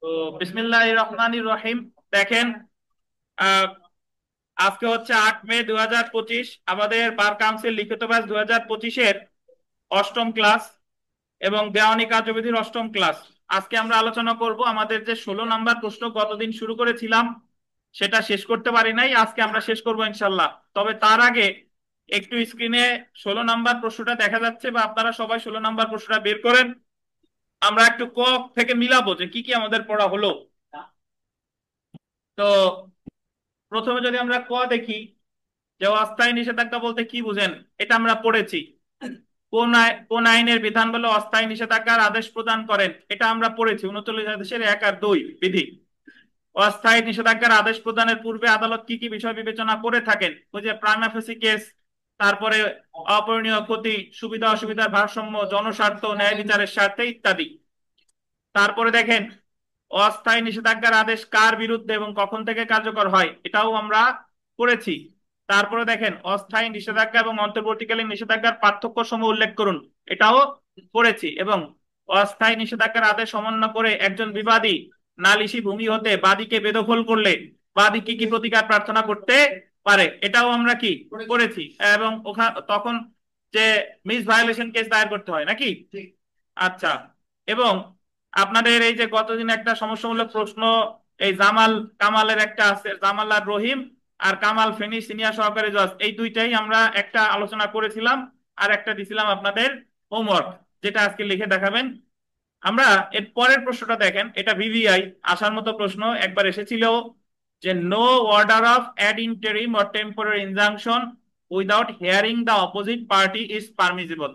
তো বিসমিল্লাহির রহমানির রহিম। দেখেন, আহ, আজকে হচ্ছে 8 মে 2025। আমাদের বার কাউন্সিল লিখিত ব্যাচ 2025-এর অষ্টম ক্লাস এবং দেওয়ানি কার্যবিধির অষ্টম ক্লাস। আজকে আমরা আলোচনা করব আমাদের যে 16 নাম্বার প্রশ্ন গতদিন শুরু করেছিলাম সেটা শেষ করতে পারি নাই, আজকে আমরা শেষ করব ইনশাল্লাহ। তবে তার আগে একটু স্ক্রিনে 16 নাম্বার প্রশ্নটা দেখা যাচ্ছে, বা আপনারা সবাই 16 নাম্বার প্রশ্নটা বের করেন। আমরা একটু ক থেকে মিলাবো যে কি কি আমাদের পড়া হলো। তো প্রথমে যদি আমরা ক দেখি, যে অস্থায়ী নিষেধাজ্ঞা বলতে কি বুঝেন, এটা আমরা পড়েছি। কোন আইনের বিধান বলে অস্থায়ী নিষেধাজ্ঞার আদেশ প্রদান করেন, এটা আমরা পড়েছি 39 আদেশের 1 আর 2 বিধি। অস্থায়ী নিষেধাজ্ঞার আদেশ প্রদানের পূর্বে আদালত কি কি বিষয় বিবেচনা করে থাকেন, ওই যে প্রাইমা ফেসি কেস, তারপরে অপরিণীয় ক্ষতি, সুবিধা অসুবিধার ভারসাম্য, জনস্বার্থ, ন্যায় বিচারের স্বার্থে ইত্যাদি। তারপরে দেখেন, অস্থায়ী নিষেধাজ্ঞার আদেশ কার বিরুদ্ধে এবং কখন থেকে কার্যকর হয়, এটাও আমরা পড়েছি। তারপরে দেখেন, অস্থায়ী নিষেধাজ্ঞা এবং অন্তর্বর্তীকালীন নিষেধাজ্ঞার পার্থক্য সমূহ উল্লেখ করুন, এটাও পড়েছি। এবং অস্থায়ী নিষেধাজ্ঞার আদেশ অমান্য করে একজন বিবাদী নালিশি ভূমি হতে বাদীকে বেদখল করলে বাদী কি কি প্রতিকার প্রার্থনা করতে পারে, এটাও আমরা কি করেছি। এবং তখন যে মিস ভায়োলেশন কেস দায়ের করতে হয় নাকি। আচ্ছা। এবং আপনাদের এই যে গতদিন একটা সমস্যামূলক প্রশ্ন, এই জামাল কামালের একটা আছে, জামাল আর রহিম, আর কামাল ফেনী সিনিয়র সহকারী জজ, এই দুইটাই আমরা একটা আলোচনা করেছিলাম, আর একটা দিছিলাম আপনাদের হোমওয়ার্ক, যেটা আজকে লিখে দেখাবেন। আমরা এর পরের প্রশ্নটা দেখেন, এটা ভিভিআই আসার মতো প্রশ্ন একবার এসেছিল, যে no order of ad interim or temporary injunction without hearing the opposite party is permissible.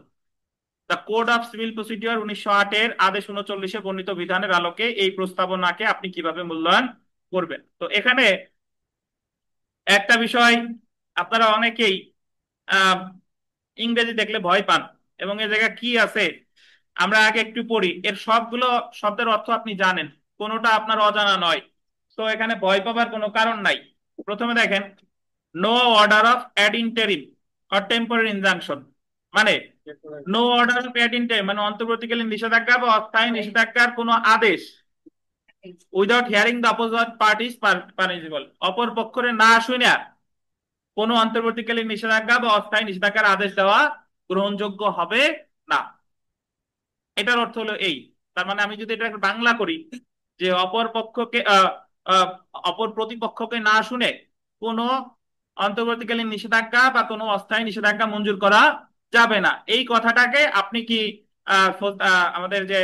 The code of civil procedure 1908-এর আদেশ 39-এ বর্ণিত বিধানের আলোকে এই প্রস্তাবনাকে আপনি কিভাবে মূল্যায়ন করবেন। তো এখানে একটা বিষয়, আপনারা অনেকেই আহ ইংরেজি দেখলে ভয় পান, এবং এ জায়গায় কি আছে আমরা আগে একটু পড়ি। এর সবগুলো শব্দের অর্থ আপনি জানেন, কোনোটা আপনার অজানা নয়। তো এখানে ভয় পাবার কোনো কারণ নাই। প্রথমে দেখেন, no order of ad interim or temporary injunction, মানে no order of ad interim মানে অন্তর্বর্তীকালীন নিষেধাজ্ঞা বা অস্থায়ী নিষেধাজ্ঞার কোনো আদেশ without hearing the opposite parties punishable, অপর পক্ষরে না শুনে কোনো অন্তর্বর্তীকালীন নিষেধাজ্ঞা বা অস্থায়ী নিষেধাজ্ঞার আদেশ দেওয়া গ্রহণযোগ্য হবে না। এটার অর্থ হলো এই। তার মানে আমি যদি এটা বাংলা করি, যে অপর পক্ষকে অপর প্রতিপক্ষকে না শুনে কোনো অন্তর্বর্তীকালীন নিষেধাজ্ঞা বা কোনো অস্থায়ী নিষেধাজ্ঞা মঞ্জুর করা যাবে না, এই কথাটাকে আপনি কি আমাদের যে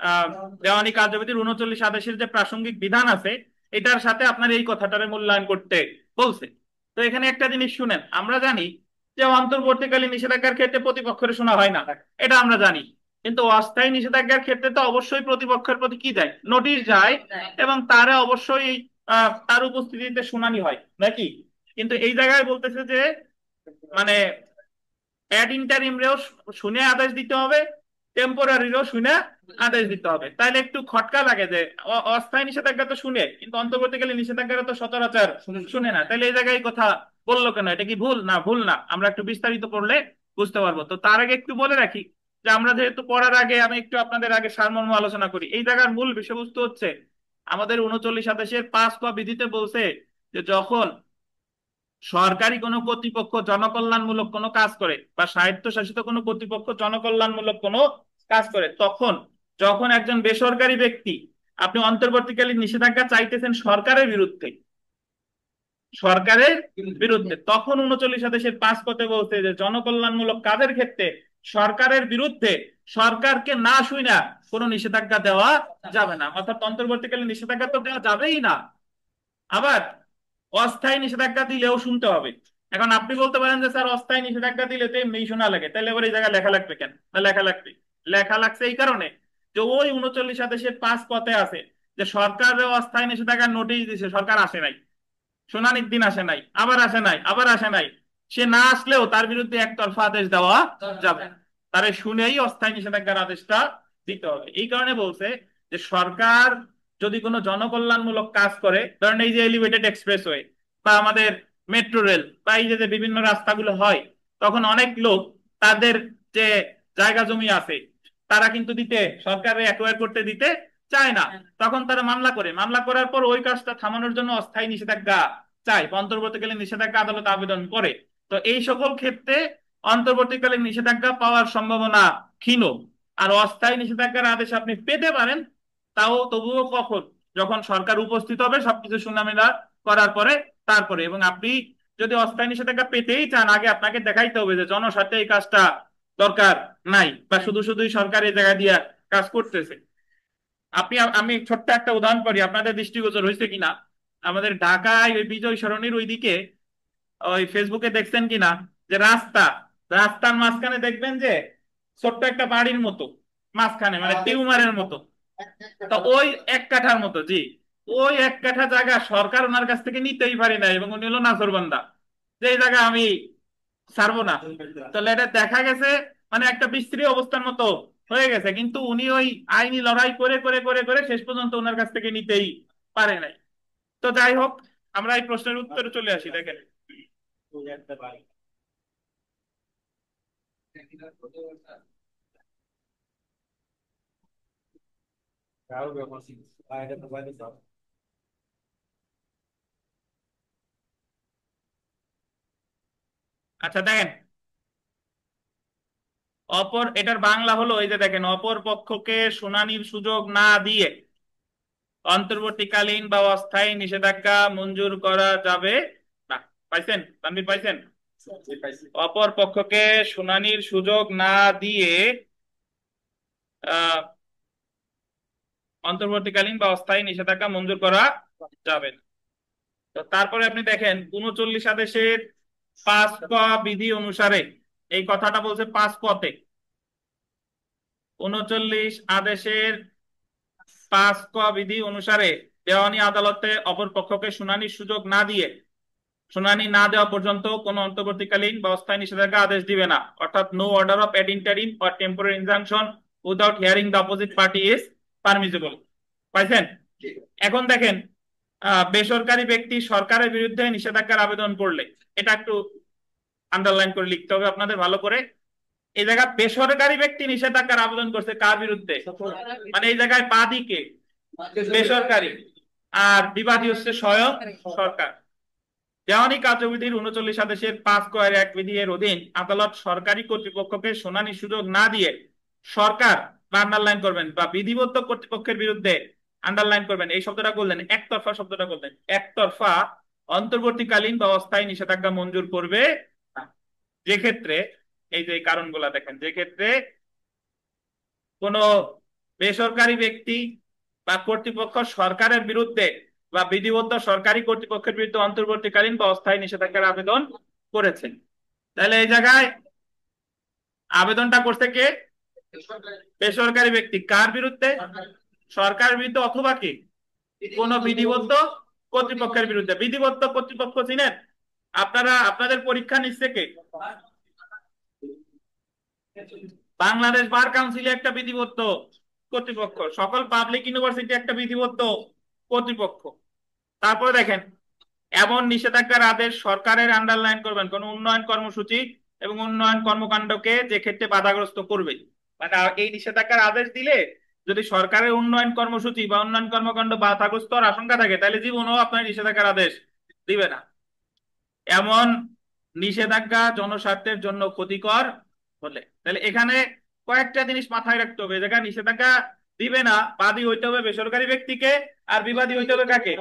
আহ, দেওয়ানি কার্যবিধির 39 আদেশের যে প্রাসঙ্গিক বিধান আছে এটার সাথে আপনার এই কথাটারে মূল্যায়ন করতে বলছে। তো এখানে একটা জিনিস শুনেন, আমরা জানি যে অন্তর্বর্তীকালীন নিষেধাজ্ঞার ক্ষেত্রে প্রতিপক্ষের শোনা হয় না, এটা আমরা জানি। কিন্তু অস্থায়ী নিষেধাজ্ঞার ক্ষেত্রে তো অবশ্যই প্রতিপক্ষের প্রতি কি যায়, নোটিশ যায়, এবং তারা অবশ্যই তার উপস্থিতিতে শুনানি হয় নাকি। কিন্তু এই জায়গায় বলতেছে যে মানে অ্যাড ইন্টারিমরেও শুনে আদেশ দিতে হবে, টেম্পোরারিরও শুনে আদেশ দিতে হবে। তাইলে একটু খটকা লাগে যে অস্থায়ী নিষেধাজ্ঞা তো শুনে, কিন্তু অন্তর্বর্তীকালীন নিষেধাজ্ঞা তো সচরাচর শুনে না। তাইলে এই জায়গায় কথা বললো কেন, এটা কি ভুল না ভুল না, আমরা একটু বিস্তারিত পড়লে বুঝতে পারবো। তো তার আগে একটু বলে রাখি, যে আমরা যেহেতু পড়ার আগে আমি একটু আপনাদের আগে সারমর্ম আলোচনা করি। এই জায়গার মূল বিষয়বস্তু হচ্ছে আমাদের 39 আদেশের 5 ক বিধিতে বলছে যে যখন সরকারি কোনো কর্তৃপক্ষ জনকল্যাণমূলক কোনো কাজ করে বা স্বায়ত্তশাসিত কোনো কর্তৃপক্ষ জনকল্যাণমূলক কোনো কাজ করে, তখন যখন একজন বেসরকারি ব্যক্তি আপনি অন্তর্বর্তীকালীন নিষেধাজ্ঞা চাইতেছেন সরকারের বিরুদ্ধে, তখন 39 আদেশের 5 ক বলছে যে জনকল্যাণমূলক কাজের ক্ষেত্রে সরকারের বিরুদ্ধে সরকারকে না শুইনা কোনো নিষেধাজ্ঞা দেওয়া যাবে না, অর্থাৎ অন্তর্বর্তীকালীন নিষেধাজ্ঞা তো দেওয়া যাবেই না। আবার অস্থায়ী নিষেধাজ্ঞা দিলেও শুনতে হবে। এখন আপনি বলতে পারেন যে স্যার অস্থায়ী নিষেধাজ্ঞা দিলে তো এমনি শোনা লাগে, তাহলে এবার এই জায়গায় লেখা লাগবে কেন, না লেখা লাগবে। লেখা লাগছে এই কারণে যে ওই 39 আদেশের 5 আছে যে সরকারের অস্থায়ী নিষেধাজ্ঞার নোটিশ দিছে, সরকার আসে নাই, শুনানির দিন আসে নাই, আবার আসে নাই, আবার আসে নাই, সে না আসলেও তার বিরুদ্ধে একতরফা আদেশ দেওয়া যাবে না। তারে শুনেই অস্থায়ী নিষেধাজ্ঞার আদেশটা দিতে হবে। এই কারণে বলছে যে সরকার যদি কোনো জনকল্যাণমূলক কাজ করে, ধরেন এই যে এলিভেটেড এক্সপ্রেসওয়ে বা আমাদের মেট্রো রেল বা এই যে বিভিন্ন রাস্তাগুলো হয়, তখন অনেক লোক তাদের যে জায়গা জমি আছে তারা কিন্তু দিতে, সরকারে অ্যাকোয়ার করতে দিতে চায় না, তখন তারা মামলা করে, মামলা করার পর ওই কাজটা থামানোর জন্য অস্থায়ী নিষেধাজ্ঞা চায়, অন্তর্বর্তীকালীন নিষেধাজ্ঞা আদালত আবেদন করে। তো এই সকল ক্ষেত্রে অন্তর্বর্তীকালীন নিষেধাজ্ঞা পাওয়ার সম্ভাবনা ক্ষীণ। আর অস্থায়ী নিষেধাজ্ঞার আদেশ আপনি পেতে পারেন, তাও তবুও কখন, যখন সরকার উপস্থিত হবে সবকিছু শুনানিলা করার পরে, তারপরে। এবং আপনি যদি অস্থায়ী নিষেধাজ্ঞা পেতেই চান, আগে আপনাকে দেখাইতে হবে যে জনস্বার্থে এই কাজটা দরকার নাই, বা শুধু শুধুই সরকার এই জায়গা দিয়ে কাজ করতেছে। আমি ছোট্ট একটা উদাহরণ করি, আপনাদের দৃষ্টিগোচর হয়েছে কিনা। আমাদের ঢাকায় ওই বিজয় সরণির ওইদিকে, ওই ফেসবুকে দেখছেন কিনা, যে রাস্তার মাঝখানে দেখবেন যে ছোট্ট একটা বাড়ির মতো মাঝখানে, মানে টিউমারের মতো। তো ওই 1 কাঠার মতো, জি, ওই 1 কাঠা জায়গা সরকার ওনার কাছ থেকে নিতেই পারে না, এবং উনি হলো নাছোড়বান্দা, যে এই জায়গা আমি ছাড়বো না। তাহলে এটা দেখা গেছে মানে একটা বিশ্রী অবস্থার মতো হয়ে গেছে, কিন্তু উনি ওই আইনি লড়াই করে করে করে করে শেষ পর্যন্ত ওনার কাছ থেকে নিতেই পারে নাই। তো যাই হোক, আমরা এই প্রশ্নের উত্তরে চলে আসি। দেখেন, আচ্ছা দেখেন, এটার বাংলা হলো, এই যে দেখেন, অপর পক্ষকে শুনানির সুযোগ না দিয়ে অন্তর্বর্তীকালীন বা অস্থায়ী নিষেধাজ্ঞা মঞ্জুর করা যাবে না। পাইছেন তানভীর, পাইছেন? অপর পক্ষকে শুনানির সুযোগ না দিয়ে আহ অন্তর্বর্তীকালীন বা অস্থায়ী নিষেধাজ্ঞা মঞ্জুর করা যাবে না। তো তারপরে আপনি দেখেন 39 আদেশের 5 ক বিধি অনুসারে, এই কথাটা বলছে 5 কতে। 39 আদেশের 5 ক বিধি অনুসারে দেওয়ানি আদালতে অপর পক্ষকে শুনানির সুযোগ না দিয়ে, শুনানি না দেওয়া পর্যন্ত কোন অন্তর্বর্তীকালীন বা অস্থায়ী নিষেধাজ্ঞা আদেশ দিবে না। অর্থাৎ no order of ad interim or temporary injunction without hearing the opposite party is permissible. পাইছেন? এখন দেখেন, বেসরকারি ব্যক্তি সরকারের বিরুদ্ধে নিষেধাজ্ঞার আবেদন করলে, এটা একটু আন্ডারলাইন করে লিখতে হবে আপনাদের ভালো করে। এই জায়গায় বেসরকারি ব্যক্তি নিষেধাজ্ঞার আবেদন করছে কার বিরুদ্ধে? মানে এই জায়গায় বাদী কে? বেসরকারি। আর বিবাদী হচ্ছে স্বয়ং সরকার। দেওয়ানি কার্যবিধির 39 আদেশের 5 ক-1 বিধি এর অধীন আদালত সরকারি কর্তৃপক্ষকে শুনানির সুযোগ না দিয়ে সরকার, বা আন্ডারলাইন করবেন, বা বিধিবদ্ধ কর্তৃপক্ষের বিরুদ্ধে, আন্ডারলাইন করবেন, এই শব্দটা করলেন, একতরফা শব্দটা করলেন, একতরফা অন্তর্বর্তীকালীন বা অস্থায়ী নিষেধাজ্ঞা মঞ্জুর করবে না। যে ক্ষেত্রে, এই যে কারণগুলা দেখেন, যে ক্ষেত্রে কোন বেসরকারি ব্যক্তি বা কর্তৃপক্ষ সরকারের বিরুদ্ধে বা বিধিবদ্ধ সরকারি কর্তৃপক্ষের বিরুদ্ধে অন্তর্বর্তীকালীন বা অস্থায়ী নিষেধাজ্ঞার আবেদন করেছে, তাহলে এই জায়গায় আবেদনটা করছে কে? বেসরকারি ব্যক্তি। কার বিরুদ্ধে? সরকারের বিরুদ্ধে, অথবা কি কোন বিধিবদ্ধ কর্তৃপক্ষের বিরুদ্ধে। বিধিবদ্ধ কর্তৃপক্ষ চিনেন আপনারা? আপনাদের পরীক্ষা নিচ্ছে কে? বাংলাদেশ বার কাউন্সিল একটা বিধিবদ্ধ কর্তৃপক্ষ, সকল পাবলিক ইউনিভার্সিটি একটা বিধিবদ্ধ কর্তৃপক্ষ। তারপরে দেখেন, এমন নিষেধাজ্ঞার আদেশ সরকারের, আন্ডারলাইন করবেন, কোন উন্নয়ন কর্মসূচি এবং উন্নয়ন কর্মকাণ্ডকে যে ক্ষেত্রে বাধাগ্রস্ত করবে। মানে এই নিষেধাজ্ঞার আদেশ দিলে যদি সরকারের উন্নয়ন কর্মসূচি বা উন্নয়ন কর্মকাণ্ড বাধাগ্রস্ত হওয়ার আশঙ্কা থাকে, তাহলে জীবনও আপনার নিষেধাজ্ঞার আদেশ দিবে না। এমন নিষেধাজ্ঞা জনস্বার্থের জন্য ক্ষতিকর হলে, তাহলে এখানে কয়েকটা জিনিস মাথায় রাখতে হবে। জায়গা নিষেধাজ্ঞা দিবে না, বাদী হইতে হবে বেসরকারি ব্যক্তিকে, আর বিবাদী হইতে হবে কাকে?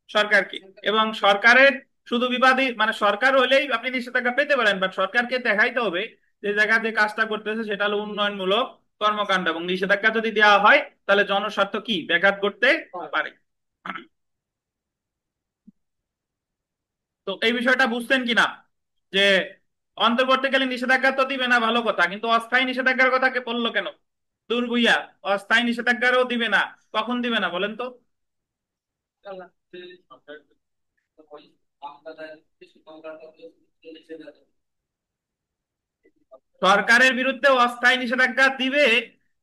সরকারকে। এবং সরকারের শুধু বিবাদী, মানে সরকার হলেই আপনি নিষেধাজ্ঞা পেতে পারেন, বাট সরকারকে দেখাইতে হবে যে জায়গা যে কাজটা করতেছে সেটা হলো উন্নয়নমূলক কর্মকাণ্ড, এবং নিষেধাজ্ঞা যদি দেওয়া হয় তাহলে জনস্বার্থ কি ব্যাঘাত করতে পারে। তো এই বিষয়টা বুঝতেন কিনা, যে অন্তর্বর্তীকালীন নিষেধাজ্ঞা তো দিবে না, ভালো কথা, কিন্তু অস্থায়ী নিষেধাজ্ঞার কথা কে বললো কেন? দূর ভুইয়া, অস্থায়ী নিষেধাজ্ঞারও দিবে না, কখন দিবে না বলেন তো? সরকারের বিরুদ্ধে অস্থায়ী নিষেধাজ্ঞা দিবে,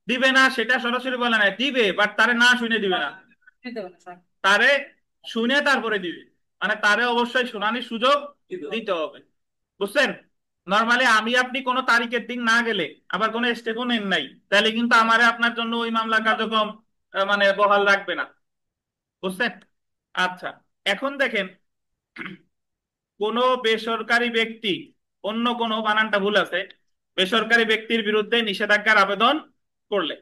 দিবে না সেটা সরাসরি বলে না, দিবে, বাট তারে না শুনে দিবে না, তারে শুনে তারপরে দিবে। মানে তারে অবশ্যই শুনানির সুযোগ দিতে হবে। বুঝছেন? নর্মালি আমি আপনি কোনো তারিখের দিন না গেলে, আবার কোনো স্টেপও নেন নাই, তাহলে কিন্তু আমারে আপনার জন্য ওই মামলা কার্যক্রম মানে বহাল রাখবে না। বুঝছেন? আচ্ছা, এখন দেখেন, কোন বেসরকারি ব্যক্তি, অন্য কোন, বানানটা ভুল আছে, বেসরকারি ব্যক্তির বিরুদ্ধে নিষেধাজ্ঞার আবেদন করলে,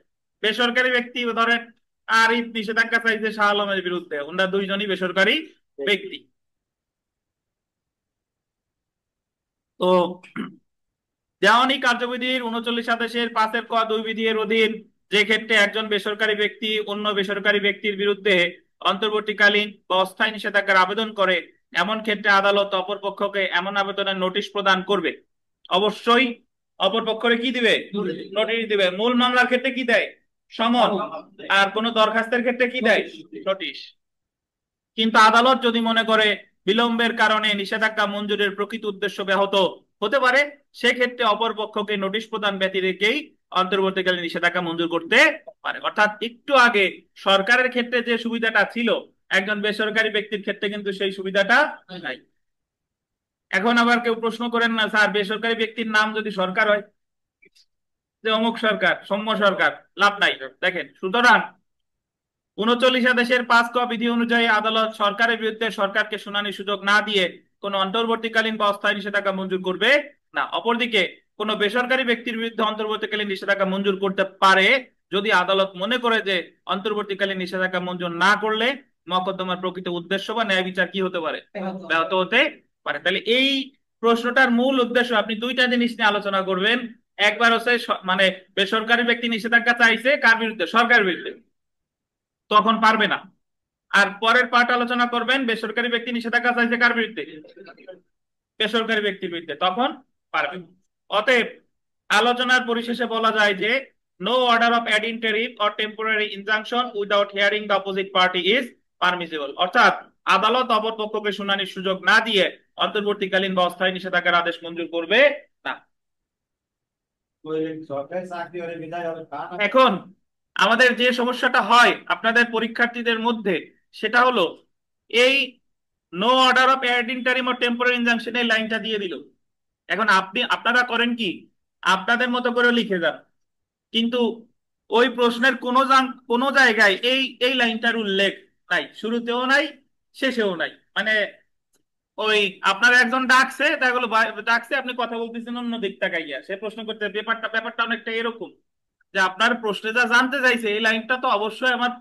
বেসরকারি ব্যক্তি ধরেন আরিফ নিষেধাজ্ঞা চাইছে শাহ আলমের বিরুদ্ধে, ওনারা দুইজনই বেসরকারি ব্যক্তি। তো দেওয়ানি কার্যবিধির 39 আদেশের 5 ক 2 বিধির অধীন যে ক্ষেত্রে একজন বেসরকারি ব্যক্তি অন্য বেসরকারি ব্যক্তির বিরুদ্ধে অন্তর্বর্তীকালীন বা অস্থায়ী নিষেধাজ্ঞার আবেদন করে, এমন ক্ষেত্রে আদালত অপর পক্ষকে এমন আবেদনের নোটিশ প্রদান করবে। অবশ্যই অপর পক্ষকে কি দিবে? নোটিশ দিবে। মূল মামলার ক্ষেত্রে কি দেয়? সমন। আর কোন দরখাস্তের ক্ষেত্রে কি দেয়? নোটিশ। কিন্তু আদালত যদি মনে করে বিলম্বের কারণে নিষেধাজ্ঞা মঞ্জুরের প্রকৃত উদ্দেশ্য ব্যাহত হতে পারে, সেক্ষেত্রে অপর পক্ষকে নোটিশ প্রদান ব্যতি রেখেই অন্তর্বর্তীকালীন নিষেধাজ্ঞা মঞ্জুর করতে পারে। অর্থাৎ একটু আগে সরকারের ক্ষেত্রে যে সুবিধাটা ছিল, একজন বেসরকারি ব্যক্তির ক্ষেত্রে কিন্তু সেই সুবিধাটা নাই। এখন আবার কেউ প্রশ্ন করেন না, স্যার বেসরকারি ব্যক্তির নাম যদি সরকার হয়, যে অমুক সরকার, সৌম্য সরকার, লাভ নাই। দেখেন, সুতরাং 39 আদেশের 5 ক বিধি অনুযায়ী আদালত সরকারের বিরুদ্ধে সরকারকে শুনানির সুযোগ না দিয়ে কোন অন্তর্বর্তীকালীন বা অস্থায়ী নিষেধাজ্ঞা মঞ্জুর করবে না। অপরদিকে কোন বেসরকারি ব্যক্তির বিরুদ্ধে অন্তর্বর্তীকালীন নিষেধাজ্ঞা মঞ্জুর করতে পারে যদি আদালত মনে করে যে অন্তর্বর্তীকালীন নিষেধাজ্ঞা মঞ্জুর না করলে মকদ্দমার প্রকৃত উদ্দেশ্য বা ন্যায় বিচার কি হতে পারে? ব্যাহত হতে পারে। তাহলে এই প্রশ্নটার মূল উদ্দেশ্য, আপনি দুইটা জিনিস নিয়ে আলোচনা করবেন। একবার হচ্ছে মানে বেসরকারি ব্যক্তি নিষেধাজ্ঞা চাইছে কার বিরুদ্ধে? সরকারের বিরুদ্ধে, তখন পারবে না। আর পরের পার্ট আলোচনা করবেন বেসরকারি ব্যক্তি নিষেধাজ্ঞা চাইছে কার বিরুদ্ধে? বেসরকারি ব্যক্তির বিরুদ্ধে, তখন পারবে। অতএব আলোচনার পরিশেষে বলা যায় যে no order of ad interim or temporary injunction without hearing the opposite party is permissible. অর্থাৎ আদালত অপর পক্ষকে শুনানির সুযোগ না দিয়ে অন্তর্বর্তীকালীন বা অস্থায়ী নিষেধাজ্ঞার আদেশ মঞ্জুর করবে না। এখন আমাদের যে সমস্যাটা হয় আপনাদের পরীক্ষার্থীদের মধ্যে, সেটা হলো এই no order of ad interim or temporary injunction এই লাইনটা দিয়ে দিল। এখন আপনারা করেন কি, আপনাদের মতো করে লিখে যান, কিন্তু ওই প্রশ্নের কোনো জায়গায় এই এই লাইনটার উল্লেখ নাই, শুরুতেও নাই, শেষেও নাই। মানে ওই আপনার একজন ডাকছে, দেখা গেলো ডাকছে, আপনি কথা বলতেছেন অন্য দিক তাকাইয়া, সে প্রশ্ন করতে, ব্যাপারটা অনেকটা এরকম যে আপনার প্রশ্নে যা জানতে চাইছে এই লাইনটা তো অবশ্যই আমার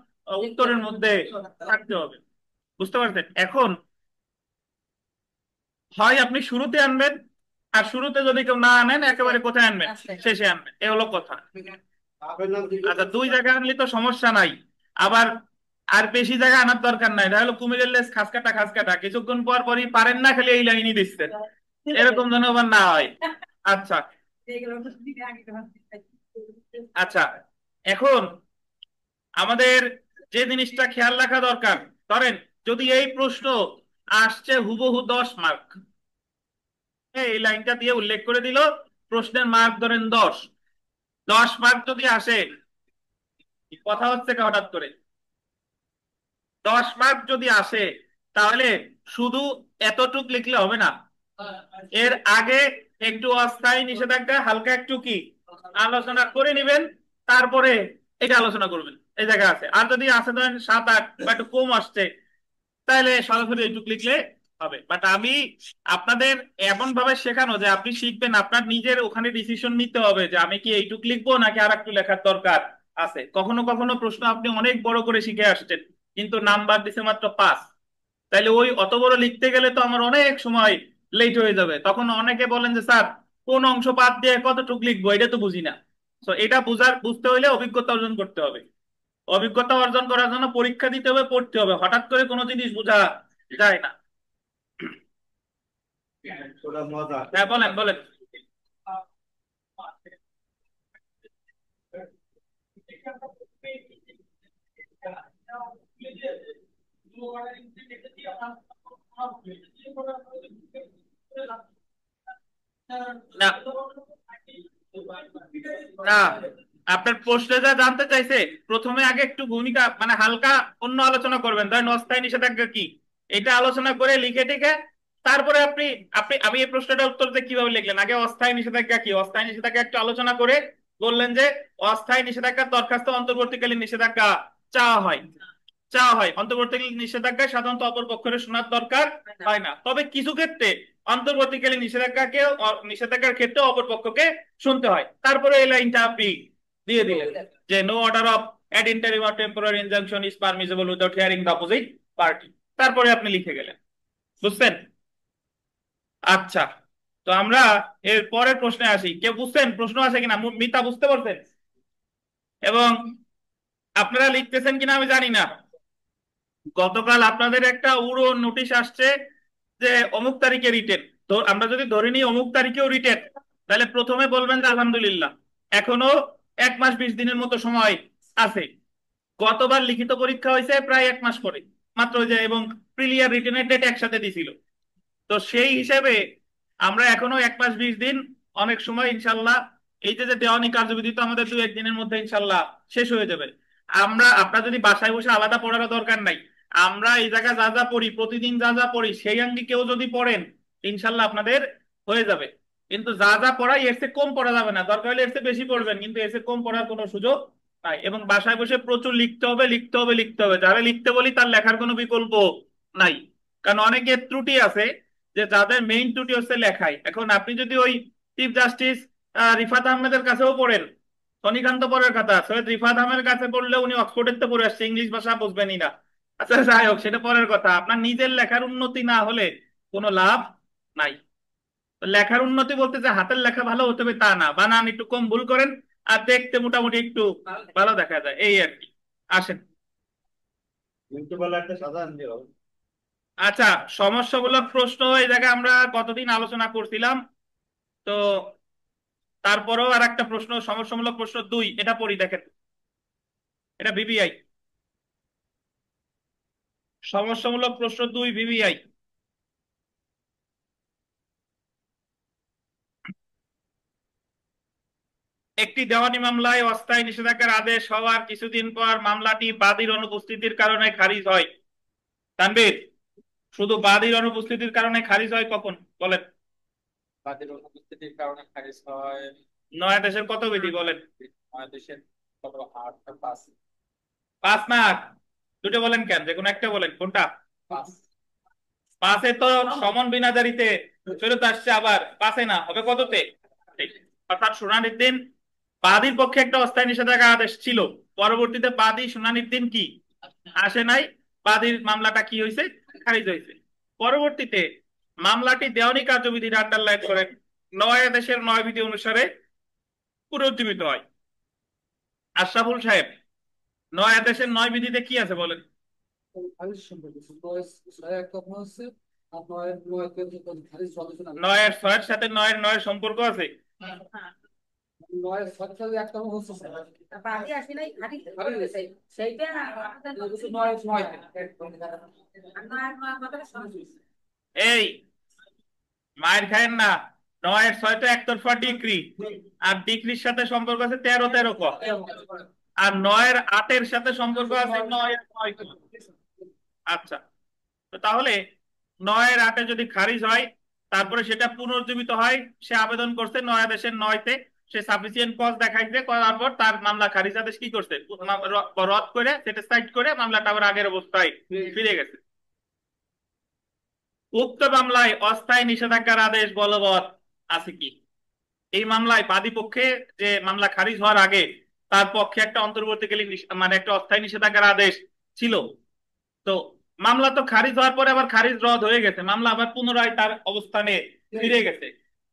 উত্তরের মধ্যে থাকতে হবে। বুঝতে পারছেন? এখন হয় আপনি শুরুতে আনবেন, আর শুরুতে যদি কেউ না আনেন একেবারে কোথায় আনবেন? শেষে আনবেন। এ হলো কথা। আচ্ছা, 2 জায়গায় আনলে তো সমস্যা নাই, আবার আর বেশি জায়গা আনার দরকার নাই। এটা হলো কুমিরের লেজ খাস কাটা খাস কাটা, কিছুক্ষণ পর পরই পারেন না, খালি এই লাইনই দিচ্ছেন, এরকম যেন আবার না হয়। আচ্ছা। আচ্ছা, এখন আমাদের যে জিনিসটা খেয়াল রাখা দরকার, ধরেন যদি এই প্রশ্ন আসছে হুবহু 10 মার্ক, এই লাইনটা দিয়ে উল্লেখ করে দিল, প্রশ্নের মার্ক ধরেন 10, 10 মার্ক যদি আসে, কথা হচ্ছে কি হঠাৎ করে? 10 মার্ক যদি আসে, তাহলে শুধু এতটুক লিখলে হবে না, এর আগে একটু অস্থায়ী নিষেধাজ্ঞা হালকা একটু কি আলোচনা করে নিবেন, তারপরে এটা আলোচনা করবেন। এই জায়গা আছে। আর যদি আসে ধরেন 7-8 বা একটু কম আসছে, তাহলে সরাসরি এইটুক লিখলে হবে। বাট আমি আপনাদের এমন ভাবে শেখানো যে আপনি শিখবেন, আপনার নিজের ওখানে ডিসিশন নিতে হবে যে আমি কি এইটুক লিখবো নাকি আর একটু লেখার দরকার আছে। কখনো কখনো প্রশ্ন আপনি অনেক বড় করে শিখে আসছেন, কিন্তু নাম্বার দিছে মাত্র 5, তাইলে ওই অত বড় লিখতে গেলে তো আমার অনেক সময় লেট হয়ে যাবে। তখন অনেকে বলেন যে স্যার কোন অংশ বাদ দিয়ে কতটুক লিখবো, এটা তো বুঝি না। তো এটা বুঝতে হলে অভিজ্ঞতা অর্জন করতে হবে। অভিজ্ঞতা অর্জন করার জন্য পরীক্ষা দিতে হবে, পড়তে হবে, হঠাৎ করে কোনো জিনিস বোঝা যায় না। হ্যাঁ, বলেন বলেন। না না, আপনার প্রশ্নে যা জানতে চাইছে, প্রথমে আগে একটু ভূমিকা মানে হালকা অন্য আলোচনা করবেন, ধরেন অস্থায়ী নিষেধাজ্ঞা কি, এটা আলোচনা করে লিখে টিকে তারপরে আপনি আপনি আমি এই প্রশ্নটার উত্তর দিয়ে কিভাবে লিখলেন, আগে অস্থায়ী নিষেধাজ্ঞা কি, অস্থায়ী নিষেধাজ্ঞা একটু আলোচনা করে বললেন যে অস্থায়ী নিষেধাজ্ঞার দরখাস্ত অন্তর্বর্তীকালীন নিষেধাজ্ঞা চাওয়া হয়, চাওয়া হয়। অন্তর্বর্তীকালীন নিষেধাজ্ঞায় সাধারণত অপর পক্ষের শোনার দরকার হয় না, তবে কিছু ক্ষেত্রে অন্তর্বর্তীকালীন নিষেধাজ্ঞার ক্ষেত্রে অপর পক্ষকে শুনতে হয়। তারপরে এই লাইনটা আপনি দিয়ে দিলেন যে no order of ad interim or temporary injunction is permissible without hearing the opposite party. তারপরে আপনি লিখে গেলেন। বুঝছেন? আচ্ছা, তো আমরা এর পরের প্রশ্নে আসি। কেউ বুঝছেন? প্রশ্ন আছে কিনা? মিতা বুঝতে পারছেন? এবং আপনারা লিখতেছেন কিনা আমি জানি না। গতকাল আপনাদের একটা উড়ো নোটিশ আসছে যে অমুক তারিখে রিটেন। তো আমরা যদি ধরে নিই অমুক তারিখেও রিটেন, তাহলে প্রথমে বলবেন যে আলহামদুলিল্লাহ, এখনো 1 মাস 20 দিনের মতো সময় আছে। গতবার লিখিত পরীক্ষা হয়েছে প্রায় 1 মাস পরে মাত্র, যে এবং প্রিলিয়ার রিটেনের ডেট একসাথে দিছিল। তো সেই হিসেবে আমরা এখনো 1 মাস 20 দিন, অনেক সময় ইনশাল্লাহ এই যে যে দেওয়ানি কার্যবিধি তো আমাদের 2-1 দিনের মধ্যে ইনশাল্লাহ শেষ হয়ে যাবে। আপনার যদি বাসায় বসে আলাদা পড়ার দরকার নাই, আমরা এই জায়গায় যা যা পড়ি প্রতিদিন, যা যা পড়ি সেই আঙ্গিকেও যদি পড়েন ইনশাল্লাহ আপনাদের হয়ে যাবে। কিন্তু যা যা পড়াই এর চেয়ে কম পড়া যাবে না, দরকার হলে এর চেয়ে বেশি পড়বেন, কিন্তু এর চেয়ে কম পড়ার কোনো সুযোগ নাই। এবং বাসায় বসে প্রচুর লিখতে হবে, লিখতে হবে, লিখতে হবে। যারা লিখতে বলি তার লেখার কোনো বিকল্প নাই, কারণ অনেকের ত্রুটি আছে, যে যাদের মেইন ত্রুটি হচ্ছে লেখায়। এখন আপনি যদি ওই চিফ জাস্টিস রিফাত আহমেদের কাছেও পড়েন, শনিকান্ত পরের কথা, সৈয়দ রিফাত আহমেদের কাছে পড়লে উনি অক্সফোর্ডের তো পড়ে আসছে, ইংলিশ ভাষা বুঝবেনই না। আচ্ছা যাই হোক, সেটা পরের কথা। আপনার নিজের লেখার উন্নতি না হলে কোনো লাভ নাই। তো লেখার উন্নতি বলতে যে হাতের লেখা ভালো হতে হবে তা না, বানান একটু কম ভুল করেন আর দেখতে মোটামুটি একটু ভালো দেখা যায়, এই আর কি। আসেন। আচ্ছা, সমস্যামূলক প্রশ্ন এই জায়গায় আমরা কতদিন আলোচনা করছিলাম তো। তারপরেও আর একটা প্রশ্ন, সমস্যামূলক প্রশ্ন 2, এটা পড়ি দেখেন। এটা বিবিআই, সমস্যামূলক প্রশ্ন 2 বিবিআই। একটি দেওয়ানি মামলায় অস্থায়ী নিষেধাজ্ঞার আদেশ হওয়ার কিছুদিন পর মামলাটি বাদীর অনুপস্থিতির কারণে খারিজ হয়। তানভীর, শুধু বাদীর অনুপস্থিতির কারণে খারিজ হয় কখন বলেন? বাদীর অনুপস্থিতির কারণে খারিজ হয়। নয় দেশের কত বিধি বলেন? আমাদের দেশের কত, 8 বা 5? 5 না 8? দুটো বলেন কেন, যে কোনো একটা বলেন, কোনটা? 5। 5-এ তো সমন বিনাজারিতে ফেরত আসছে, আবার 5-এ না হবে কততে? ঠিক। অর্থাৎ শুনানির দিন বাদীর পক্ষে একটা অস্থায়ী নিষেধাজ্ঞা আদেশ ছিল, পরবর্তীতে বাদী শুনানির দিন কি আসে নাই, বাদীর মামলাটা কি হয়েছে, খারিজ হয়েছে। পরবর্তীতে মামলাটি দেওয়ানি কার্যবিধির আন্ডারলাইন করেন 9 দেশের 9 বিধি অনুসারে পুনরুজ্জীবিত হয়। আশরাফুল সাহেব, 9 দেশের 9 বিধিতে কি আছে বলেন? খারিজ সম্পর্কে ছয় একটা আপনার হচ্ছে, আর নয়ের নয়তে খারিজ আলোচনা আছে। 9-6-এর সাথে 9-9 সম্পর্ক আছে? নয়ের ছয়টার সাথে একটা হচ্ছে বাকি আসে নাই, খারিজ সেইটা নয় নয় এই মায়ের খায়েন না, 9-6 তো একতরফা ডিগ্রি, আর ডিগ্রির সাথে সম্পর্ক আছে 13-13 ক, আর 9-8-এর সাথে সম্পর্ক আছে 9-9 ক। আচ্ছা, তো তাহলে 9-8-এ যদি খারিজ হয়, তারপরে সেটা পুনর্জীবিত হয়, সে আবেদন করছে 9 দেশের 9-তে, সে সাফিসিয়েন্ট কজ দেখাইছে, করার পর তার মামলা খারিজ আদেশ কি করছে, রদ করে সেটিসফাইড করে মামলাটা আবার আগের অবস্থায় ফিরে গেছে। উক্ত মামলায় অস্থায়ী নিষেধাজ্ঞার আদেশ বলবৎ আছে কি? এই মামলায় বাদী পক্ষে, যে মামলা খারিজ হওয়ার আগে তার পক্ষে একটা অন্তর্বর্তীকালীন মানে একটা অস্থায়ী নিষেধাজ্ঞার আদেশ ছিল। তো মামলা তো খারিজ হওয়ার পরে আবার খারিজ রদ হয়ে গেছে, মামলা আবার পুনরায় তার অবস্থানে ফিরে গেছে,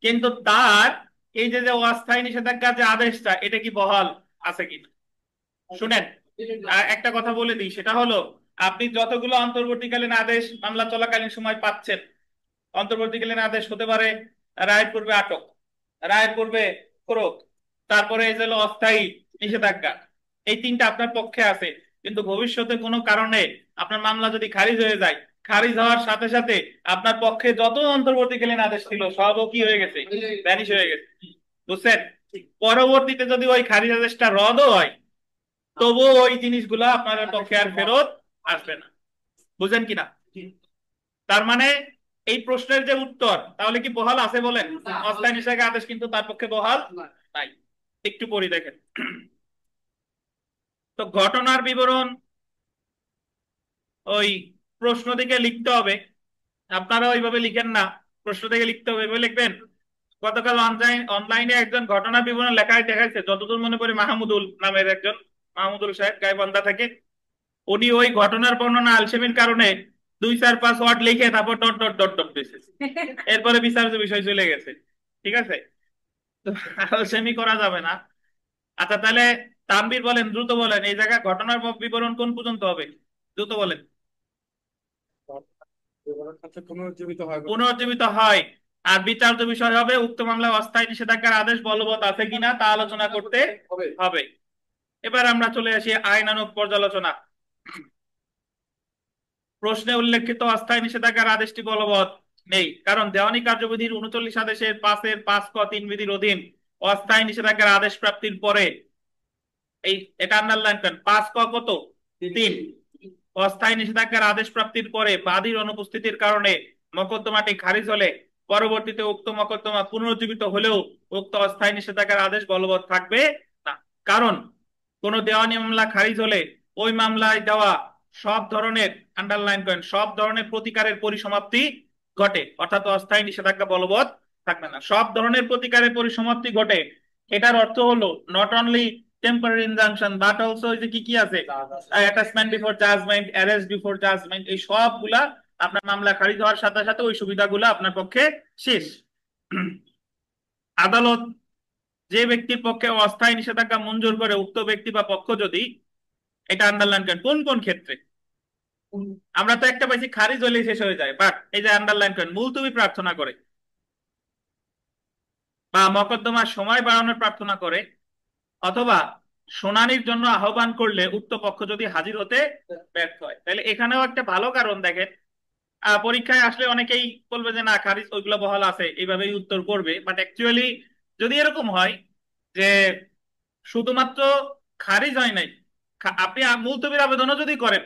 কিন্তু তার এই যে যে অস্থায়ী নিষেধাজ্ঞার যে আদেশটা, এটা কি বহাল আছে কিনা? শুনেন, একটা কথা বলে দিই, সেটা হলো আপনি যতগুলো অন্তর্বর্তীকালীন আদেশ মামলা চলাকালীন সময় পাচ্ছেন, অন্তর্বর্তীকালীন আদেশ হতে পারে রায়ের পূর্বে আটক, রায়ের পূর্বে ফেরত, তারপরে এই যে হলো অস্থায়ী নিষেধাজ্ঞা, এই তিনটা আপনার পক্ষে আছে। কিন্তু ভবিষ্যতে কোনো কারণে আপনার মামলা যদি খারিজ হয়ে যায়, খারিজ হওয়ার সাথে সাথে আপনার পক্ষে যত অন্তর্বর্তীকালীন আদেশ ছিল সবও কি হয়ে গেছে, ভ্যানিশ হয়ে গেছে। বুঝছেন? পরবর্তীতে যদি ওই খারিজ আদেশটা রদও হয়, তবুও ওই জিনিসগুলো আপনার পক্ষে আর ফেরত আসবে না। বুঝেন কিনা? তার মানে এই প্রশ্নের যে উত্তর, তাহলে কি বহাল আছে বলেন? অস্থায়ী নিষেধাজ্ঞা আদেশ কিন্তু তার পক্ষে বহাল নাই। একটু পড়ি দেখেন। তো ঘটনার বিবরণ ওই প্রশ্ন থেকে লিখতে হবে। আপনারা ওইভাবে লিখেন না, প্রশ্ন থেকে লিখতে হবে, এভাবে লিখবেন। গতকাল অনলাইনে একজন ঘটনা বিবরণ লেখায় দেখাইছে, যতদূর মনে পড়ে মাহমুদুল নামের একজন, মাহমুদুল সাহেব গাইবান্ধা থেকে, উনি ওই ঘটনার বর্ণনা আলসেমির কারণে 2 4 5 ওয়ার্ড লিখে তারপর ডট ডট ডট ডট দিয়েছে, এরপরে বিচার্য বিষয় চলে গেছে। ঠিক আছে, তো আলসেমি করা যাবে না। আচ্ছা তাহলে তানবীর বলেন, দ্রুত বলেন, এই জায়গায় ঘটনার বিবরণ কোন পর্যন্ত হবে, দ্রুত বলেন। পুনরুজ্জীবিত হয় পুনর্জীবিত হয়। আর বিচার্য বিষয় হবে উক্ত মামলায় অস্থায়ী নিষেধাজ্ঞার আদেশ বলবৎ আছে কিনা তা আলোচনা করতে হবে। হবে। এবার আমরা চলে আসি আইনানুগ পর্যালোচনা। প্রশ্নে উল্লেখিত অস্থায়ী নিষেধাজ্ঞার আদেশটি বলবৎ নেই, কারণ দেওয়ানি কার্যবিধির 39 আদেশের 5-এর 5 ক 3 বিধির অধীন অস্থায়ী নিষেধাজ্ঞার আদেশ প্রাপ্তির পরে, এই এটা আন্ডারলাইন করেন, 5 ক কত, 3, অস্থায়ী নিষেধাজ্ঞার আদেশ প্রাপ্তির পরে বাদীর অনুপস্থিতির কারণে মকদ্দমাটি খারিজ হলে পরবর্তীতে উক্ত মকদ্দমা পুনরুজ্জীবিত হলেও উক্ত অস্থায়ী নিষেধাজ্ঞার আদেশ বলবৎ থাকবে না। কারণ কোন দেওয়ানি মামলা খারিজ হলে ওই মামলায় দেওয়া সব ধরনের, আন্ডারলাইন করেন, সব ধরনের প্রতিকারের পরিসমাপ্তি ঘটে, অর্থাৎ অস্থায়ী নিষেধাজ্ঞা বলবৎ থাকবে না। সব ধরনের প্রতিকারের পরিসমাপ্তি ঘটে, এটার অর্থ হলো not only temporary injunction but also যে কি কি আছে, attachment before judgement, arrest before judgement, এই সবগুলা আপনার মামলা খারিজ হওয়ার সাথে সাথে ওই সুবিধাগুলো আপনার পক্ষে শেষ। আদালত যে ব্যক্তির পক্ষে অস্থায়ী নিষেধাজ্ঞা মঞ্জুর করে উক্ত ব্যক্তি বা পক্ষ যদি, এটা আন্ডারলাইন করেন, কোন কোন ক্ষেত্রে, আমরা তো একটা পাইছি খারিজ হলেই শেষ হয়ে যায়, বাট এই যে আন্ডারলাইন করেন, মুলতবি প্রার্থনা করে বা মকদ্দমার সময় বাড়ানোর প্রার্থনা করে, অথবা শুনানির জন্য আহ্বান করলে উক্ত পক্ষ যদি হাজির হতে ব্যর্থ হয়। তাহলে এখানেও একটা ভালো কারণ দেখেন, পরীক্ষায় আসলে অনেকেই বলবে যে না খারিজ ওইগুলো বহাল আছে, এইভাবেই উত্তর করবে, বাট অ্যাকচুয়ালি যদি এরকম হয় যে শুধুমাত্র খারিজ হয় নাই, আপনি মুলতবির আবেদনও যদি করেন,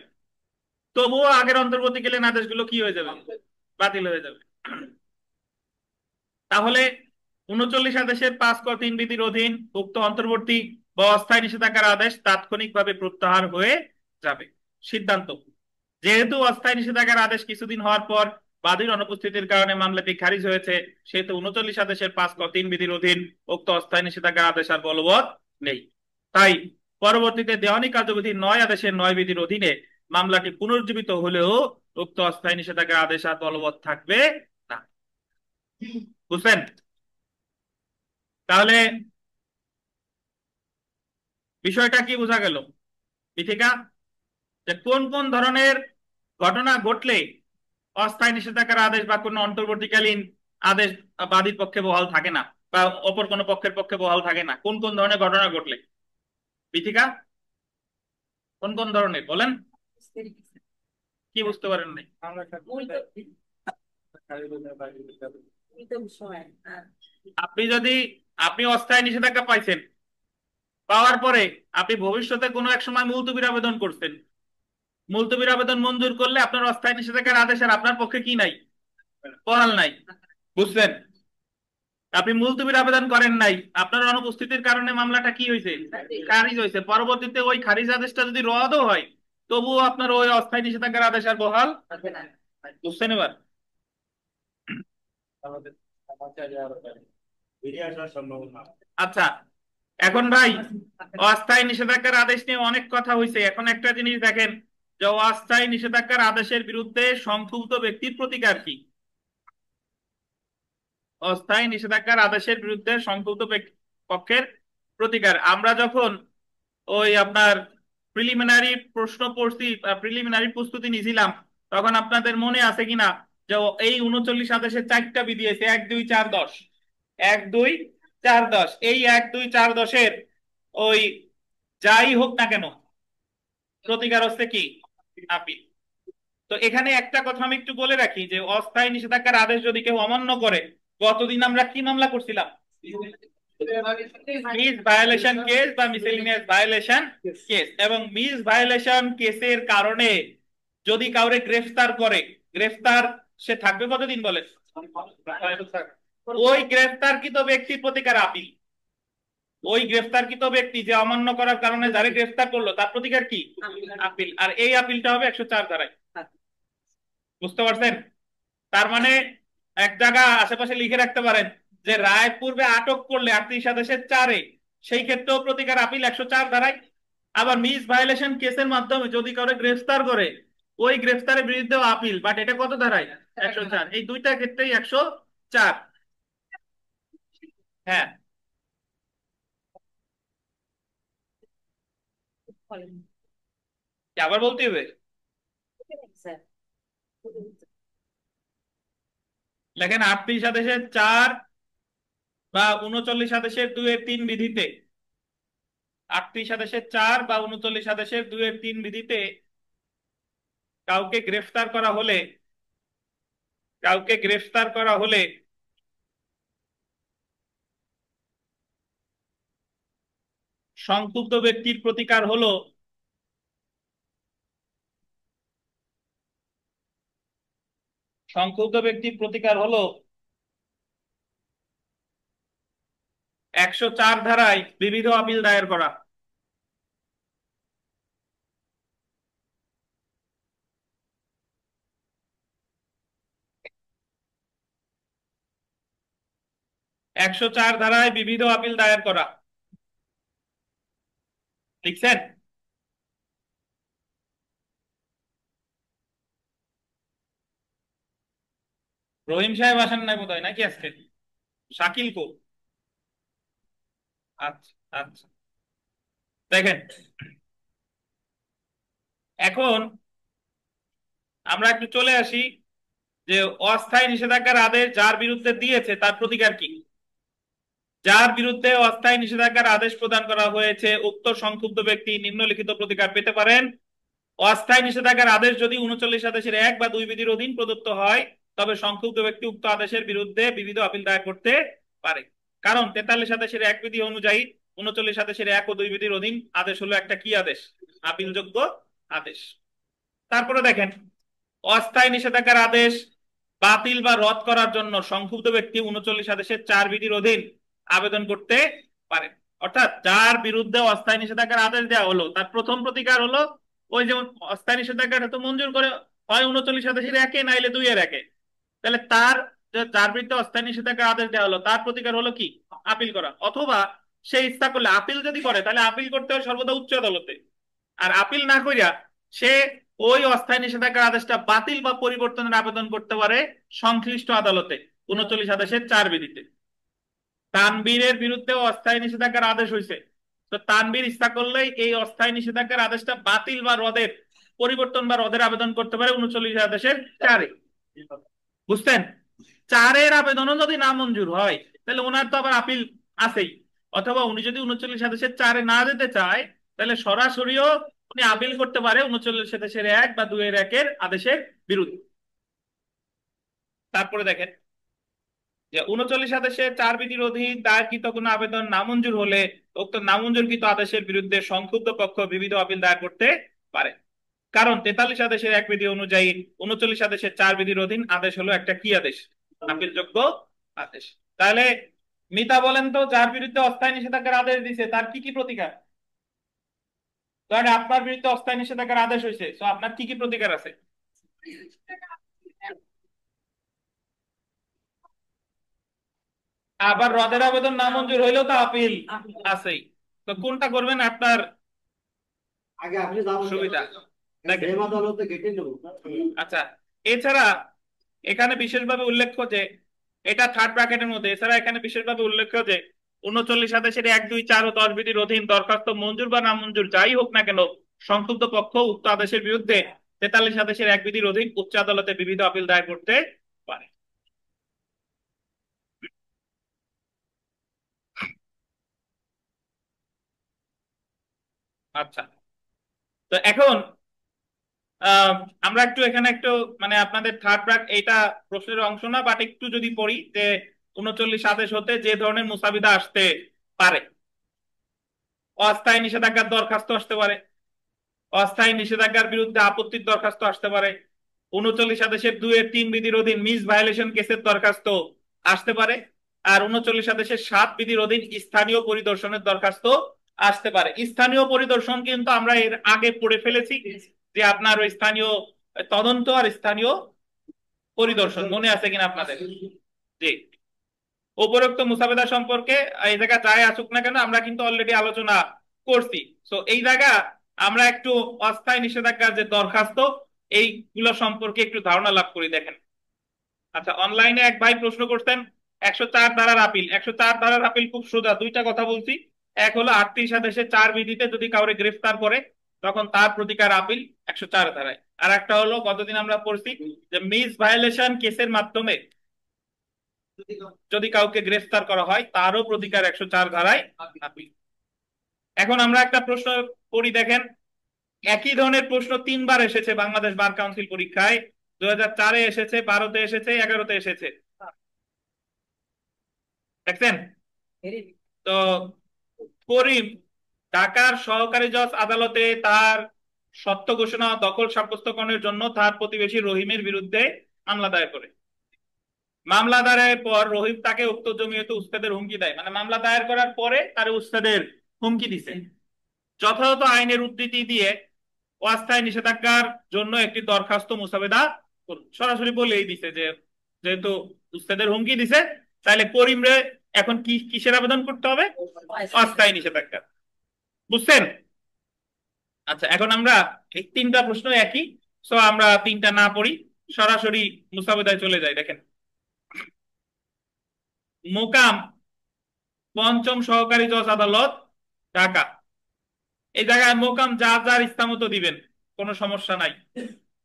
তবুও আগের অন্তর্বর্তীকালীন আদেশগুলো কি হয়ে যাবে, বাতিল হয়ে যাবে। তাহলে 39 আদেশের 5 ক 3 বিধির অধীন উক্ত অন্তর্বর্তী বা অস্থায়ী নিষেধাজ্ঞার আদেশ তাৎক্ষণিকভাবে প্রত্যাহার হয়ে যাবে। সিদ্ধান্ত, যেহেতু অস্থায়ী নিষেধাজ্ঞার আদেশ কিছুদিন হওয়ার পর বাদীর অনুপস্থিতির কারণে মামলাটি খারিজ হয়েছে, সেহেতু 39 আদেশের 5 ক 3 বিধির অধীন উক্ত অস্থায়ী নিষেধাজ্ঞার আদেশ আর বলবৎ নেই। তাই পরবর্তীতে দেওয়ানি কার্যবিধির 9 আদেশের 9 বিধির অধীনে মামলাটি পুনর্জীবিত হলেও উক্ত অস্থায়ী নিষেধাজ্ঞার আদেশ আর বলবৎ থাকবে না। বুঝলেন? তাহলে বিষয়টা কি বোঝা গেল দীপিকা, যে কোন কোন ধরনের ঘটনা ঘটলে অস্থায়ী নিষেধাজ্ঞার আদেশ বা কোনো অন্তর্বর্তীকালীন আদেশ বাদীর পক্ষে বহাল থাকে না, বা অপর কোনো পক্ষের পক্ষে বহাল থাকে না, কোন কোন ধরনের ঘটনা ঘটলে, দীপিকা কোন কোন ধরনের বলেন, কি বুঝতে পারেন নাই? আপনি যদি, আপনি অস্থায়ী নিষেধাজ্ঞা পাইছেন, পাওয়ার পরে আপনি ভবিষ্যতে কোনো এক সময় মুলতবির আবেদন করছেন, মুলতবির আবেদন মঞ্জুর করলে আপনার অস্থায়ী নিষেধাজ্ঞার আদেশ আর আপনার পক্ষে কি নাই, বহাল নাই। বুঝলেন? আপনি মুলতবির আবেদন করেন নাই, আপনার অনুপস্থিতির কারণে মামলাটা কি হয়েছে, খারিজ হয়েছে, পরবর্তীতে ওই খারিজ আদেশটা যদি রদও হয়, তবুও আপনার ওই অস্থায়ী নিষেধাজ্ঞার আদেশ আর বহাল। বুঝছেন এবার? আচ্ছা, এখন ভাই অস্থায়ী নিষেধাজ্ঞার আদেশ নিয়ে অনেক কথা হয়েছে, এখন একটা জিনিস দেখেন যে অস্থায়ী নিষেধাজ্ঞার আদেশের বিরুদ্ধে সংক্ষুব্ধ ব্যক্তির প্রতিকার কি। অস্থায়ী নিষেধাজ্ঞার আদেশের বিরুদ্ধে সংক্ষুব্ধ পক্ষের প্রতিকার, আমরা যখন ওই আপনার প্রিলিমিনারি প্রশ্ন পড়ছি, প্রিলিমিনারি প্রস্তুতি নিয়েছিলাম, তখন আপনাদের মনে আছে কিনা যে এই 39 আদেশের 4টা বিধি আছে, 1 2 4 10, 1 2 4 10, এই 1 2 4 10-এর ওই যাই হোক না কেন প্রতিকার হচ্ছে কি, আপিল। তো এখানে একটা কথা আমি একটু বলে রাখি যে অস্থায়ী নিষেধাজ্ঞার আদেশ যদি কেউ অমান্য করে, গতদিন আমরা কি মামলা করছিলাম, মিস ভায়োলেশন কেস বা মিসেলিনিয়াস ভায়োলেশন কেস, এবং মিস ভায়োলেশন কেসের কারণে যদি কাউরে গ্রেফতার করে, গ্রেফতার সে থাকবে কতদিন বলে, ওই গ্রেফতারকৃত ব্যক্তির প্রতিকার আপিল। ওই গ্রেফতারকৃত ব্যক্তি যে অমান্য করার কারণে যারে গ্রেফতার করলো তার প্রতিকার কি? আপিল। আর এই আপিলটা হবে 104 ধারায়। বুঝতে পারছেন? তার মানে এক জায়গা আশেপাশে লিখে রাখতে পারেন যে রায় পূর্বে আটক করলে 38 আদেশের 4-এ সেই ক্ষেত্রেও প্রতিকার আপিল 104 ধারায়। আবার মিস ভায়োলেশন কেসের মাধ্যমে যদি কাউকে গ্রেফতার করে ওই গ্রেফতারের বিরুদ্ধেও আপিল, বাট এটা কত ধারায়? 104। এই দুইটা ক্ষেত্রেই 104। হ্যাঁ, কি আবার বলতে হবে? লেখেন 38 আদেশের 4 বা 39 আদেশের 2-এর 3 বিধিতে, 38 আদেশের 4 বা 39 আদেশের 2-এর 3 বিধিতে কাউকে গ্রেফতার করা হলে, কাউকে গ্রেফতার করা হলে সংক্ষুব্ধ ব্যক্তির প্রতিকার হলো, সংক্ষুব্ধ ব্যক্তির প্রতিকার হলো 104 ধারায় বিবিধ আপিল দায়ের করা। একশো চার ধারায় বিবিধ আপিল দায়ের করা। লিখছেন? রহিম সাহেব আসেন নাই বোধ হয় নাকি আজকে? শাকিল কো? আচ্ছা, আচ্ছা। দেখেন, এখন আমরা একটু চলে আসি যে অস্থায়ী নিষেধাজ্ঞার আদেশ যার বিরুদ্ধে দিয়েছে তার প্রতিকার কি। যার বিরুদ্ধে অস্থায়ী নিষেধাজ্ঞার আদেশ প্রদান করা হয়েছে উক্ত সংক্ষুব্ধ ব্যক্তি নিম্নলিখিত প্রতিকার পেতে পারেন। অস্থায়ী নিষেধাজ্ঞার আদেশ যদি 39 আদেশের 1 বা 2 বিধির অধীন প্রদত্ত হয় তবে সংক্ষুব্ধ ব্যক্তি উক্ত আদেশের বিরুদ্ধে বিবিধ আপিল দায়ের করতে পারে। কারণ 43 আদেশের 1 বিধি অনুযায়ী 39 আদেশের 1 ও 2 বিধির অধীন আদেশ হলো একটা কি আদেশ? আপিলযোগ্য আদেশ। তারপরে দেখেন, অস্থায়ী নিষেধাজ্ঞার আদেশ বাতিল বা রদ করার জন্য সংক্ষুব্ধ ব্যক্তি 39 আদেশের 4 বিধির অধীন আবেদন করতে পারেন। অর্থাৎ যার বিরুদ্ধে অস্থায়ী নিষেধাজ্ঞার আদেশ দেওয়া হলো তার প্রথম প্রতিকার হলো ওই যেমন অস্থায়ী নিষেধাজ্ঞাটা তো মঞ্জুর করে হয় 39 আদেশের 1-এ নাইলে 2-এর 1-এ, তাহলে তার যার বিরুদ্ধে অস্থায়ী নিষেধাজ্ঞার আদেশ দেওয়া হলো তার প্রতিকার হলো কি? আপিল করা। অথবা সে ইচ্ছা করলে আপিল যদি করে তাহলে আপিল করতে হয় সর্বদা উচ্চ আদালতে। আর আপিল না কইরা সে ওই অস্থায়ী নিষেধাজ্ঞার আদেশটা বাতিল বা পরিবর্তনের আবেদন করতে পারে সংশ্লিষ্ট আদালতে 39 আদেশের 4 বিধিতে। তানবীরের বিরুদ্ধে অস্থায়ী নিষেধাজ্ঞার আদেশ হয়েছে, তো তানবীর ইচ্ছা করলেই এই অস্থায়ী নিষেধাজ্ঞার আদেশটা বাতিল বা রদের, পরিবর্তন বা রদের আবেদন করতে পারে 39 আদেশের 4-এ। বুঝতেন? 4-এর আবেদনও যদি না মঞ্জুর হয় তাহলে ওনার তো আবার আপিল আছেই। অথবা উনি যদি 39 আদেশের 4-এ না যেতে চায় তাহলে সরাসরিও উনি আপিল করতে পারে 39 আদেশের 1 বা 2-এর 1-এর আদেশের বিরুদ্ধে। তারপরে দেখেন যে 39 আদেশের 4 বিধির অধীন দায়েরকৃত কোনো আবেদন নামঞ্জুর হলে উক্ত নামঞ্জুরকৃত আদেশের বিরুদ্ধে সংক্ষুব্ধ পক্ষ বিবিধ আপিল দায়ের করতে পারে। কারণ 43 আদেশের 1 বিধি অনুযায়ী 39 আদেশের 4 বিধির অধীন আদেশ হলো একটা কি আদেশ? আপিলযোগ্য আদেশ। তাহলে মিতা বলেন তো, যার বিরুদ্ধে অস্থায়ী নিষেধাজ্ঞার আদেশ দিছে তার কি কি প্রতিকার? ধরেন আপনার বিরুদ্ধে অস্থায়ী নিষেধাজ্ঞার আদেশ হয়েছে, তো আপনার কি কি প্রতিকার আছে? আবার রদের আবেদন নামঞ্জুর হইলেও তো আপিল আছেই। তো কোনটা করবেন আপনার আগে আপনি যাবেন সুবিধা? দেখেন, সেম আদালতে কেটে নেব। আচ্ছা, এছাড়া এখানে বিশেষভাবে উল্লেখ্য যে এটা থার্ড ব্র্যাকেটের মধ্যে, এছাড়া এখানে বিশেষভাবে উল্লেখ্য যে 39 আদেশের 1, 2, 4 ও 10 বিধির অধীন দরখাস্ত মঞ্জুর বা নামঞ্জুর যাই হোক না কেন সংক্ষুব্ধ পক্ষ উক্ত আদেশের বিরুদ্ধে 43 আদেশের 1 বিধির অধীন উচ্চ আদালতে বিবিধ আপিল দায়ের করতে পারে। আচ্ছা, তো এখন আহ আমরা একটু এখানে একটু মানে আপনাদের থার্ড ব্র্যাক এটা প্রশ্নের অংশ না, বাট একটু যদি পড়ি যে 39 আদেশ হতে যে ধরনের মুসাবিদা আসতে পারে। অস্থায়ী নিষেধাজ্ঞার দরখাস্ত আসতে পারে, অস্থায়ী নিষেধাজ্ঞার বিরুদ্ধে আপত্তির দরখাস্ত আসতে পারে, 39 আদেশের 2-এর 3 বিধির অধীন মিস ভায়োলেশন কেসের দরখাস্ত আসতে পারে। আর 39 আদেশের 7 বিধির অধীন স্থানীয় পরিদর্শনের দরখাস্ত আসতে পারে। স্থানীয় পরিদর্শন কিন্তু আমরা এর আগে পড়ে ফেলেছি, যে আপনার ওই স্থানীয় তদন্ত আর স্থানীয় পরিদর্শন মনে আছে কিনা আপনাদের? জি। উপরোক্ত মুসাবেদা সম্পর্কে এই জায়গা যাই আসুক না কেন আমরা কিন্তু অলরেডি আলোচনা করছি। তো এই জায়গা আমরা একটু অস্থায়ী নিষেধাজ্ঞার যে দরখাস্ত এইগুলো সম্পর্কে একটু ধারণা লাভ করি। দেখেন, আচ্ছা, অনলাইনে এক ভাই প্রশ্ন করতেন 104 ধারার আপিল। 104 ধারার আপিল খুব সোজা, দুইটা কথা বলছি। এক হলো 38 আদেশে 4 বিধিতে যদি কাউরে গ্রেফতার করে তখন তার প্রতিকার আপিল 104 ধারায়। আর একটা হলো গতদিন আমরা পড়ছি যে মিস ভায়োলেশন কেসের মাধ্যমে যদি কাউকে গ্রেফতার করা হয় তারও প্রতিকার 104 ধারায় আপিল। এখন আমরা একটা প্রশ্ন করি, দেখেন একই ধরনের প্রশ্ন 3বার এসেছে বাংলাদেশ বার কাউন্সিল পরীক্ষায়। 2004-এ এসেছে, 12-তে এসেছে, 11-তে এসেছে, দেখছেন? তো করিম ঢাকার সহকারী জজ আদালতে তার সত্য ঘোষণা ও দখল সাব্যস্তকরণের জন্য তার প্রতিবেশী রহিমের বিরুদ্ধে মামলা দায়ের করে। মামলা দায়েরের পর রহিম তাকে উক্ত জমি হতে উচ্ছেদের হুমকি দেয়, মানে মামলা দায়ের করার পরে তার উচ্ছেদের হুমকি দিছে। যথাযথ আইনের উদ্ধৃতি দিয়ে অস্থায়ী নিষেধাজ্ঞার জন্য একটি দরখাস্ত মুসাবেদা করুন। সরাসরি বলেই দিছে যে যেহেতু উচ্ছেদের হুমকি দিছে তাহলে করিম রে এখন কি কিসের আবেদন করতে হবে? অস্থায়ী নিষেধাজ্ঞা। বুঝছেন? আচ্ছা, এখন আমরা এই 3টা প্রশ্ন একই, সো আমরা 3টা না পড়ি, সরাসরি মুসাবেদায় চলে যাই। দেখেন, মোকাম 5ম সহকারী জজ আদালত, ঢাকা। এই জায়গায় মোকাম যার যার ইচ্ছা মতো দিবেন, কোনো সমস্যা নাই।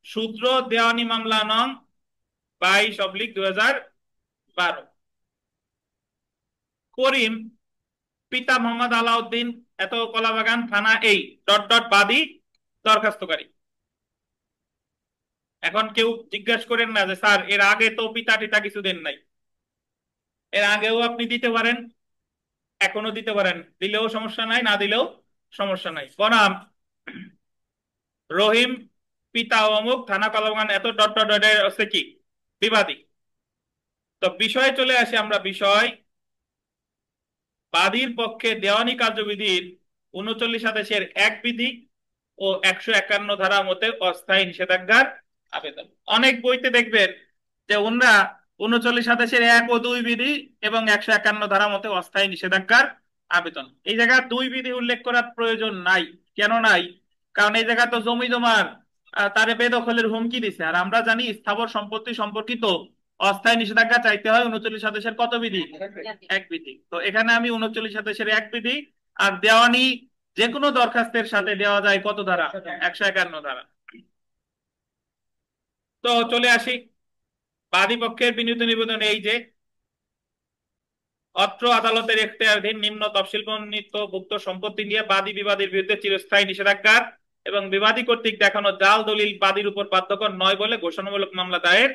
সূত্র দেওয়ানি মামলা নং 22/2012। করিম পিতা মোহাম্মদ আলাউদ্দিন, এত কলাবাগান থানা, এই ডট ডট বাদী দরখাস্তকারী। এখন কেউ জিজ্ঞাসা করেন না যে স্যার এর আগে তো পিতা টিতা কিছু দেন নাই। এর আগেও আপনি দিতে পারেন, এখনো দিতে পারেন, দিলেও সমস্যা নাই, না দিলেও সমস্যা নাই। বনাম রহিম পিতা অমুক থানা কলাবাগান এত ডট ডট ডট হচ্ছে কি বিবাদী। তো বিষয়ে চলে আসি আমরা। বিষয় বাদীর পক্ষে দেওয়ানি কার্যবিধির 39 আদেশের 1 বিধি ও 151 ধারা মতে অস্থায়ী নিষেধাজ্ঞার আবেদন। অনেক বইতে দেখবেন যে ওনারা 39 আদেশের 1 ও 2 বিধি এবং 151 ধারা মতে অস্থায়ী নিষেধাজ্ঞার আবেদন। এই জায়গায় 2 বিধি উল্লেখ করার প্রয়োজন নাই। কেন নাই? কারণ এই জায়গা তো জমি জমার তারে বেদখলের হুমকি দিছে, আর আমরা জানি স্থাবর সম্পত্তি সম্পর্কিত অস্থায়ী নিষেধাজ্ঞা চাইতে হয় 39 আদেশের কত বিধি? 1 বিধি। তো এখানে আমি 39 আদেশের 1 বিধি আর দেওয়ানি যে কোনো দরখাস্তের সাথে দেওয়া যায় কত ধারা? 151 ধারা। তো চলে আসি বাদী পক্ষের বিনীত নিবেদন এই যে অত্র আদালতের এখতিয়ারাধীন নিম্ন তফসিল বর্ণিত ভুক্ত সম্পত্তি নিয়ে বাদী বিবাদীর বিরুদ্ধে চিরস্থায়ী নিষেধাজ্ঞার এবং বিবাদী কর্তৃক দেখানো জাল দলিল বাদীর উপর বাধ্যকর নয় বলে ঘোষণামূলক মামলা দায়ের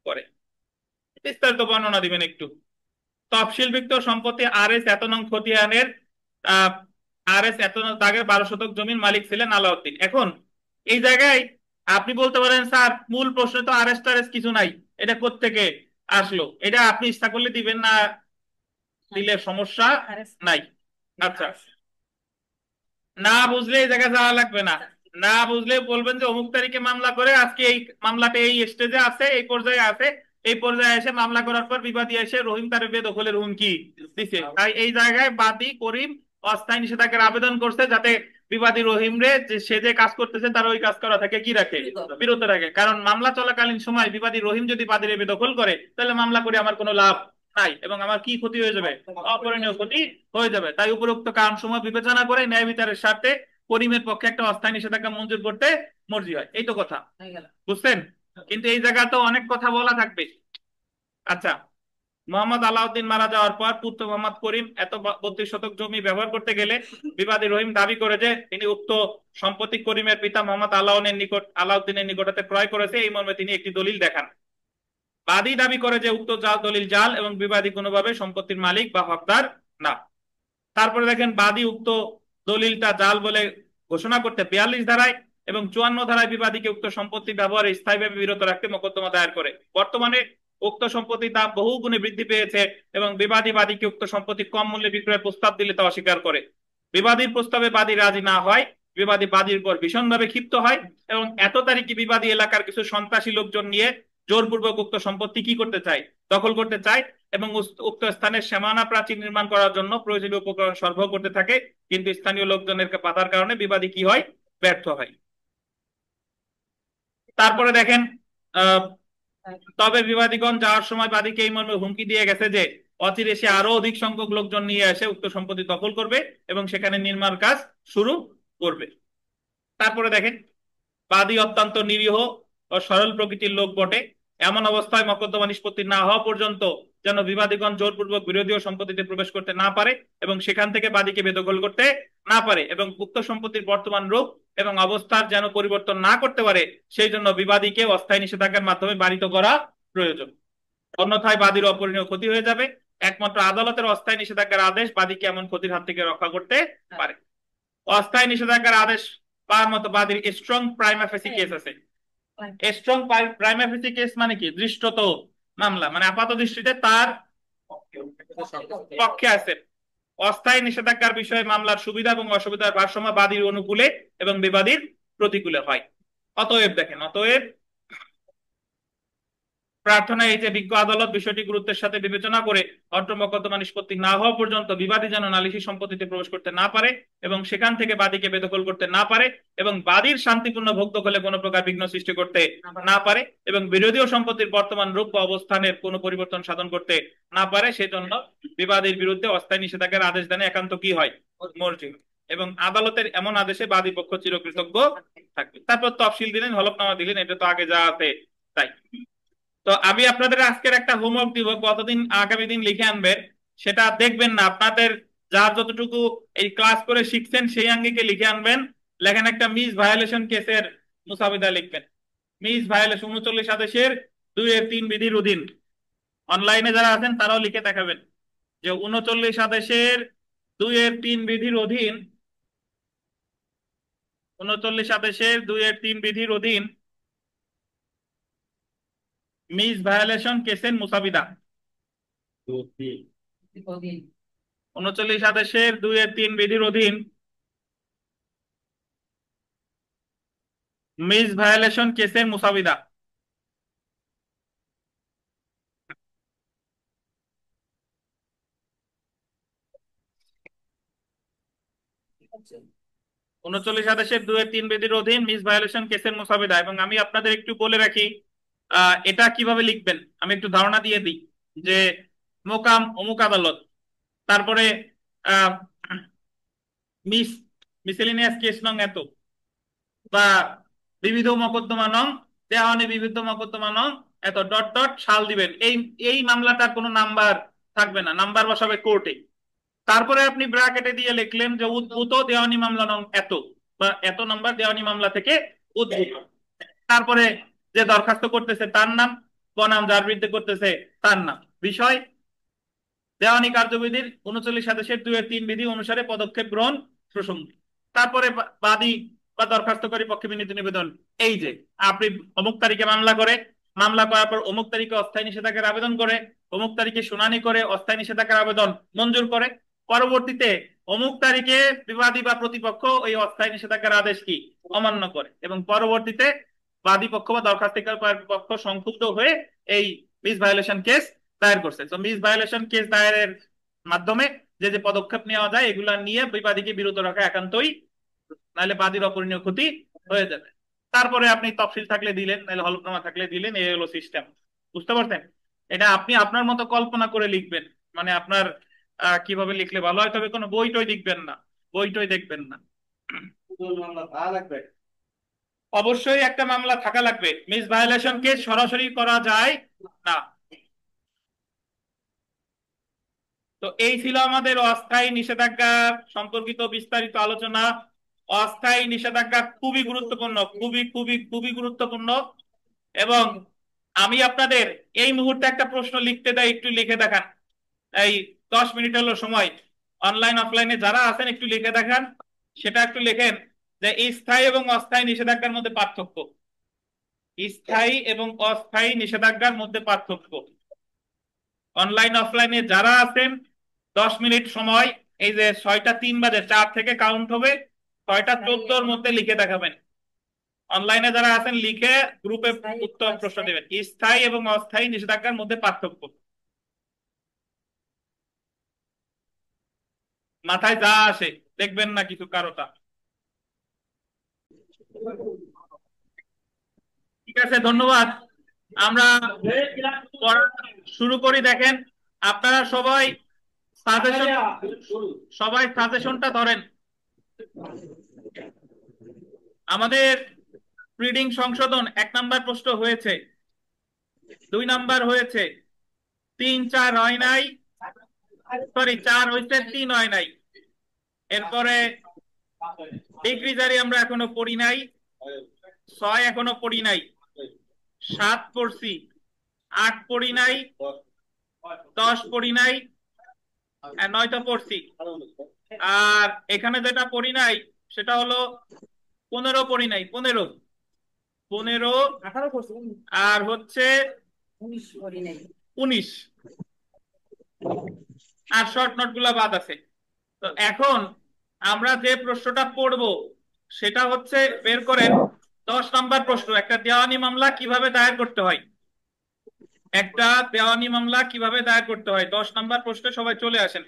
করে। বিস্তারিত বর্ণনা দিবেন একটু। তফসিলভুক্ত সম্পত্তি আর.এস. এত নং খতিয়ানের আর.এস. এত নং দাগের 12 শতক জমির মালিক ছিলেন আলাউদ্দিন। এখন এই জায়গায় আপনি বলতে পারেন স্যার মূল প্রশ্ন তো আর.এস. টার.এস কিছু নাই, এটা কোত্থেকে আসলো? এটা আপনি ইচ্ছা করলে দিবেন, না দিলে সমস্যা নাই। আচ্ছা, না বুঝলে এই জায়গায় যাওয়া লাগবে না। না বুঝলে বলবেন যে অমুক তারিখে মামলা করে আজকে এই মামলাটা এই স্টেজে আছে, এই পর্যায়ে আছে, এই পর্যায়ে এসে মামলা করার পর বিবাদী এসে রহিম তার বেদখলের হুমকি দিছে। তাই এই জায়গায় বাদী করিম অস্থায়ী নিষেধাজ্ঞার আবেদন করছে যাতে বিবাদী রহিম রে যে সে যে কাজ করতেছে তার ওই কাজ করা থেকে কি রাখে, বিরত রাখে। কারণ মামলা চলাকালীন সময় বিবাদী রহিম যদি বাদীরে বেদখল করে তাহলে মামলা করে আমার কোনো লাভ নাই এবং আমার কি ক্ষতি হয়ে যাবে? অপূরণীয় ক্ষতি হয়ে যাবে। তাই উপরোক্ত কারণ সময় বিবেচনা করে ন্যায় বিচারের স্বার্থে করিমের পক্ষে একটা অস্থায়ী নিষেধাজ্ঞা মঞ্জুর করতে মর্জি হয়। এই তো কথা, বুঝছেন? কিন্তু এই জায়গা তো অনেক কথা বলা থাকবে। আচ্ছা, মোহাম্মদ আলাউদ্দিন মারা যাওয়ার পর পুত্র মোহাম্মদ করিম এত 32 শতক জমি ব্যবহার করতে গেলে বিবাদী রহিম দাবি করে যে তিনি উক্ত সম্পত্তি করিমের পিতা মোহাম্মদ আলাউদ্দিনের নিকটতে ক্রয় করেছে, এই মর্মে তিনি একটি দলিল দেখান। বাদী দাবি করে যে উক্ত দলিল জাল এবং বিবাদী কোনোভাবে সম্পত্তির মালিক বা হকদার না। তারপরে দেখেন বাদী উক্ত দলিলটা জাল বলে ঘোষণা করতে 42 ধারায় এবং 54 ধারায় বিবাদীকে উক্ত সম্পত্তি ব্যবহারে স্থায়ীভাবে বিরত রাখতে মোকদ্দমা দায়ের করে। বর্তমানে উক্ত সম্পত্তির দাম বহু গুণে বৃদ্ধি পেয়েছে এবং বিবাদী বাদীকে উক্ত সম্পত্তি কম মূল্যে বিক্রয়ের প্রস্তাব দিলে তা অস্বীকার করে। বিবাদীর প্রস্তাবে বাদী রাজি না হয়, বিবাদী বাদীর উপর ভীষণভাবে ক্ষিপ্ত হয় এবং এত তারিখে বিবাদী এলাকার কিছু সন্ত্রাসী লোকজন নিয়ে জোরপূর্বক উক্ত সম্পত্তি কি করতে চায়, দখল করতে চায় এবং উক্ত স্থানের সীমানা প্রাচীর নির্মাণ করার জন্য প্রয়োজনীয় উপকরণ সরবরাহ করতে থাকে, কিন্তু স্থানীয় লোকজনের বাধার কারণে বিবাদী কি হয়, ব্যর্থ হয়। তারপরে দেখেন, আহ তবে বিবাদীগণ যাওয়ার সময় বাদীকে এই মর্মে হুমকি দিয়ে গেছে যে অচিরে সে আরো অধিক সংখ্যক লোকজন নিয়ে এসে উক্ত সম্পত্তি দখল করবে এবং সেখানে নির্মাণ কাজ শুরু করবে। তারপরে দেখেন, বাদী অত্যন্ত নিরীহ ও সরল প্রকৃতির লোক বটে, এমন অবস্থায় মকদ্দমা নিষ্পত্তি না হওয়া পর্যন্ত যেন বিবাদীগণ জোরপূর্বক বিরোধী সম্পত্তিতে প্রবেশ করতে না পারে এবং সেখান থেকে বাদীকে বেদখল করতে না পারে এবং উক্ত সম্পত্তির বর্তমান রূপ এবং অবস্থার যেন পরিবর্তন না করতে পারে, সেই জন্য বিবাদীকে অস্থায়ী নিষেধাজ্ঞার মাধ্যমে বারিত করা প্রয়োজন। অন্যথায় বাদীর অপরিণীয় ক্ষতি হয়ে যাবে। একমাত্র আদালতের অস্থায়ী নিষেধাজ্ঞার আদেশ বাদীকে এমন ক্ষতির হাত থেকে রক্ষা করতে পারে। অস্থায়ী নিষেধাজ্ঞার আদেশ পাওয়ার মতো বাদীর স্ট্রং প্রাইমা ফেসি কেস আছে। স্ট্রং প্রাইমা ফেসি কেস মানে কি, দৃষ্টত মামলা, মানে আপাত দৃষ্টিতে তার পক্ষে আছে। অস্থায়ী নিষেধাজ্ঞার বিষয়ে মামলার সুবিধা এবং অসুবিধার ভারসাম্য বাদীর অনুকূলে এবং বিবাদীর প্রতিকূলে হয়। অতএব দেখেন, অতএব প্রার্থনা এই যে বিজ্ঞ আদালত বিষয়টি গুরুত্বের সাথে বিবেচনা করে অত্র মোকদ্দমা নিষ্পত্তি না হওয়া পর্যন্ত বিবাদী যেন নালিশি সম্পত্তিতে প্রবেশ করতে না পারে এবং সেখান থেকে বাদীকে বেদখল করতে না পারে এবং বাদীর শান্তিপূর্ণ ভোগ দখলে কোনো প্রকার বিঘ্ন সৃষ্টি করতে না পারে এবং বিরোধীয় সম্পত্তির বর্তমান রূপ বা অবস্থানের কোনো পরিবর্তন সাধন করতে না পারে, সেজন্য বিবাদীর বিরুদ্ধে অস্থায়ী নিষেধাজ্ঞার আদেশ দানে একান্ত কি হয়, মর্জিত, এবং আদালতের এমন আদেশে বাদী পক্ষ চিরকৃতজ্ঞ থাকবে। তারপর তফসিল দিলেন, হলফনামা দিলেন, এটা তো আগে যা আছে তাই। তো আমি আপনাদের আজকের একটা হোমওয়ার্ক দিব, কতদিন আগামী দিন লিখে আনবেন সেটা দেখবেন না, আপনাদের যার যতটুকু এই ক্লাস করে শিখছেন সেই আঙ্গিকে লিখে আনবেন। লেখেন একটা মিস ভায়োলেশন কেসের মুসাবিদা লিখবেন। মিস ভায়োলেশন 39 আদেশের 2-3 বিধির অধীন। অনলাইনে যারা আছেন তারাও লিখে দেখাবেন যে 39 আদেশের 2-3 বিধির অধীন, 39 আদেশের 2-3 বিধির অধীন মিস ভায়োলেশন কেসের মুসাবিদা। 39 আদেশের 2-3 বিধির অধীন মিস ভায়োলেশন কেসের মুসাবিদা। আচ্ছা। 39 আদেশের 2-3 বিধির অধীন মিস ভায়োলেশন কেসের মুসাবিদা। এবং আমি আপনাদের একটু বলে রাখি এটা কিভাবে লিখবেন, আমি একটু ধারণা দিয়ে দিই যে মোকাম অমুক আদালত, তারপরে আহ মিস মিসেলিনিয়াস কেস নং এত, বা বিবিধ মকদ্দমা নং, দেওয়ানি বিবিধ মকদ্দমা নং এত, ডট ডট সাল দিবেন। এই এই মামলাটার কোনো নাম্বার থাকবে না, নাম্বার বসাবে কোর্টে। তারপরে আপনি ব্র্যাকেটে দিয়ে লিখলেন যে উদ্ভূত দেওয়ানি মামলা নং এত, বা এত নাম্বার দেওয়ানি মামলা থেকে উদ্ভূত। তারপরে যে দরখাস্ত করতেছে তার নাম, বনাম যার বিরুদ্ধে করতেছে তার নাম, বিষয় দেওয়ানি কার্যবিধির 39 আদেশের 2-3 বিধি অনুসারে পদক্ষেপ গ্রহণ প্রসঙ্গ। তারপরে বাদী বা দরখাস্তকারী পক্ষে বিনীত নিবেদন, এই যে আপনি অমুক তারিখে মামলা করার পর অমুক তারিখে অস্থায়ী নিষেধাজ্ঞার আবেদন করে, অমুক তারিখে শুনানি করে অস্থায়ী নিষেধাজ্ঞার আবেদন মঞ্জুর করে, পরবর্তীতে অমুক তারিখে বিবাদী বা প্রতিপক্ষ ওই অস্থায়ী নিষেধাজ্ঞার আদেশ কি অমান্য করে এবং পরবর্তীতে বাদী পক্ষ বা দরখাস্তকারী পক্ষ সংক্ষুব্ধ হয়ে এই মিস ভায়োলেশন কেস দায়ের করছে। তো মিস ভায়োলেশন কেস দায়েরের মাধ্যমে যে যে পদক্ষেপ নেওয়া যায় এগুলা নিয়ে বিবাদীকে বিরত রাখা একান্তই, নাহলে বাদীর অপরিণীয় ক্ষতি হয়ে যাবে। তারপরে আপনি তফসিল থাকলে দিলেন, নাহলে হলফনামা থাকলে দিলেন, এই হলো সিস্টেম। বুঝতে পারছেন? এটা আপনি আপনার মতো কল্পনা করে লিখবেন, মানে আপনার কিভাবে লিখলে ভালো হয়, তবে কোনো বই টই লিখবেন না, বই টই দেখবেন না। অবশ্যই একটা মামলা থাকা লাগবে, মিস ভায়োলেশন কেস সরাসরি করা যায় না। তো এই ছিল আমাদের অস্থায়ী নিষেধাজ্ঞা সম্পর্কিত বিস্তারিত আলোচনা। অস্থায়ী নিষেধাজ্ঞা খুবই গুরুত্বপূর্ণ, খুবই খুবই খুবই গুরুত্বপূর্ণ। এবং আমি আপনাদের এই মুহূর্তে একটা প্রশ্ন লিখতে দেয়, একটু লিখে দেখান। এই 10 মিনিট হলো সময়, অনলাইন অফলাইনে যারা আছেন একটু লিখে দেখান। সেটা একটু লেখেন যে এই স্থায়ী এবং অস্থায়ী নিষেধাজ্ঞার মধ্যে পার্থক্য। স্থায়ী এবং অস্থায়ী নিষেধাজ্ঞার মধ্যে পার্থক্য। অনলাইন অফলাইনে যারা আছেন 10 মিনিট সময়, এই যে 6টা 3 বাজে 4 থেকে কাউন্ট হবে, 6টা 14-র মধ্যে লিখে দেখাবেন। অনলাইনে যারা আছেন লিখে গ্রুপে উত্তর প্রশ্ন দেবেন। স্থায়ী এবং অস্থায়ী নিষেধাজ্ঞার মধ্যে পার্থক্য। মাথায় যা আসে দেখবেন না কিছু কারোটা। ঠিক আছে, ধন্যবাদ। আমরা পড়া শুরু করি। দেখেন আপনারা সাজেশন সবাই সাজেশনটা ধরেন। আমাদের রিডিং সংশোধন 1 নাম্বার প্রশ্ন হয়েছে, 2 নাম্বার হয়েছে, 3 4 হয় নাই, সরি 4 হয়েছে, 3 হয় নাই। এরপরে ডিগ্রি জারি আমরা এখনো পড়ি নাই, 6 এখনো পড়ি নাই, 7 পড়ছি, 8 পড়ি নাই, 10 পড়ি নাই, 9টা পড়ছি। আর এখানে যেটা পড়ি নাই সেটা হলো 15 পড়ি নাই, 15 15 18 করছি, আর হচ্ছে 19 করি নাই। 19। আর শর্ট নোট গুলা বাদ আছে। তো এখন আমরা যে প্রশ্নটা পড়বো সেটা হচ্ছে, বের করেন 10 নাম্বার প্রশ্ন, একটা দেওয়ানি মামলা কিভাবে দায়ের করতে হয়। একটা দেওয়ানি মামলা কিভাবে দায়ের করতে হয়, 10 নাম্বার প্রশ্নে সবাই চলে আসেন।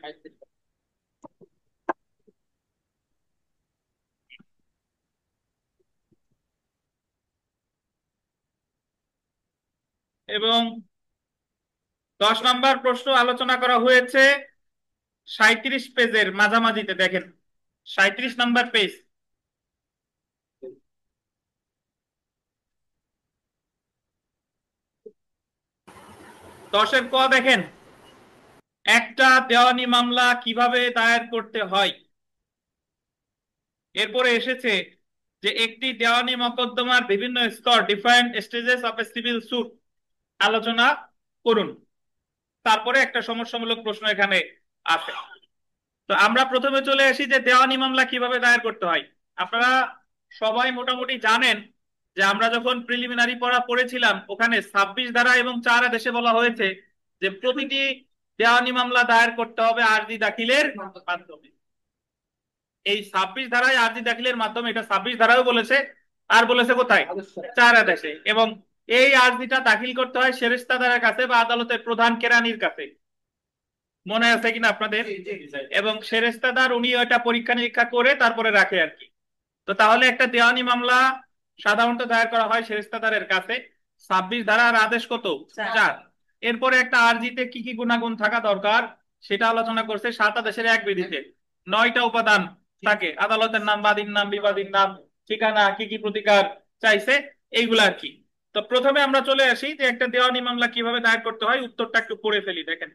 এবং 10 নাম্বার প্রশ্ন আলোচনা করা হয়েছে 37 পেজের মাঝামাঝিতে, দেখেন 37 নাম্বার পেজ। 10-এর ক দেখেন, একটা দেওয়ানি মামলা কিভাবে দায়ের করতে হয়। এরপরে এসেছে যে একটি দেওয়ানি মোকদ্দমার বিভিন্ন স্তর, different stages of a civil suit, আলোচনা করুন। তারপরে একটা সমস্যামূলক প্রশ্ন এখানে আছে। তো আমরা প্রথমে চলে আসি যে দেওয়ানি মামলা কিভাবে দায়ের করতে হয়। আপনারা সবাই মোটামুটি জানেন যে আমরা যখন প্রিলিমিনারি পড়া পড়েছিলাম ওখানে 26 ধারা এবং 4 আদেশে বলা হয়েছে যে প্রতিটি দেওয়ানি মামলা দায়ের করতে হবে আরজি দাখিলের মাধ্যমে। এই 26 ধারায় আরজি দাখিলের মাধ্যমে, এটা 26 ধারাও বলেছে, আর বলেছে কোথায়, 4 আদেশে। এবং এই আরজিটা দাখিল করতে হয় সেরেস্তাদারের কাছে বা আদালতের প্রধান কেরানির কাছে, মনে আছে কিনা আপনাদের। এবং সেরেস্তাদার উনি ওটা পরীক্ষা নিরীক্ষা করে তারপরে রাখে আর কি। তো তাহলে একটা দেওয়ানি মামলা সাধারণত দায়ের করা হয় সেরেস্তাদারের কাছে। 26 ধারা আর আদেশ কত, 4। এরপরে একটা আরজিতে কি কি গুণাগুণ থাকা দরকার সেটা আলোচনা করছে 7 আদেশের 1 বিধিতে। 9টা উপাদান থাকে, আদালতের নাম, বাদীর নাম, বিবাদীর নাম, ঠিকানা, কি কি প্রতিকার চাইছে, এইগুলা আর কি। তো প্রথমে আমরা চলে আসি যে একটা দেওয়ানি মামলা কিভাবে দায়ের করতে হয়, উত্তরটা একটু পড়ে ফেলি। দেখেন,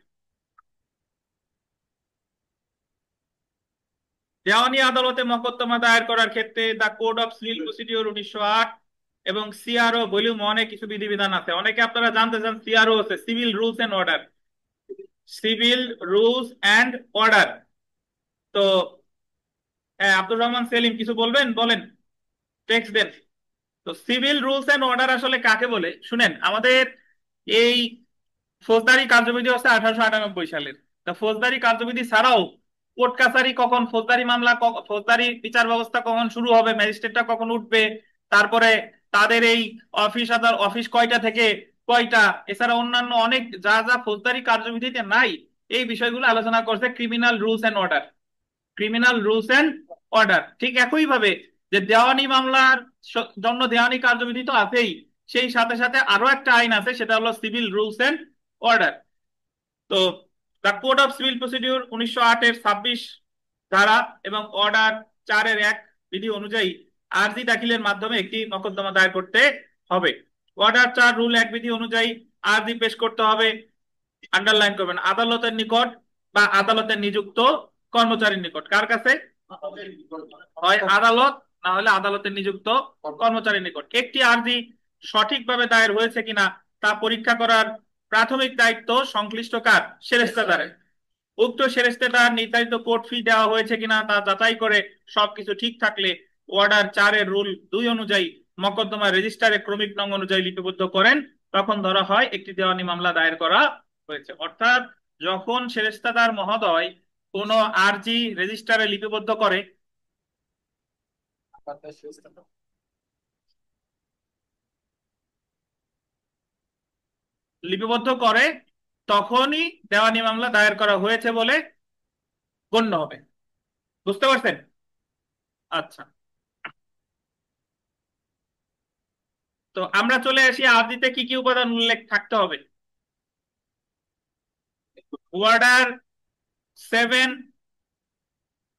দেওয়ানি আদালতে মোকদ্দমা দায়ের করার ক্ষেত্রে the code of civil procedure 1908 এবং সিআরও ভলিউম 1-এ কিছু বিধিবিধান আছে। অনেকে আপনারা জানতে চান সিআরও আছে, civil rules and order, civil rules and order. তো হ্যাঁ, আব্দুর রহমান সেলিম কিছু বলবেন, বলেন, টেক্সট দেন। তো সিভিল রুলস এন্ড অর্ডার আসলে কাকে বলে শুনেন। আমাদের এই ফৌজদারি কার্যবিধি হচ্ছে 1898 সালের। তা ফৌজদারি কার্যবিধি ছাড়াও কোর্ট কাছারি কখন, ফৌজদারি মামলা ফৌজদারি বিচার ব্যবস্থা কখন শুরু হবে, ম্যাজিস্ট্রেটটা কখন উঠবে, তারপরে তাদের এই অফিস কয়টা থেকে কয়টা, এছাড়া অন্যান্য অনেক যা যা ফৌজদারি কার্যবিধিতে নাই, এই বিষয়গুলো আলোচনা করছে criminal rules and order. Criminal rules and order ঠিক একই ভাবে যে দেওয়ানি মামলার জন্য দেওয়ানি কার্যবিধি তো আছেই, সেই সাথে সাথে আরো একটা আইন আছে, সেটা হলো সিভিল রুলস এন্ড অর্ডার। তো the code of civil procedure 1908-এর 26 ধারা এবং অর্ডার 4-এর 1 বিধি অনুযায়ী আরজি দাখিলের মাধ্যমে একটি মোকদ্দমা দায়ের করতে হবে। অর্ডার 4 রুল 1 বিধি অনুযায়ী আরজি পেশ করতে হবে, আন্ডারলাইন করবেন, আদালতের নিকট বা আদালতের নিযুক্ত কর্মচারীর নিকট। কার কাছে, হয় আদালত না হলে আদালতের নিযুক্ত কর্মচারীর নিকট। একটি আরজি সঠিকভাবে দায়ের হয়েছে কিনা তা পরীক্ষা করার প্রাথমিক দায়িত্ব সংশ্লিষ্ট কার, সেরেস্তাদারের। উক্ত সেরেস্তাদার নির্ধারিত কোর্ট ফি দেওয়া হয়েছে কিনা তা যাচাই করে সবকিছু ঠিক থাকলে অর্ডার 4-এর রুল 2 অনুযায়ী মকদ্দমা রেজিস্টারে ক্রমিক নং অনুযায়ী লিপিবদ্ধ করেন, তখন ধরা হয় একটি দেওয়ানি মামলা দায়ের করা হয়েছে। অর্থাৎ যখন সেরেস্তাদার মহোদয় কোনো আরজি রেজিস্টারে লিপিবদ্ধ করে, তখনই দেওয়ানি মামলা দায়ের করা হয়েছে বলে গণ্য হবে। বুঝতে পারছেন? আচ্ছা, তো আমরা চলে আসি আরজিতে কি কি উপাদান উল্লেখ থাকতে হবে। ওয়ার্ডার 7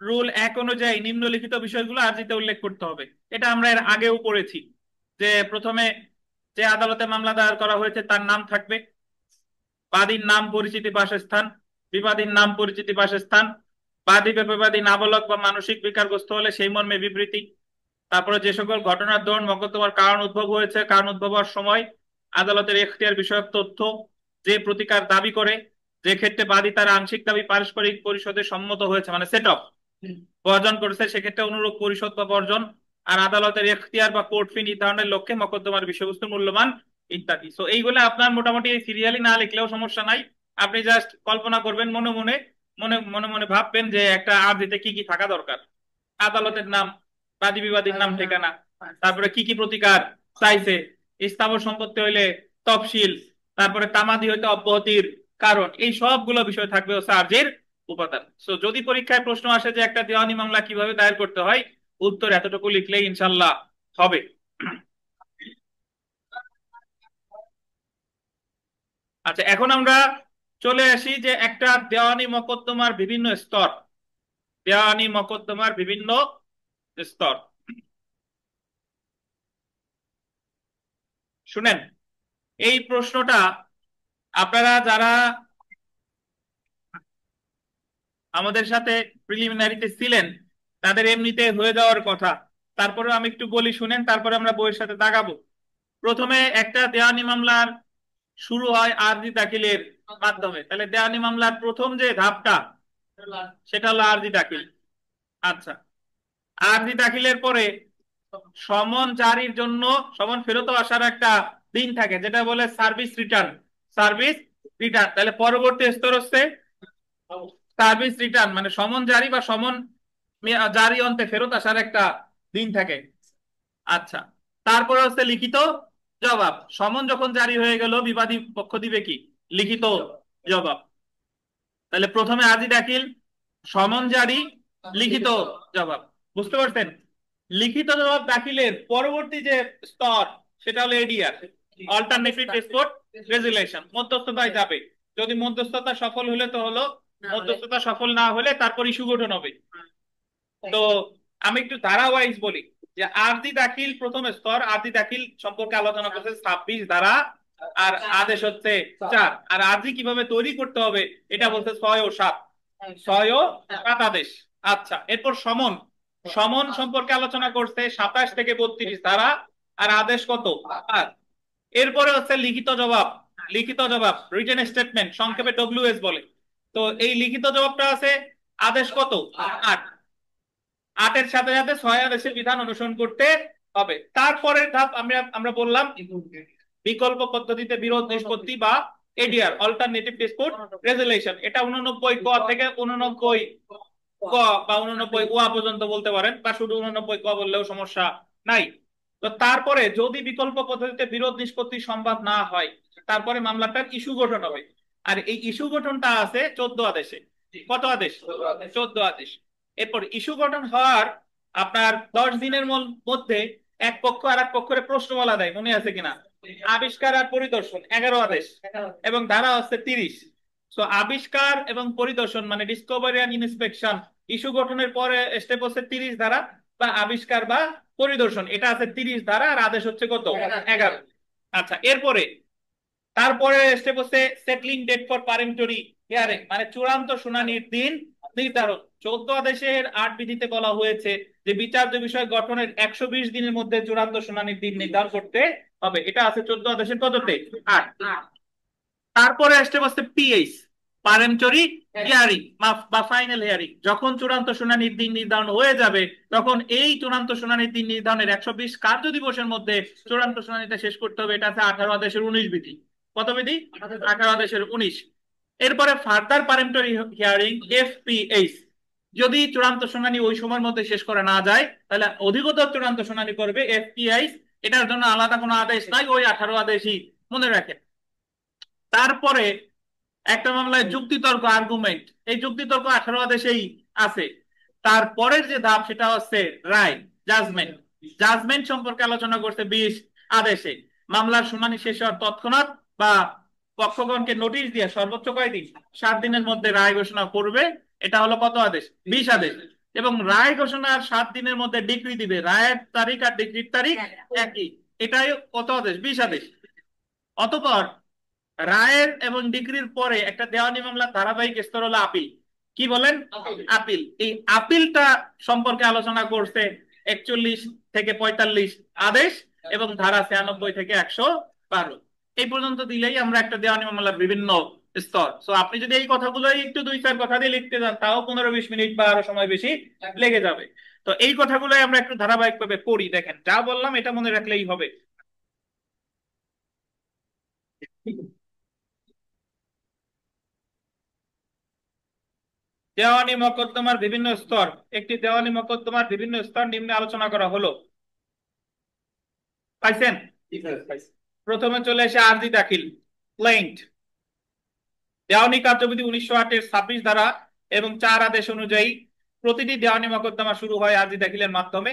রুল 1 অনুযায়ী নিম্নলিখিত বিষয়গুলো আরজিতে উল্লেখ করতে হবে। এটা আমরা এর আগেও পড়েছি যে প্রথমে যে আদালতে মামলা দায়ের করা হয়েছে তার নাম থাকবে, বাদীর নাম, পরিচিতি, বাসস্থান, বিবাদীর নাম, পরিচিতি, বাসস্থান, বাদী বা বিবাদী নাবালক বা মানসিক বিকারগ্রস্ত হলে সেই মর্মে বিবৃতি, তারপরে যে সকল ঘটনার দরুন মকদ্দমার কারণ উদ্ভব হয়েছে, কারণ উদ্ভব হওয়ার সময় আদালতের এখতিয়ার বিষয়ক তথ্য, যে প্রতিকার দাবি করে, যে ক্ষেত্রে বাদী তার আংশিক দাবি পারস্পরিক পরিশোধে সম্মত হয়েছে মানে সেট অফ বর্জন করেছে, সেক্ষেত্রে অনুরূপ পরিশোধ বা বর্জন, আর আদালতের এখতিয়ার বা কোর্ট ফি নির্ধারণের লক্ষ্যে মকদ্দমার বিষয়বস্তুর মূল্যমান ইত্যাদি। সো এইগুলো আপনার মোটামুটি সিরিয়ালি না লিখলেও সমস্যা নাই, আপনি জাস্ট কল্পনা করবেন মনে মনে, মনে মনে ভাববেন যে একটা আরজিতে কি কি থাকা দরকার। আদালতের নাম, বাদী বিবাদীর নাম ঠিকানা, তারপরে কি কি প্রতিকার চাইছে, স্থাবর সম্পত্তি হইলে তফসিল, তারপরে তামাদি হইতে অব্যাহতির কারণ, এই সবগুলো বিষয় থাকবে হচ্ছে আরজির উপাদান। সো যদি পরীক্ষায় প্রশ্ন আসে যে একটা দেওয়ানি মামলা কিভাবে দায়ের করতে হয়, উত্তর এতটুকু লিখলেই ইনশাল্লাহ হবে। আচ্ছা, এখন আমরা চলে আসি যে একটা দেওয়ানি মকদ্দমার বিভিন্ন স্তর, দেওয়ানি মকদ্দমার বিভিন্ন স্তর। শুনেন, এই প্রশ্নটা আপনারা যারা আমাদের সাথে প্রিলিমিনারিতে ছিলেন তাদের এমনিতে হয়ে যাওয়ার কথা, তারপরে আমি একটু বলি শুনেন, তারপরে আমরা বইয়ের সাথে দাগাবো। প্রথমে একটা দেওয়ানি মামলার শুরু হয় আরজি দাখিলের মাধ্যমে। তাহলে দেওয়ানি মামলার প্রথম যে ধাপটা সেটা হলো আরজি দাখিল। আচ্ছা, আরজি দাখিলের পরে সমন জারির জন্য সমন ফেরত আসার একটা দিন থাকে যেটা বলে সার্ভিস রিটার্ন। সার্ভিস রিটার্ন, তাহলে পরবর্তী স্তর হচ্ছে সার্ভিস রিটার্ন, মানে সমন জারি বা সমন জারি অন্তে ফেরত আসার একটা দিন থাকে। আচ্ছা, তারপরে হচ্ছে লিখিত জবাব। সমন যখন জারি হয়ে গেল বিবাদী পক্ষ দিবে কি? লিখিত জবাব। তাহলে প্রথমে আরজি দাখিল, সমন জারি, লিখিত জবাব। বুঝতে পারছেন? লিখিত জবাব দাখিলের পরবর্তী যে স্তর সেটা হলো এডিআর, অল্টারনেটিভ ডিসপুট রেজুলেশন, মধ্যস্থতায় যাবে। যদি মধ্যস্থতা সফল হলে তো হলো, মধ্যস্থতা সফল না হলে তারপর ইস্যু গঠন হবে। তো আমি একটু ধারা ওয়াইজ বলি যে আরজি দাখিল প্রথম স্তর, আরজি দাখিল সম্পর্কে আলোচনা করছে 26 ধারা, আর আদেশ হচ্ছে 4, আর আরজি কিভাবে তৈরি করতে হবে এটা বলছে 6 ও 7, 6 ও 7 আদেশ। আচ্ছা, এরপর সমন, সমন সম্পর্কে আলোচনা করছে 27 থেকে 32 ধারা, আর আদেশ কত? 8। এরপরে হচ্ছে লিখিত জবাব, লিখিত জবাব রিটেন স্টেটমেন্ট, সংক্ষেপে ডব্লিউএস বলে। তো এই লিখিত জবাবটা আছে আদেশ কত? 8। 8-এর সাথে সাথে 6 আদেশের বিধান অনুসরণ করতে হবে। তারপরের ধাপ আমরা বললাম বিকল্প পদ্ধতিতে বিরোধ নিষ্পত্তি বা এডিআর, অল্টারনেটিভ ডিসপুট রেজুলেশন। এটা 89 ক থেকে 89 ক বা 89 ওয়া পর্যন্ত বলতে পারেন, বা শুধু 89 ক বললেও সমস্যা নাই। তো তারপরে যদি বিকল্প পদ্ধতিতে বিরোধ নিষ্পত্তি সম্ভব না হয়, তারপরে মামলাটার ইস্যু গঠন হবে। আর এই ইস্যু গঠনটা আছে 14 আদেশে। কত আদেশ? 14 আদেশ। এরপর ইস্যু গঠন হওয়ার আপনার 10 দিনের মধ্যে এক পক্ষ আর এক পক্ষের প্রশ্নমালা দেয়, মনে আছে কিনা? আবিষ্কার আর পরিদর্শন 11 আদেশ, এবং ধারা হচ্ছে 30। সো আবিষ্কার এবং পরিদর্শন মানে ডিসকভারি এন্ড ইন্সপেকশন, ইস্যু গঠনের পরে স্টেপ হচ্ছে 30 ধারা, বা আবিষ্কার বা পরিদর্শন এটা আছে 30 ধারা, আর আদেশ হচ্ছে কত? 11। আচ্ছা, এরপরে তারপরে স্টেপ হচ্ছে settling date for peremptory hearing, মানে চূড়ান্ত শুনানির দিন নির্ধারণ। 14 আদেশের 8 বিধিতে বলা হয়েছে যে বিচার্য বিষয় গঠনের 120 দিনের মধ্যে চূড়ান্ত শুনানির দিন নির্ধারণ করতে হবে। এটা আছে 14 আদেশের কততে? 8। তারপরে স্টেপ হচ্ছে পিএইচ, পারেমটরি হিয়ারিং বা ফাইনাল হিয়ারিং, যখন চূড়ান্ত শুনানির দিন নির্ধারণ হয়ে যাবে তখন এই চূড়ান্ত শুনানির দিন নির্ধারণের 120 কার্য দিবসের মধ্যে চূড়ান্ত শুনানিটা শেষ করতে হবে। এটা আছে 18 আদেশের 19 বিধি। কত বিধি? 18 আদেশের 19। এরপরে ফার্দার পারেমটরি হিয়ারিং এফপিএইচ, যদি চূড়ান্ত শুনানি ওই সময়ের মধ্যে শেষ করা না যায় তাহলে অধিকতর চূড়ান্ত শুনানি করবে এফপিআইস। এটার জন্য আলাদা কোনো আদেশ নাই, ওই 18 আদেশই মনে রাখেন। তারপরে একটা মামলায় যুক্তিতর্ক আর্গুমেন্ট, এই যুক্তিতর্ক 18 আদেশেই আছে। তারপরের যে ধাপ সেটা হচ্ছে রায়, জাজমেন্ট। জাজমেন্ট সম্পর্কে আলোচনা করছে 20 আদেশে। মামলার শুনানি শেষ হওয়ার তৎক্ষণাৎ বা পক্ষগণকে নোটিশ দিয়ে সর্বোচ্চ কয়দিন? 7 দিনের মধ্যে রায় ঘোষণা করবে। এটা হলো কত আদেশ? 20 আদেশ। এবং রায় ঘোষণার 7 দিনের মধ্যে ডিক্রি দিবে। রায়ের তারিখ আর ডিক্রির তারিখ একই। এটাই কত আদেশ? 20 আদেশ। অতঃপর রায়ের এবং ডিগ্রির পরে একটা দেওয়ানি মামলার ধারাবাহিক স্তর হলো আপিল। কি বলেন? আপিল। এই আপিলটা সম্পর্কে আলোচনা করছে 41 থেকে 45 আদেশ এবং ধারা 96 থেকে 112। এই পর্যন্ত দিলেই আমরা একটা দেওয়ানি মামলার বিভিন্ন স্তর। সো আপনি যদি এই কথাগুলোই একটু 2-4 কথা দিয়ে লিখতে যান তাও 15-20 মিনিট বা আরো সময় বেশি লেগে যাবে। তো এই কথাগুলোই আমরা একটু ধারাবাহিকভাবে পড়ি। দেখেন, যা বললাম এটা মনে রাখলেই হবে। দেওয়ানি মকদ্দমার বিভিন্ন স্তর। একটি দেওয়ানি মকদ্দমার বিভিন্ন স্তর নিম্নে আলোচনা করা হলো। পাইছেন? প্রথমে চলে এসে আরজি দাখিল, প্লেইন্ট। দেওয়ানি কার্যবিধি 1908 এর 26 ধারা এবং 4 আদেশ অনুযায়ী প্রতিটি দেওয়ানি মকদ্দমা শুরু হয় আরজি দাখিলের মাধ্যমে।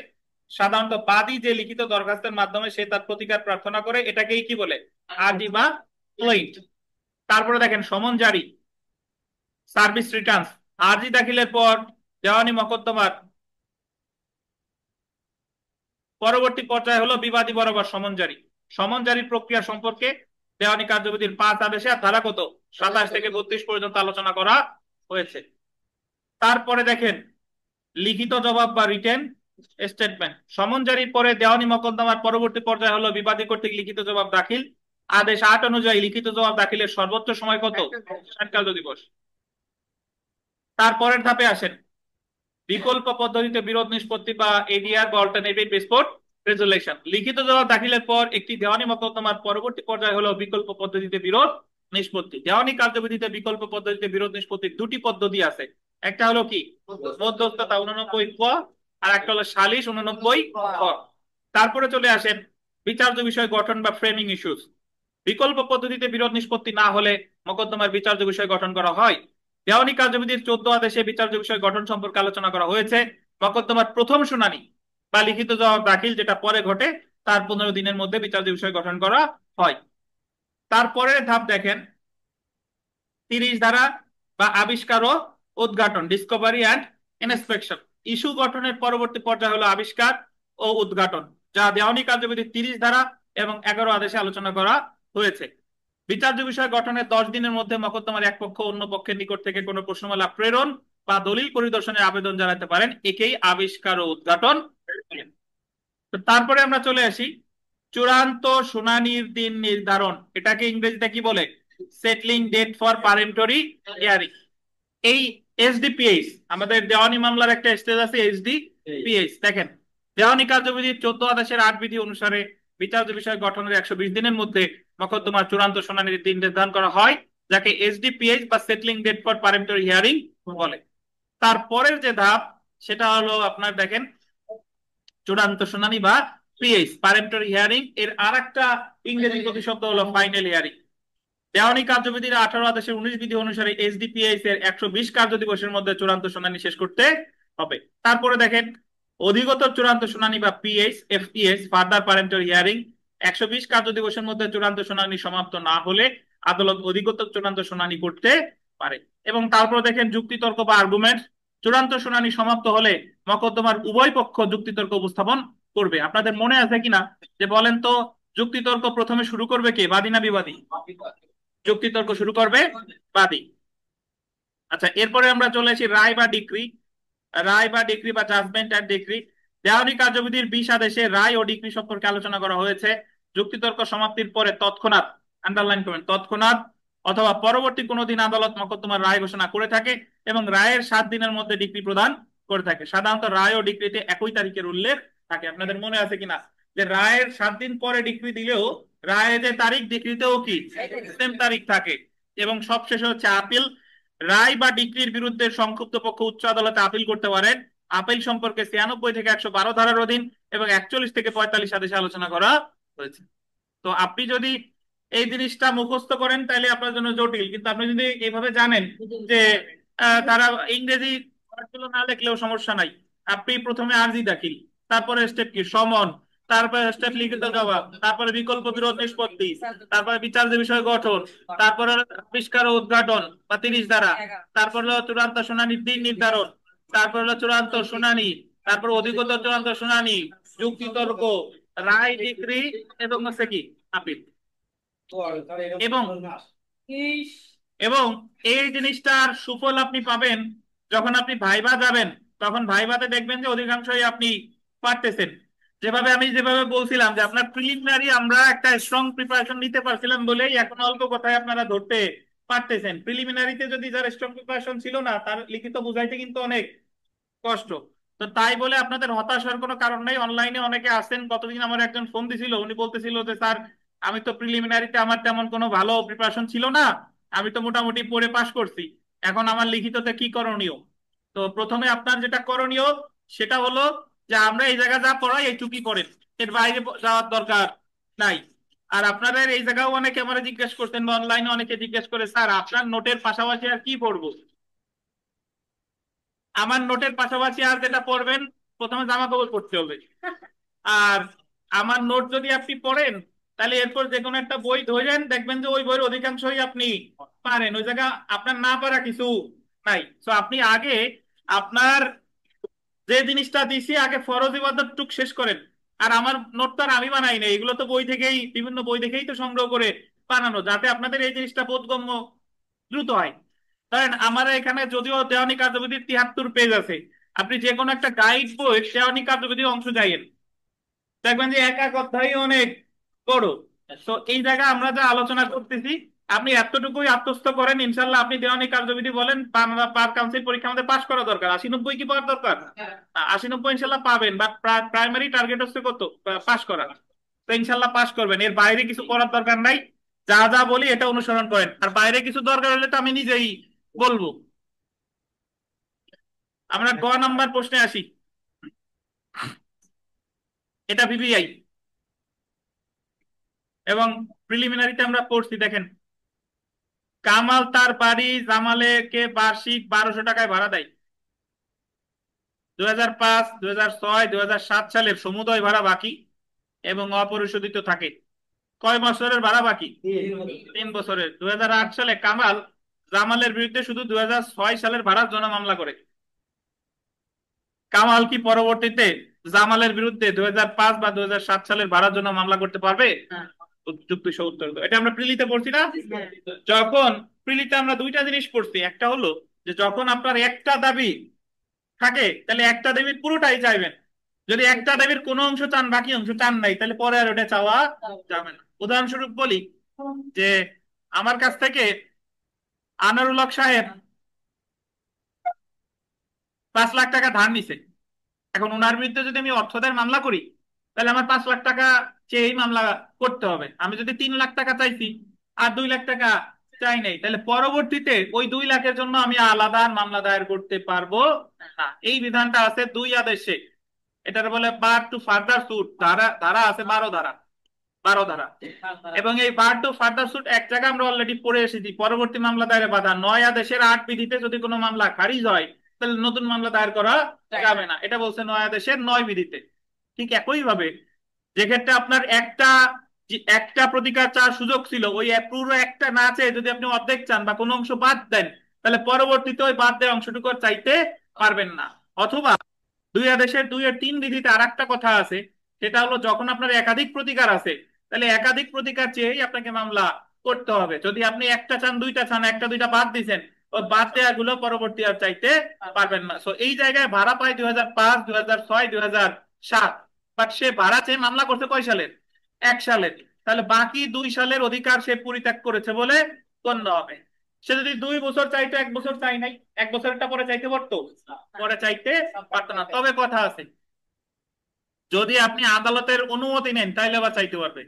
সাধারণত বাদী যে লিখিত দরখাস্তের মাধ্যমে সে তার প্রতিকার প্রার্থনা করে এটাকেই কি বলে? আরজি বা প্লেইন্ট। তারপরে দেখেন সমন জারি, সার্ভিস রিটার্নস। আরজি দাখিলের পর দেওয়ানি মকদ্দমার পরবর্তী পর্যায়ে হলো বিবাদী বরাবর সমন জারি। সমন জারির প্রক্রিয়া সম্পর্কে দেওয়ানি কার্যবিধির 5 আদেশে আর ধারা কত 27 থেকে 32 পর্যন্ত আলোচনা করা হয়েছে। তারপরে দেখেন লিখিত জবাব বা রিটেন স্টেটমেন্ট। সমন জারির পরে দেওয়ানি মকদ্দমার পরবর্তী পর্যায়ে হলো বিবাদী কর্তৃক লিখিত জবাব দাখিল। আদেশ 8 অনুযায়ী লিখিত জবাব দাখিলের সর্বোচ্চ সময় কত? 60 কার্য দিবস। তারপরের ধাপে আসেন বিকল্প পদ্ধতিতে বিরোধ নিষ্পত্তি বা এডিআর বা অল্টারনেটিভ ডিসপুট রেজুলেশন। লিখিত জবাব দাখিলের পর একটি দেওয়ানি মকদ্দমার পরবর্তী পর্যায়ে হলো বিকল্প পদ্ধতিতে বিরোধ নিষ্পত্তি। দেওয়ানি কার্যবিধিতে বিকল্প পদ্ধতিতে বিরোধ নিষ্পত্তির দুটি পদ্ধতি আছে। একটা হলো কি? মধ্যস্থতা 89 ক, আর একটা হলো সালিশ 89 খ। তারপরে চলে আসেন বিচার্য বিষয় গঠন বা ফ্রেমিং ইস্যুস। বিকল্প পদ্ধতিতে বিরোধ নিষ্পত্তি না হলে মকদ্দমার বিচার্য বিষয় গঠন করা হয়। দেওয়ানি কার্যবিধির 14 আদেশে বিচার্য বিষয় গঠন সম্পর্কে আলোচনা করা হয়েছে। মকদ্দমার প্রথম শুনানি বা লিখিত জবাব দাখিল যেটা পরে ঘটে তার 15 দিনের মধ্যে বিচার্য বিষয় গঠন করা হয়। তারপরের ধাপ দেখেন 30 ধারা বা আবিষ্কার ও উদ্ঘাটন, ডিসকভারি অ্যান্ড ইন্সপেকশন। ইস্যু গঠনের পরবর্তী পর্যায়ে হলো আবিষ্কার ও উদ্ঘাটন, যা দেওয়ানি কার্যবিধির 30 ধারা এবং 11 আদেশে আলোচনা করা হয়েছে। বিচার্য বিষয় গঠনের 10 দিনের মধ্যে মকদ্দমার এক পক্ষ অন্য পক্ষের নিকট থেকে কোনো প্রশ্নমালা প্রেরণ বা দলিল পরিদর্শনের আবেদন জানাতে পারেন। একেই আবিষ্কার ও উদ্ঘাটন। তো তারপরে আমরা চলে আসি চূড়ান্ত শুনানির দিন নির্ধারণ। এটাকে ইংরেজিতে কি বলে? Settling date for peremptory hearing. এই এসডিপিএইচ, আমাদের দেওয়ানি মামলার একটা স্টেজ আছে এসডিপিএইচ। দেখেন দেওয়ানি কার্যবিধির 14 আদেশের 8 বিধি অনুসারে বিচার্য বিষয় গঠনের 120 দিনের মধ্যে মকদ্দমার চূড়ান্ত শুনানির দিন নির্ধারণ করা হয়, যাকে এসডিপিএইচ বা settling date for peremptory hearing বলে। তারপরের যে ধাপ সেটা হলো আপনার দেখেন চূড়ান্ত শুনানি বা পিএইচ, পারেন্টরি হিয়ারিং। এর আরেকটা ইংরেজি প্রতিশব্দ হলো ফাইনাল হিয়ারিং। দেওয়ানি কার্যবিধির 18 আদেশের 19 বিধি অনুসারে এসডিপিএইচ এর 120 কার্য দিবসের মধ্যে চূড়ান্ত শুনানি শেষ করতে হবে। তারপরে দেখেন অধিকতর চূড়ান্ত শুনানি বা পিএইচ এফপিএস, ফার্দার পারেন্টাল হিয়ারিং। 120 কার্য দিবসের মধ্যে চূড়ান্ত শুনানি সমাপ্ত না হলে আদালত অধিকতর চূড়ান্ত শুনানি করতে পারে। এবং তারপর দেখেন যুক্তিতর্ক বা আর্গুমেন্ট। চূড়ান্ত শুনানি সমাপ্ত হলে মকদ্দমার উভয় পক্ষ যুক্তিতর্ক উপস্থাপন করবে। আপনাদের মনে আছে কিনা যে বলেন তো যুক্তিতর্ক প্রথমে শুরু করবে কে, বাদী না বিবাদী? যুক্তিতর্ক শুরু করবে বাদী। আচ্ছা, এরপরে আমরা চলে আসি রায় বা ডিক্রি। রায় বা ডিক্রি বা জাজমেন্ট এন্ড ডিক্রি। দেওয়ানি কার্যবিধির 20 আদেশে রায় ও ডিক্রি সম্পর্কে আলোচনা করা হয়েছে। যুক্তিতর্ক সমাপ্তির পরে তৎক্ষণাৎ, আন্ডারলাইন করবেন, তৎক্ষণাৎ অথবা পরবর্তী কোনো দিন আদালত মকদ্দমার রায় ঘোষণা করে থাকে এবং রায়ের 7 দিনের মধ্যে ডিক্রি প্রদান করে থাকে। সাধারণত রায় ও ডিক্রিতে একই তারিখের উল্লেখ থাকে। আপনাদের মনে আছে কিনা যে রায়ের 7 দিন পরে ডিক্রি দিলেও রায়ে যে তারিখ, ডিক্রিতেও কি সেম তারিখ থাকে। এবং সবশেষে হচ্ছে আপিল। রায় বা ডিক্রির বিরুদ্ধে সংক্ষুব্ধ পক্ষ উচ্চ আদালতে আপিল করতে পারেন। আপিল সম্পর্কে 96 থেকে 112 ধারার অধীন এবং 41 থেকে 45 আদেশে আলোচনা করা হয়েছে। তো আপনি যদি এই জিনিসটা মুখস্থ করেন তাহলে আপনার জন্য জটিল, কিন্তু আপনি যদি এইভাবে জানেন যে তারা ইংরেজি ওয়ার্ডগুলো না লিখলেও সমস্যা নাই। আপনি প্রথমে আর্জি দাখিল, তারপরে স্টেপ কি সমন, তারপরে স্টেপ লিখিত জবাব, তারপরে বিকল্প বিরোধ নিষ্পত্তি, তারপরে বিচার যে বিষয় গঠন, তারপরে আবিষ্কার ও উদ্ঘাটন বা 30 ধারা, তারপর হলো চূড়ান্ত শুনানির দিন নির্ধারণ, তারপর হলো চূড়ান্ত শুনানি, তারপর অধিকতর চূড়ান্ত শুনানি, যুক্তি তর্ক, রায় ডিক্রি এবং হচ্ছে কি আপিল। এবং এবং এই জিনিসটার সুফল আপনি পাবেন যখন আপনি ভাইবা যাবেন। তখন ভাইভাতে দেখবেন যে অধিকাংশই আপনি পারতেছেন। যেভাবে বলছিলাম যে আপনার প্রিলিমিনারি আমরা একটা স্ট্রং প্রিপারেশন নিতে পারছিলাম বলেই এখন অল্প কথায় আপনারা ধরতে পারতেছেন। প্রিলিমিনারিতে যদি যার স্ট্রং প্রিপারেশন ছিল না, তার লিখিত বুঝাইতে কিন্তু অনেক কষ্ট। তো তাই বলে আপনাদের হতাশ হওয়ার কোনো কারণ নেই। অনলাইনে অনেকে আছেন, কতদিন আমার একজন ফোন দিছিল, উনি বলতেছিল যে স্যার আমি তো প্রিলিমিনারিতে আমার তেমন কোনো ভালো প্রিপারেশন ছিল না, আমি তো মোটামুটি পড়ে পাশ করছি, এখন আমার লিখিততে কি করণীয়। তো প্রথমে আপনার যেটা করণীয় সেটা হলো যে আমরা এই জায়গা যা পড়াই এইটুকুই পড়েন, এর বাইরে যাওয়ার দরকার নাই। আর আপনাদের এই জায়গাও অনেকে আমার জিজ্ঞেস করতেন বা অনলাইনে অনেকে জিজ্ঞেস করে স্যার আপনার নোটের পাশাপাশি আর কি পড়বো। আমার নোটের পাশাপাশি আর যেটা পড়বেন, প্রথমে জামা কাপড় পরতে হবে। আর আমার নোট যদি আপনি পড়েন তাহলে এরপর যে কোনো একটা বই ধরেন, দেখবেন যে ওই বইয়ের অধিকাংশই আপনি পারেন, ওই জায়গা আপনার না পারা কিছু নাই। তো আপনি আগে আপনার যে জিনিসটা দিছি আগে ফরজ ইবাদত টুক শেষ করেন। আর আমার নোট তো আর আমি বানাই না, এগুলো তো বই থেকেই, বিভিন্ন বই থেকেই তো সংগ্রহ করে বানানো, যাতে আপনাদের এই জিনিসটা বোধগম্য দ্রুত হয়। ধরেন আমার এখানে যদিও দেওয়ানি কার্যবিধির 73 পেজ আছে, আপনি যে কোনো একটা গাইড বই দেওয়ানি কার্যবিধির অংশ যাইয়েন, দেখবেন যে এক এক অধ্যায় অনেক বড়। তো এই জায়গায় আমরা যা আলোচনা করতেছি আপনি এতটুকুই আত্মস্থ করেন, ইনশাল্লাহ আপনি দেওয়ানি কার্যবিধি বলেন বাংলা পার কাউন্সিল পরীক্ষা আমাদের পাশ করা দরকার, 80-90 কি পাওয়ার দরকার? 80-90 ইনশাল্লাহ পাবেন, বাট প্রাইমারি টার্গেট হচ্ছে কত? পাশ করা। তো ইনশাল্লাহ পাশ করবেন, এর বাইরে কিছু করার দরকার নাই। যা যা বলি এটা অনুসরণ করেন, আর বাইরে কিছু দরকার হলে তো আমি নিজেই বলবো। আমরা গ নাম্বার প্রশ্নে আসি। এটা ভিভিআই এবং প্রিলিমিনারিতে আমরা পড়ছি। দেখেন, কামাল তার বাড়ি জামালেকে বার্ষিক 1200 টাকায় ভাড়া দেয়। 2005, 2006, 2007 সালের সমুদয় ভাড়া বাকি এবং অপরিশোধিত থাকে। কয় বছরের ভাড়া বাকি? 3 বছরের। 2008 সালে কামাল জামালের বিরুদ্ধে শুধু 2006 সালের ভাড়ার জন্য মামলা করে। কামাল কি পরবর্তীতে জামালের বিরুদ্ধে 2005 বা 2007 সালের ভাড়ার জন্য মামলা করতে পারবে? যুক্তি সহ উত্তর দাও। এটা আমরা প্রিলিতে পড়ছি না? যখন প্রিলিতে আমরা দুইটা জিনিস পড়ছি, একটা হলো যে যখন আপনার একটা দাবি থাকে তাহলে একটা দাবির পুরোটাই চাইবেন। যদি একটা দাবির কোনো অংশ চান বাকি অংশ চান নাই, তাহলে পরে আর ওটা চাওয়া যাবে না। উদাহরণস্বরূপ বলি যে আমার কাছ থেকে আনারুল হক সাহেব 5 লাখ টাকা ধার নিছে। এখন ওনার বিরুদ্ধে যদি আমি অর্থদের মামলা করি তাহলে আমার 5 লাখ টাকা চেয়েই মামলা করতে হবে। আমি যদি 3 লাখ টাকা চাইছি আর 2 লাখ টাকা চাই নাই, তাহলে পরবর্তীতে ওই 2 লাখের জন্য আমি আলাদা আর মামলা দায়ের করতে পারবো না। এই বিধানটা আছে 2 আদেশে। এটার বলে বার টু ফার্দার সুট, ধারা ধারা আছে 12 ধারা, 12 ধারা। এবং এই বার টু ফার্দার সুট এক জায়গায় আমরা অলরেডি পড়ে এসেছি, পরবর্তী মামলা দায়েরের বাধা। 9 আদেশের 8 বিধিতে যদি কোনো মামলা খারিজ হয় তাহলে নতুন মামলা দায়ের করা যাবে না, এটা বলছে 9 আদেশের 9 বিধিতে। ঠিক একই ভাবে যে ক্ষেত্রে আপনার একটা প্রতিকার চাওয়ার সুযোগ ছিল, ওই পুরো একটা না চেয়ে যদি আপনি অর্ধেক চান বা কোনো অংশ বাদ দেন, তাহলে পরবর্তীতে ওই বাদ দেওয়া অংশটুকু আর চাইতে পারবেন না। অথবা 2 আদেশের 2-এর 3 বিধিতে আর একটা কথা আছে, সেটা হলো যখন আপনার একাধিক প্রতিকার আছে তাহলে একাধিক প্রতিকার চেয়েই আপনাকে মামলা করতে হবে। যদি আপনি একটা চান, দুইটা চান, একটা দুইটা বাদ দিচ্ছেন, ওই বাদ দেওয়া গুলো পরবর্তী আর চাইতে পারবেন না। তো এই জায়গায় ভাড়া পায় 2005, 2006, 2007, বাট সে ভাড়া চেয়ে মামলা করছে কয় সালের? 1 সালের। তাহলে বাকি 2 সালের অধিকার সে পরিত্যাগ করেছে বলে গণ্য হবে। সে যদি 2 বছর চাইতো, 1 বছর চাই নাই, 1 বছরটা পরে চাইতে পারতো? পরে চাইতে পারতো না। তবে কথা আছে, যদি আপনি আদালতের অনুমতি নেন তাইলে আবার চাইতে পারবে।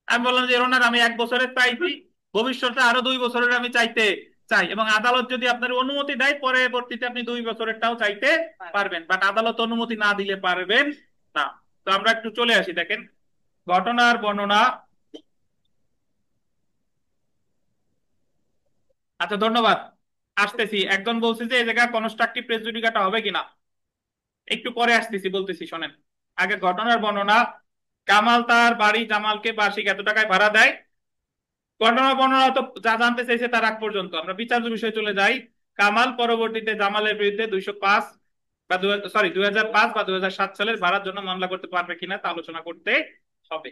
আমি বললাম যে ওনার আমি 1 বছরের চাইছি, ভবিষ্যতে আরো 2 বছরের আমি চাইতে চাই, এবং আদালত যদি আপনার অনুমতি দেয় পরবর্তীতে আপনি 2 বছরেরটাও চাইতে পারবেন, বাট আদালত অনুমতি না দিলে পারবেন না। তো আমরা একটু চলে আসি, দেখেন ঘটনার বর্ণনা। আচ্ছা ধন্যবাদ, আসতেছি। একজন বলছে যে এই জায়গায় কনস্ট্রাকটিভ প্রেজুডিকাটা হবে কিনা, একটু পরে আসতেছি, বলতেছি শোনেন। আগে ঘটনার বর্ণনা। কামাল তার বাড়ি জামালকে বার্ষিক এত টাকায় ভাড়া দেয়। ঘটনা বর্ণনা তো যা জানতে চাইছে তার আগ পর্যন্ত, আমরা বিচার্য বিষয়ে চলে যাই। কামাল পরবর্তীতে জামালের বিরুদ্ধে 205 বা 2005 বা 2007 সালের ভাড়ার জন্য মামলা করতে পারবে কিনা তা আলোচনা করতে হবে।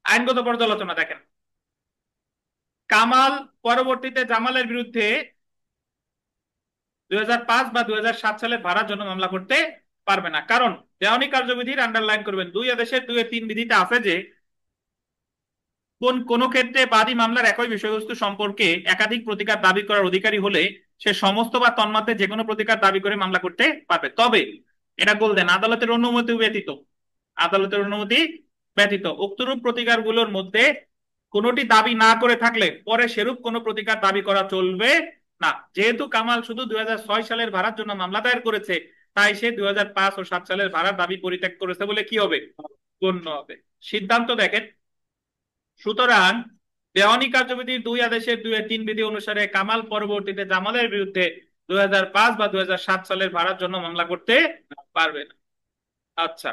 আইনগত পর্যালোচনা দেখেন, কামাল পরবর্তীতে জামালের বিরুদ্ধে 2005 বা 2007 সালের ভাড়ার জন্য মামলা করতে পারবে না, কারণ দেওয়ানি কার্যবিধির আন্ডারলাইন করবেন 2 আদেশের 2-3 বিধিতে আছে যে কোন ক্ষেত্রে বাদী মামলার একই বিষয়বস্তু সম্পর্কে একাধিক প্রতিকার দাবি করার অধিকারী হলে সে সমস্ত বা তন্মাত্রে যে কোনো প্রতিকার দাবি করে মামলা করতে পারবে, তবে এটা বলতেন আদালতের অনুমতি ব্যতীত। আদালতের অনুমতি ব্যতীত উক্তরূপ প্রতিকারগুলোর মধ্যে কোনোটি দাবি না করে থাকলে পরে সেরূপ কোনো প্রতিকার দাবি করা চলবে না। যেহেতু কামাল শুধু 2006 সালের ভাড়ার জন্য মামলা দায়ের করেছে, তাই সে 2005 ও 2007 সালের ভাড়ার দাবি পরিত্যাগ করেছে বলে কি হবে? গণ্য হবে। সিদ্ধান্ত দেখেন, সুতরাং দেওয়ানি কার্যবিধির 2 আদেশের 2-3 বিধি অনুসারে কামাল পরবর্তীতে জামালের বিরুদ্ধে 2005 বা 2007 সালের ভাড়ার জন্য মামলা করতে পারবে না। আচ্ছা,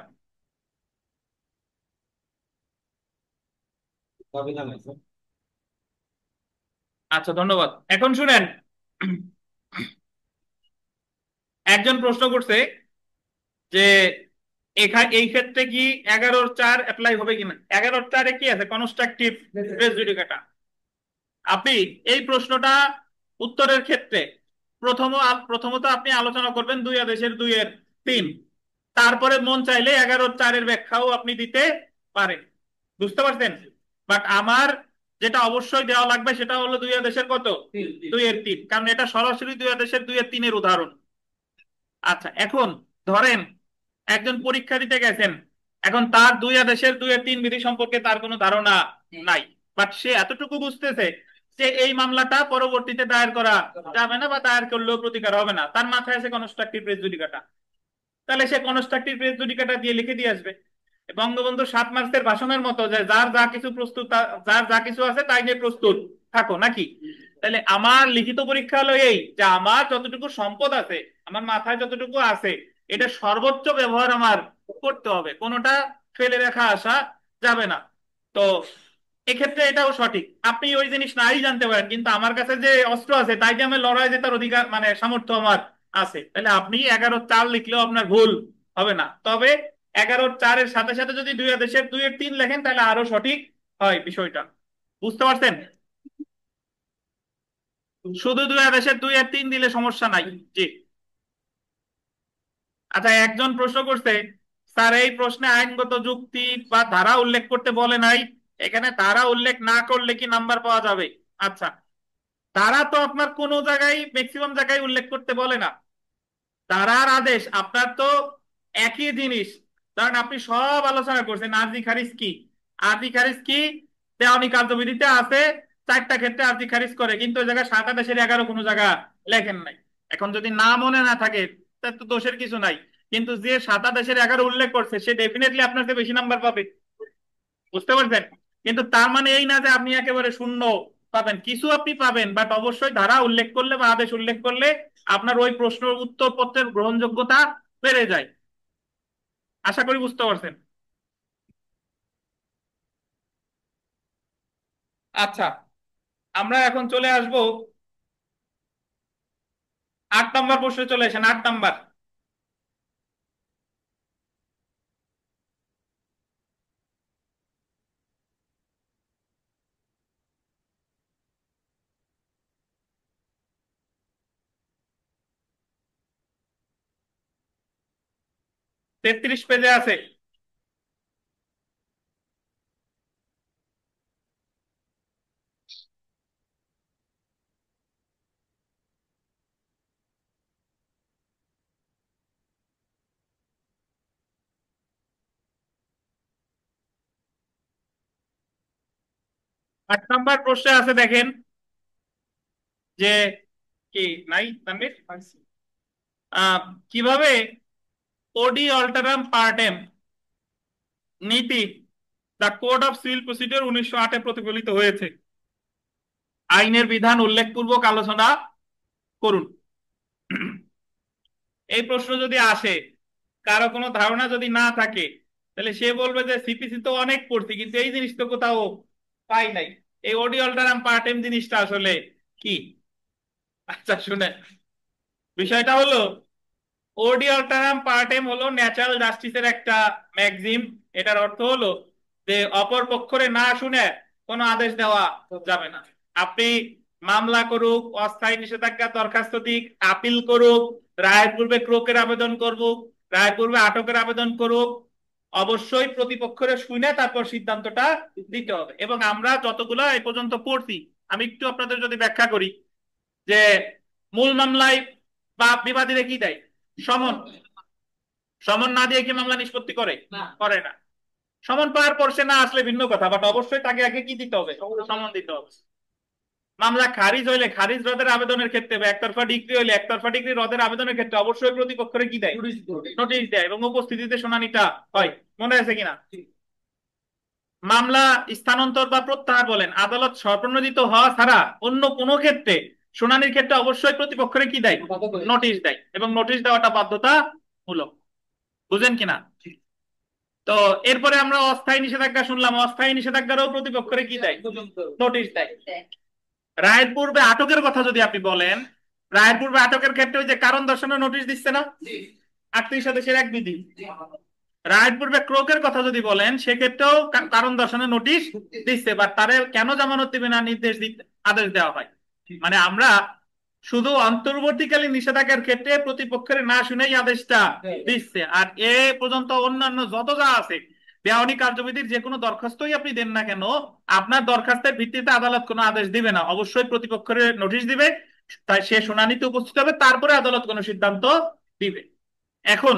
আচ্ছা ধন্যবাদ। এখন শুনেন, একজন প্রশ্ন করছে যে এই ক্ষেত্রে কি 11-4 অ্যাপ্লাই হবে কিনা। 11-4-এ কি আছে? Constructive res judicata. আপনি এই প্রশ্নটা উত্তরের ক্ষেত্রে প্রথমত আপনি আলোচনা করবেন 2 আদেশের 2-3, তারপরে মন চাইলে 11-4-এর ব্যাখ্যাও আপনি দিতে পারেন। বুঝতে পারছেন? বাট আমার যেটা অবশ্যই দেওয়া লাগবে সেটা হলো 2 আদেশের কত? 2-3, কারণ এটা সরাসরি 2 আদেশের 2-3-এর উদাহরণ। আচ্ছা, এখন ধরেন একজন পরীক্ষা দিতে গেছেন, এখন তার 2 আদেশের 2-3 বিধি সম্পর্কে তার কোনো ধারণা নাই, বাট সে এতটুকু বুঝতেছে যে এই মামলাটা পরবর্তীতে দায়ের করা যাবে না বা দায়ের করলেও প্রতিকার হবে না, তার মাথায় আছে কনস্ট্রাকটিভ রেস জুডিকাটা। তাহলে সে কনস্ট্রাকটিভ রেস জুডিকাটা দিয়ে লিখে দিয়ে আসবে। বঙ্গবন্ধু 7 মার্চের ভাষণের মতো যে যার যা কিছু প্রস্তুত যার যা কিছু আছে তাই নিয়ে প্রস্তুত থাকো নাকি। তাহলে আমার লিখিত পরীক্ষা হলো এই যে আমার যতটুকু সম্পদ আছে, আমার মাথায় যতটুকু আছে, এটা সর্বোচ্চ ব্যবহার আমার করতে হবে, কোনোটা ফেলে রেখা আসা যাবে না। তো এক্ষেত্রে এটাও সঠিক, আপনি ওই জিনিস নাই জানতে পারেন, কিন্তু আমার কাছে যে অস্ত্র আছে তাই যে আমি লড়াই জেতার অধিকার মানে সামর্থ্য আমার আছে, তাহলে আপনি 11-4 লিখলেও আপনার ভুল হবে না। তবে 11-4-এর সাথে সাথে যদি 2 আদেশের 2-3 লেখেন তাহলে আরো সঠিক হয় বিষয়টা। বুঝতে পারছেন? শুধু 2 আদেশের 2-3 দিলে সমস্যা নাই। জি। আচ্ছা, একজন প্রশ্ন করছে, স্যার এই প্রশ্নে আইনগত যুক্তি বা ধারা উল্লেখ করতে বলে নাই, এখানে ধারা উল্লেখ না করলে কি নাম্বার পাওয়া যাবে? আচ্ছা, ধারা তো আপনার কোনো জায়গায় ম্যাক্সিমাম জায়গায় উল্লেখ করতে বলে না। ধারার আদেশ আপনার তো একই জিনিস। কারণ আপনি সব আলোচনা করছেন আরজি খারিজ কি। আরজি খারিজ কি দেওয়ানি কার্যবিধিতে আছে, 4টা ক্ষেত্রে আরজি খারিজ করে, কিন্তু ওই জায়গায় 7 আদেশের 11 কোনো জায়গা লেখেন নাই। এখন যদি না মনে না থাকে তার তো দোষের কিছু নাই, কিন্তু যে 7 আদেশের 11 উল্লেখ করছে সে ডেফিনেটলি আপনার চেয়ে বেশি নাম্বার পাবে। বুঝতে পারছেন? কিন্তু তার মানে এই না যে আপনি একেবারে শূন্য পাবেন, কিছু আপনি পাবেন, বাট অবশ্যই ধারা উল্লেখ করলে বা আদেশ উল্লেখ করলে আপনার ওই প্রশ্নের উত্তরপত্রের গ্রহণযোগ্যতা বেড়ে যায়। আশা করি বুঝতে পারছেন। আচ্ছা, আমরা এখন চলে আসব 8 নম্বর প্রশ্নে, চলে আসেন 8 নম্বর। 33 পেজে আছে। 8 নম্বর প্রশ্নে আছে, দেখেন যে কি নাই তানভীর? কিভাবে ওডি অল্টারাম পার্টেম নীতি the code of civil procedure 1908 প্রতিফলিত হয়েছে, আইনের বিধান উল্লেখপূর্বক আলোচনা করুন। এই প্রশ্ন যদি আসে, কারো কোনো ধারণা যদি না থাকে, তাহলে সে বলবে যে সিপিসি তো অনেক পড়ছি, কিন্তু এই জিনিস তো কোথাও পাই নাই। এই ওডি অল্টারাম পার্টেম জিনিসটা আসলে কি? আচ্ছা শুনে, বিষয়টা হলো, ওডি অল্টারাম পার্টেম হলো ন্যাচারাল জাস্টিসের একটা ম্যাগজিম। এটার অর্থ হলো যে অপর পক্ষরে না শুনে কোনো আদেশ দেওয়া যাবে না। আপনি মামলা করুক, অস্থায়ী নিষেধাজ্ঞা দরখাস্ত দিক, আপিল করুক, রায়ের পূর্বে ক্রোকের আবেদন করুক, রায়ের পূর্বে আটকের আবেদন করুক, অবশ্যই প্রতিপক্ষরে শুনে তারপর সিদ্ধান্তটা দিতে হবে। এবং আমরা যতগুলো এই পর্যন্ত পড়ছি, আমি একটু আপনাদের যদি ব্যাখ্যা করি, যে মূল মামলায় বা বিবাদীরা কি দেয়? সমন। সমন না দিয়ে কি মামলা নিষ্পত্তি করে? করে না। সমন পাওয়ার পর সে না আসলে ভিন্ন কথা, বাট অবশ্যই তাকে আগে কি দিতে হবে? সমন দিতে হবে। মামলা খারিজ হইলে খারিজ রদের আবেদনের ক্ষেত্রে বা একতরফা ডিগ্রি হইলে একতরফা ডিগ্রি রদের আবেদনের ক্ষেত্রে অবশ্যই প্রতিপক্ষরে কি দেয়? নোটিশ দেয়, এবং উপস্থিতিতে শুনানিটা হয়। মনে আছে কিনা? মামলা স্থানান্তর বা প্রত্যাহার বলেন, আদালত স্বপ্রণোদিত হওয়া ছাড়া অন্য কোনো ক্ষেত্রে শুনানির ক্ষেত্রে অবশ্যই প্রতিপক্ষরে কি দেয়? নোটিশ দেয়, এবং নোটিশ দেওয়াটা বাধ্যতামূলক। বুঝেন কিনা? তো এরপরে আমরা অস্থায়ী নিষেধাজ্ঞা শুনলাম, অস্থায়ী নিষেধাজ্ঞারও প্রতিপক্ষরে কি দেয়? নোটিশ দেয়। রায়ের পূর্বে আটকের কথা যদি আপনি বলেন, রায়ের পূর্বে আটকের ক্ষেত্রে ওই যে কারণ দর্শানোর নোটিশ দিচ্ছে না, 38 সদস্যের এক বিধি। রায়ের পূর্বে ক্রোকের কথা যদি বলেন, সেক্ষেত্রেও কারণ দর্শানোর নোটিশ দিচ্ছে, বা তারে কেন জামানত দিবে না নির্দেশ দিতে আদেশ দেওয়া হয়। মানে আমরা শুধু অন্তর্বর্তীকালীন নিষেধাজ্ঞার ক্ষেত্রে প্রতিপক্ষের না শুনেই আদেশটা দিচ্ছে, আর এ পর্যন্ত অন্যান্য যত যা আছে দেওয়ানি কার্যবিধির যে কোনো দরখাস্তই আপনি দেন না কেন, আপনার দরখাস্তের ভিত্তিতে আদালত কোনো আদেশ দিবে না, অবশ্যই প্রতিপক্ষের নোটিশ দিবে, তাই সে শুনানিতে উপস্থিত হবে, তারপরে আদালত কোনো সিদ্ধান্ত দিবে। এখন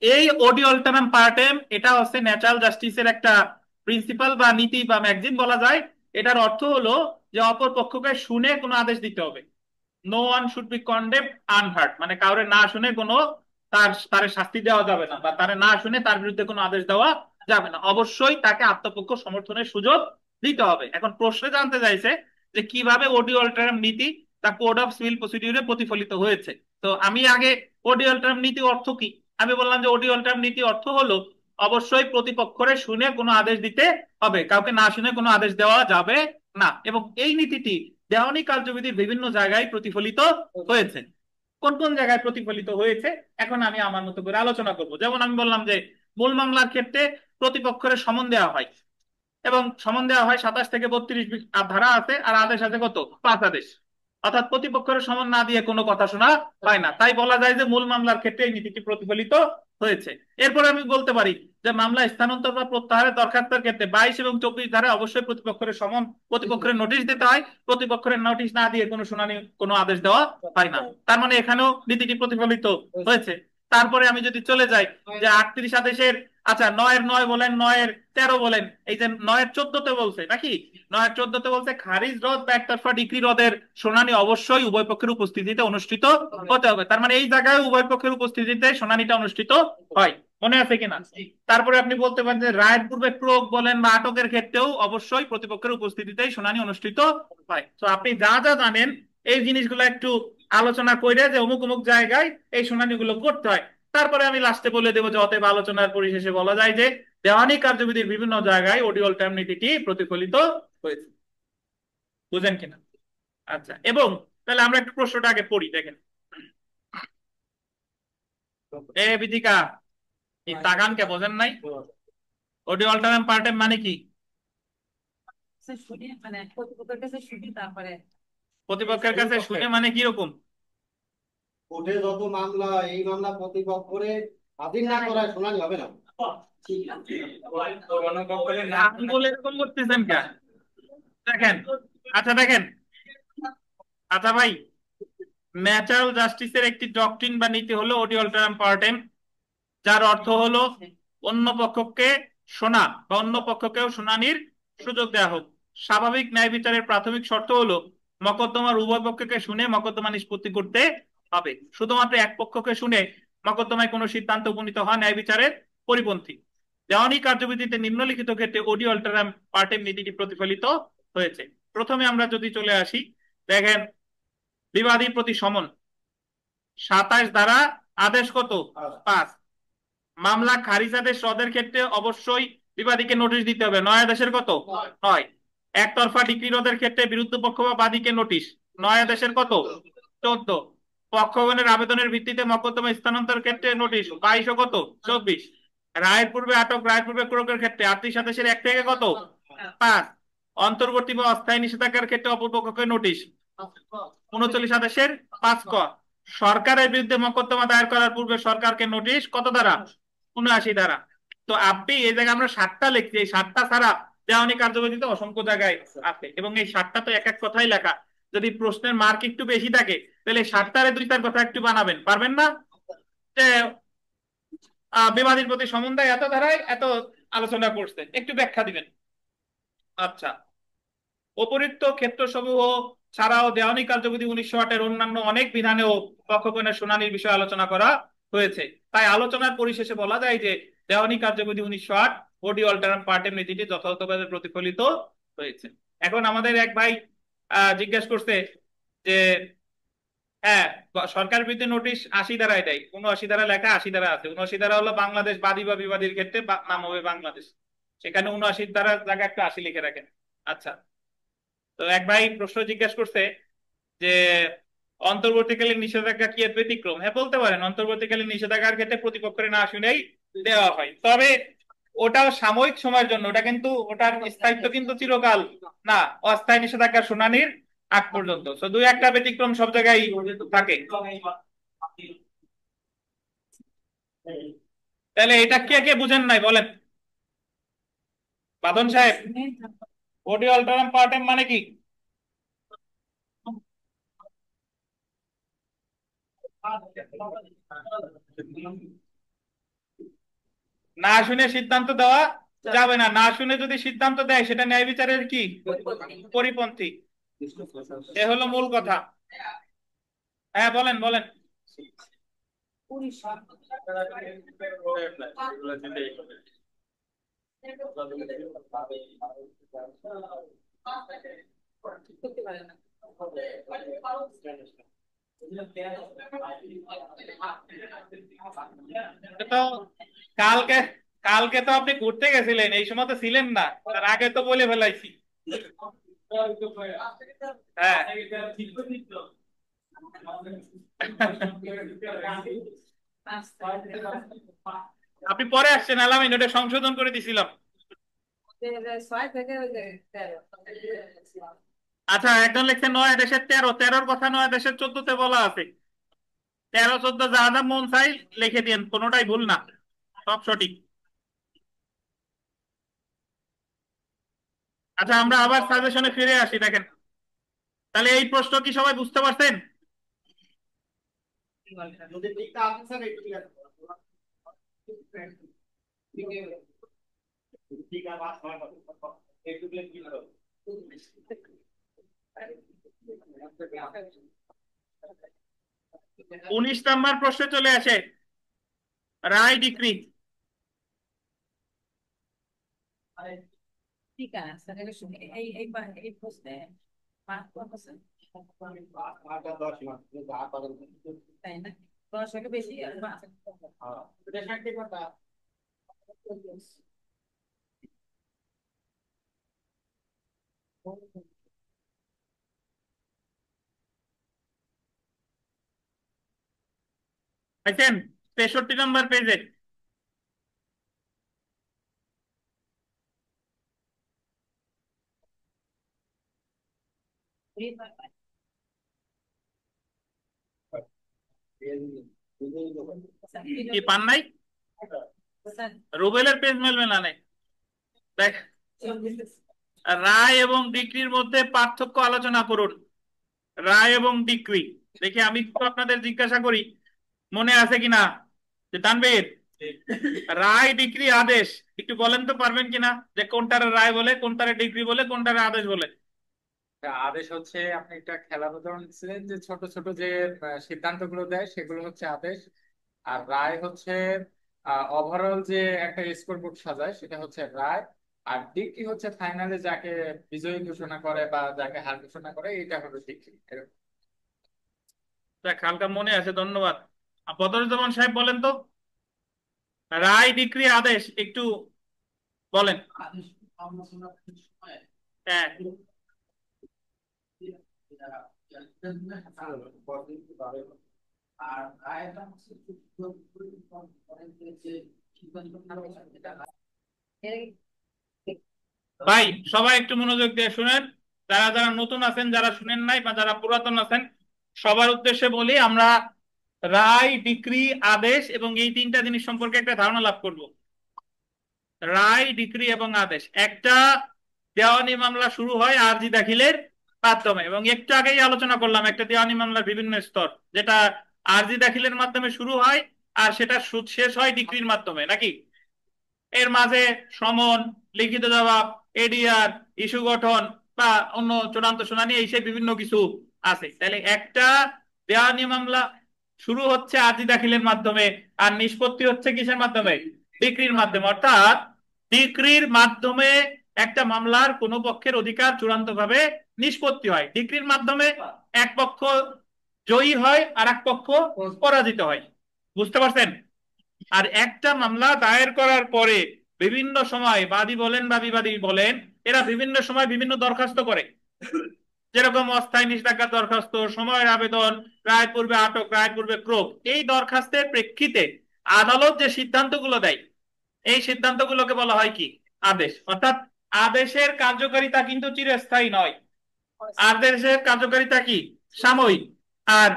এই ওডি অল্টারাম পার্টেম, এটা হচ্ছে ন্যাচারাল জাস্টিসের একটা প্রিন্সিপাল বা নীতি বা ম্যাগজিন বলা যায়। এটার অর্থ হলো যে অপর পক্ষকে শুনে কোনো আদেশ দিতে হবে। No one should be condemn unheard, মানে কাউরে না শুনে কোনো তার শাস্তি দেওয়া যাবে না, বা তারে না শুনে তার বিরুদ্ধে কোনো আদেশ দেওয়া যাবে না, অবশ্যই তাকে আত্মপক্ষ সমর্থনের সুযোগ দিতে হবে। এখন প্রশ্নে জানতে চাইছে যে কিভাবে ওডি অল্টারাম নীতি তা কোড অফ সিভিল প্রসিডিউরে প্রতিফলিত হয়েছে। তো আমি আগে ওডি অল্টারাম নীতি অর্থ কি, আমি বললাম যে ওডি অল্টারাম নীতি অর্থ হলো অবশ্যই প্রতিপক্ষরে শুনে কোনো আদেশ দিতে হবে, কাউকে না শুনে কোনো আদেশ দেওয়া যাবে না। এবং এই নীতিটি দেওয়ানি কার্যবিধির বিভিন্ন জায়গায় প্রতিফলিত হয়েছে। কোন কোন জায়গায় প্রতিফলিত হয়েছে এখন আমি আমার মতো করে আলোচনা করব। যেমন আমি বললাম যে মূল মামলার ক্ষেত্রে প্রতিপক্ষের সমন দেওয়া হয়, এবং সমন দেওয়া হয় 27 থেকে 32 ধারা আছে, আর আদেশ আছে কত? 5 আদেশ। অর্থাৎ প্রতিপক্ষের সমন না দিয়ে কোনো কথা শোনা হয় না, তাই বলা যায় যে মূল মামলার ক্ষেত্রে এই নীতিটি প্রতিফলিত হয়েছে। এরপর আমি বলতে পারি যে মামলা স্থানান্তর বা প্রত্যাহারের দরখাস্তের ক্ষেত্রে 22 এবং 24 ধারায় অবশ্যই প্রতিপক্ষের সমন, প্রতিপক্ষের নোটিশ দিতে হয়, প্রতিপক্ষের নোটিশ না দিয়ে কোনো শুনানি কোনো আদেশ দেওয়া হয় না। তার মানে এখানেও নীতিটি প্রতিফলিত হয়েছে। তারপরে আমি যদি চলে যাই যে 38 আদেশের, আচ্ছা 9-9 বলেন, 9-13 বলেন, এই যে 9-14 বলছে নাকি, 9-14 বলছে খারিজ রদ বা একতরফা ডিক্রি রদের শুনানি অবশ্যই উভয় পক্ষের উপস্থিতিতে অনুষ্ঠিত হতে হবে। তার মানে এই জায়গায় উভয় পক্ষের উপস্থিতিতে শুনানিটা অনুষ্ঠিত হয়। মনে আছে কিনা? তারপরে আপনি বলতে পারেন যে রায়ের পূর্বে ক্রোক বলেন বা আটকের ক্ষেত্রেও অবশ্যই প্রতিপক্ষের উপস্থিতিতেই শুনানি অনুষ্ঠিত হয়। তো আপনি যা যা জানেন এই জিনিসগুলো একটু আলোচনা করে যে অমুক অমুক জায়গায় এই শুনানিগুলো করতে হয়। তারপরে আমি লাস্টে বলে দেবো যে অতএব আলোচনার পরিশেষে বলা যায় যে দেওয়ানি কার্যবিধির বিভিন্ন জায়গায় ওডি অল্টারাম নীতিটি প্রতিফলিত হয়েছে। বুঝেন কিনা? আচ্ছা, এবং তাহলে আমরা একটু প্রশ্নটা আগে পড়ি, দেখেন। এ বিদিকা, এই তাকানকে বোঝেন নাই? ওডি অল্টারাম পার্টেম মানে কি? শুনি মানে প্রতিপক্ষের কাছে শুনি, তারপরে প্রতিপক্ষের কাছে শুনে মানে কি রকম? কোর্টে যত মামলা, এই মামলা প্রতিপক্ষরে স্বাধীন না করায় শুনানি হবে না। আঙ্গুল এরকম করতেছেন কেন? দেখেন, আচ্ছা দেখেন, আচ্ছা ভাই, ন্যাচারাল জাস্টিসের একটি ডক্ট্রিন বা নীতি হলো ওডি অল্টারাম পার্টেম, যার অর্থ হলো অন্য পক্ষকে শোনা বা অন্য পক্ষকেও শুনানির সুযোগ দেওয়া হোক। স্বাভাবিক ন্যায় বিচারের প্রাথমিক শর্ত হলো মকদ্দমার উভয় পক্ষকে শুনে মকদ্দমা নিষ্পত্তি করতে হবে। শুধুমাত্র এক পক্ষকে শুনে মকদ্দমায় কোনো সিদ্ধান্ত উপনীত হওয়া ন্যায় বিচারের পরিপন্থী। দেওয়ানি কার্যবিধিতে নিম্নলিখিত ক্ষেত্রে ওডি অল্টারাম পার্টেম নীতিটি প্রতিফলিত হয়েছে। প্রথমে আমরা যদি চলে আসি, দেখেন বিবাদী প্রতি সমন 27 ধারা আদেশ কত? 5। মামলা খারিজ আদেশ রদের ক্ষেত্রে অবশ্যই বিবাদীকে নোটিশ দিতে হবে। 9 আদেশের কত? 9। একতরফা ডিক্রি রদের ক্ষেত্রে বিরুদ্ধ পক্ষ বা বাদীকে নোটিশ। 9 আদেশের কত? 14। পক্ষগণের আবেদনের ভিত্তিতে মকদ্দমা স্থানান্তরের ক্ষেত্রে নোটিশ 22 ও কত? 24। রায়ের পূর্বে আটক, রায়ের পূর্বে ক্রোকের ক্ষেত্রে 38 আদেশের 1 থেকে কত? 5। অন্তর্বর্তী বা অস্থায়ী নিষেধাজ্ঞার ক্ষেত্রে অপরপক্ষকে নোটিশ 39 আদেশের 5 ক। সরকারের বিরুদ্ধে মকদ্দমা দায়ের করার পূর্বে সরকারকে নোটিশ কত দ্বারা? 79 দ্বারা। তো আপনি এই জায়গায় আমরা 7টা লিখছি, এই 7টা ছাড়া দেওয়ানি কার্যবিধিতে অসংখ্য জায়গায় আছে, এবং এই 7টা তো এক এক কথাই লেখা। যদি প্রশ্নের মার্ক একটু বেশি থাকে তাহলে 7টারে 2-4 কথা একটু বানাবেন, পারবেন না? যে বিবাদীর প্রতি সমন দেয় এত ধারায় এত আলোচনা করছে, একটু ব্যাখ্যা দিবেন। আচ্ছা, উপরিক্ত ক্ষেত্রসমূহ ছাড়াও দেওয়ানি কার্যবিধি 1908 অন্যান্য অনেক বিধানেও পক্ষগণের শুনানির বিষয়ে আলোচনা করা হয়েছে। তাই আলোচনার পরিশেষে বলা যায় যে দেওয়ানি কার্যবিধি 1908 ওডি অল্টারাম পার্টেম নীতিটি যথাযথভাবে প্রতিফলিত হয়েছে। এখন আমাদের এক ভাই জিজ্ঞেস করছে যে হ্যাঁ, সরকার বিরুদ্ধে নোটিশ 80 ধারায় দেয়, 79 ধারা লেখা 80 ধারা আছে। 79 ধারা হলো বাংলাদেশ বাদী বা বিবাদীর ক্ষেত্রে নাম হবে বাংলাদেশ, সেখানে 79 ধারা জায়গায় একটা 80 লিখে রাখেন। আচ্ছা, তো এক ভাই প্রশ্ন জিজ্ঞাসা করছে যে অন্তর্বর্তীকালীন নিষেধাজ্ঞা কি এর ব্যতিক্রম? হ্যাঁ, বলতে পারেন অন্তর্বর্তীকালীন নিষেধাজ্ঞার ক্ষেত্রে প্রতিপক্ষের না শুনেই দেওয়া হয়, তবে ওটাও সাময়িক সময়ের জন্য, ওটা কিন্তু ওটার স্থায়িত্ব কিন্তু চিরকাল না, অস্থায়ী নিষেধাজ্ঞা শুনানির আগ পর্যন্ত। তো দুই একটা ব্যতিক্রম সব জায়গায় থাকে। তাহলে এটা কে কে বুঝেন নাই বলেন? বাদন সাহেব, ওডি অল্টারাম পার্টেম মানে কি? না শুনে সিদ্ধান্ত দেওয়া যাবে না, না শুনে যদি সিদ্ধান্ত দেয় সেটা ন্যায় বিচারের কি? পরিপন্থী। এ হলো মূল কথা। হ্যাঁ, বলেন বলেন। করতে পারে না। তো কালকে কালকে তো আপনি ঘুরতে গেছিলেন, এই সময় তো ছিলেন না, তার আগে তো বলে ফেলাইছি। হ্যাঁ। আপনি পরে আসছেন, আলামিন ওটা সংশোধন করে দিছিলাম। 6 থেকে 13। আচ্ছা, একজন লিখছে 9 দেশের 13, 13-র কথা 9 দেশের 14-তে বলা আছে। 13-14 যা যা মন চাই লিখে দিন, কোনোটাই ভুল না, সব সঠিক। আচ্ছা, আমরা আবার সাজেশনে ফিরে আসি। দেখেন, তাহলে এই প্রশ্ন কি সবাই বুঝতে পারছেন? যদি ঠিকটা আছে স্যার একটু ঠিক আছে। ঠিক আছে, একটু কি হবে? 19 নাম্বার প্রশ্নে চলে আসে রায় ডিক্রি। ঠিক আছে, এই প্রশ্নে মার্ক কত আছে? 8-10 মাস যা করেন। তাই না? 10 থেকে বেশি আর আছে। হ্যাঁ, এটা সঠিক কথা। আছেন 63 নম্বর পেজে। কি পান নাই? রুবেলের পেজ মেলবে না নাই? দেখ, রায় এবং ডিক্রির মধ্যে পার্থক্য আলোচনা করুন। রায় এবং ডিক্রি, দেখি আমি একটু আপনাদের জিজ্ঞাসা করি মনে আছে কিনা। যে তানভীর, রায়, ডিক্রি, আদেশ একটু বলেন তো, পারবেন কিনা, যে কোনটার রায় বলে, কোনটার ডিক্রি বলে, কোনটার আদেশ বলে? আদেশ হচ্ছে, আপনি একটা খেলার উদাহরণ দিচ্ছিলেন যে ছোট ছোট যে সিদ্ধান্ত গুলো দেয় সেগুলো হচ্ছে আদেশ। আর রায় হচ্ছে ওভারঅল যে একটা স্কোর বোর্ড সাজায় সেটা হচ্ছে রায়। আর ডিগ্রি হচ্ছে ফাইনালে যাকে বিজয়ী ঘোষণা করে বা যাকে হার ঘোষণা করে, এটা হলো ডিগ্রি। যাক, হালকা মনে আছে, ধন্যবাদ। বদরুজ্জামান সাহেব বলেন তো, রায়, ডিক্রি, আদেশ একটু বলেন। হ্যাঁ, ভাই সবাই একটু মনোযোগ দিয়ে শুনেন। যারা যারা নতুন আছেন, যারা শুনেন নাই, বা যারা পুরাতন আছেন, সবার উদ্দেশ্যে বলি, আমরা রায়, ডিক্রি, আদেশ এবং এই তিনটা জিনিস সম্পর্কে একটা ধারণা লাভ করব। রায়, ডিক্রি এবং আদেশ। একটা দেওয়ানি মামলা শুরু হয় আরজি দাখিলের মাধ্যমে, এবং একটু আগেই আলোচনা করলাম একটা দেওয়ানি মামলার বিভিন্ন স্তর, যেটা আরজি দাখিলের মাধ্যমে শুরু হয় আর সেটা শেষ হয় ডিক্রির মাধ্যমে, নাকি? এর মাঝে সমন, লিখিত জবাব, এডিআর, ইস্যু গঠন বা অন্য চূড়ান্ত শুনানি, এই সেই বিভিন্ন কিছু আছে। তাহলে একটা দেওয়ানি মামলা শুরু হচ্ছে আরজি দাখিলের মাধ্যমে, আর নিষ্পত্তি হচ্ছে কিসের মাধ্যমে? ডিক্রির মাধ্যমে। অর্থাৎ ডিক্রির মাধ্যমে একটা মামলার কোনো পক্ষের অধিকার চূড়ান্ত ভাবে নিষ্পত্তি হয়। ডিক্রির মাধ্যমে এক পক্ষ জয়ী হয় আর এক পক্ষ পরাজিত হয়। বুঝতে পারছেন? আর একটা মামলা দায়ের করার পরে বিভিন্ন সময় বাদী বলেন বা বিবাদী বলেন, এরা বিভিন্ন সময় বিভিন্ন দরখাস্ত করে, যেরকম অস্থায়ী নিষেধাজ্ঞার দরখাস্ত, সময়ের আবেদন, রায় পূর্বে আটক, রায় পূর্বে ক্রোক। এই দরখাস্তের প্রেক্ষিতে আদালত যে সিদ্ধান্তগুলো দেয়, এই সিদ্ধান্তগুলোকে বলা হয় কি? আদেশ। অর্থাৎ আদেশের কার্যকারিতা কিন্তু চিরস্থায়ী নয়, আদেশের কার্যকারিতা কি? সাময়িক। আর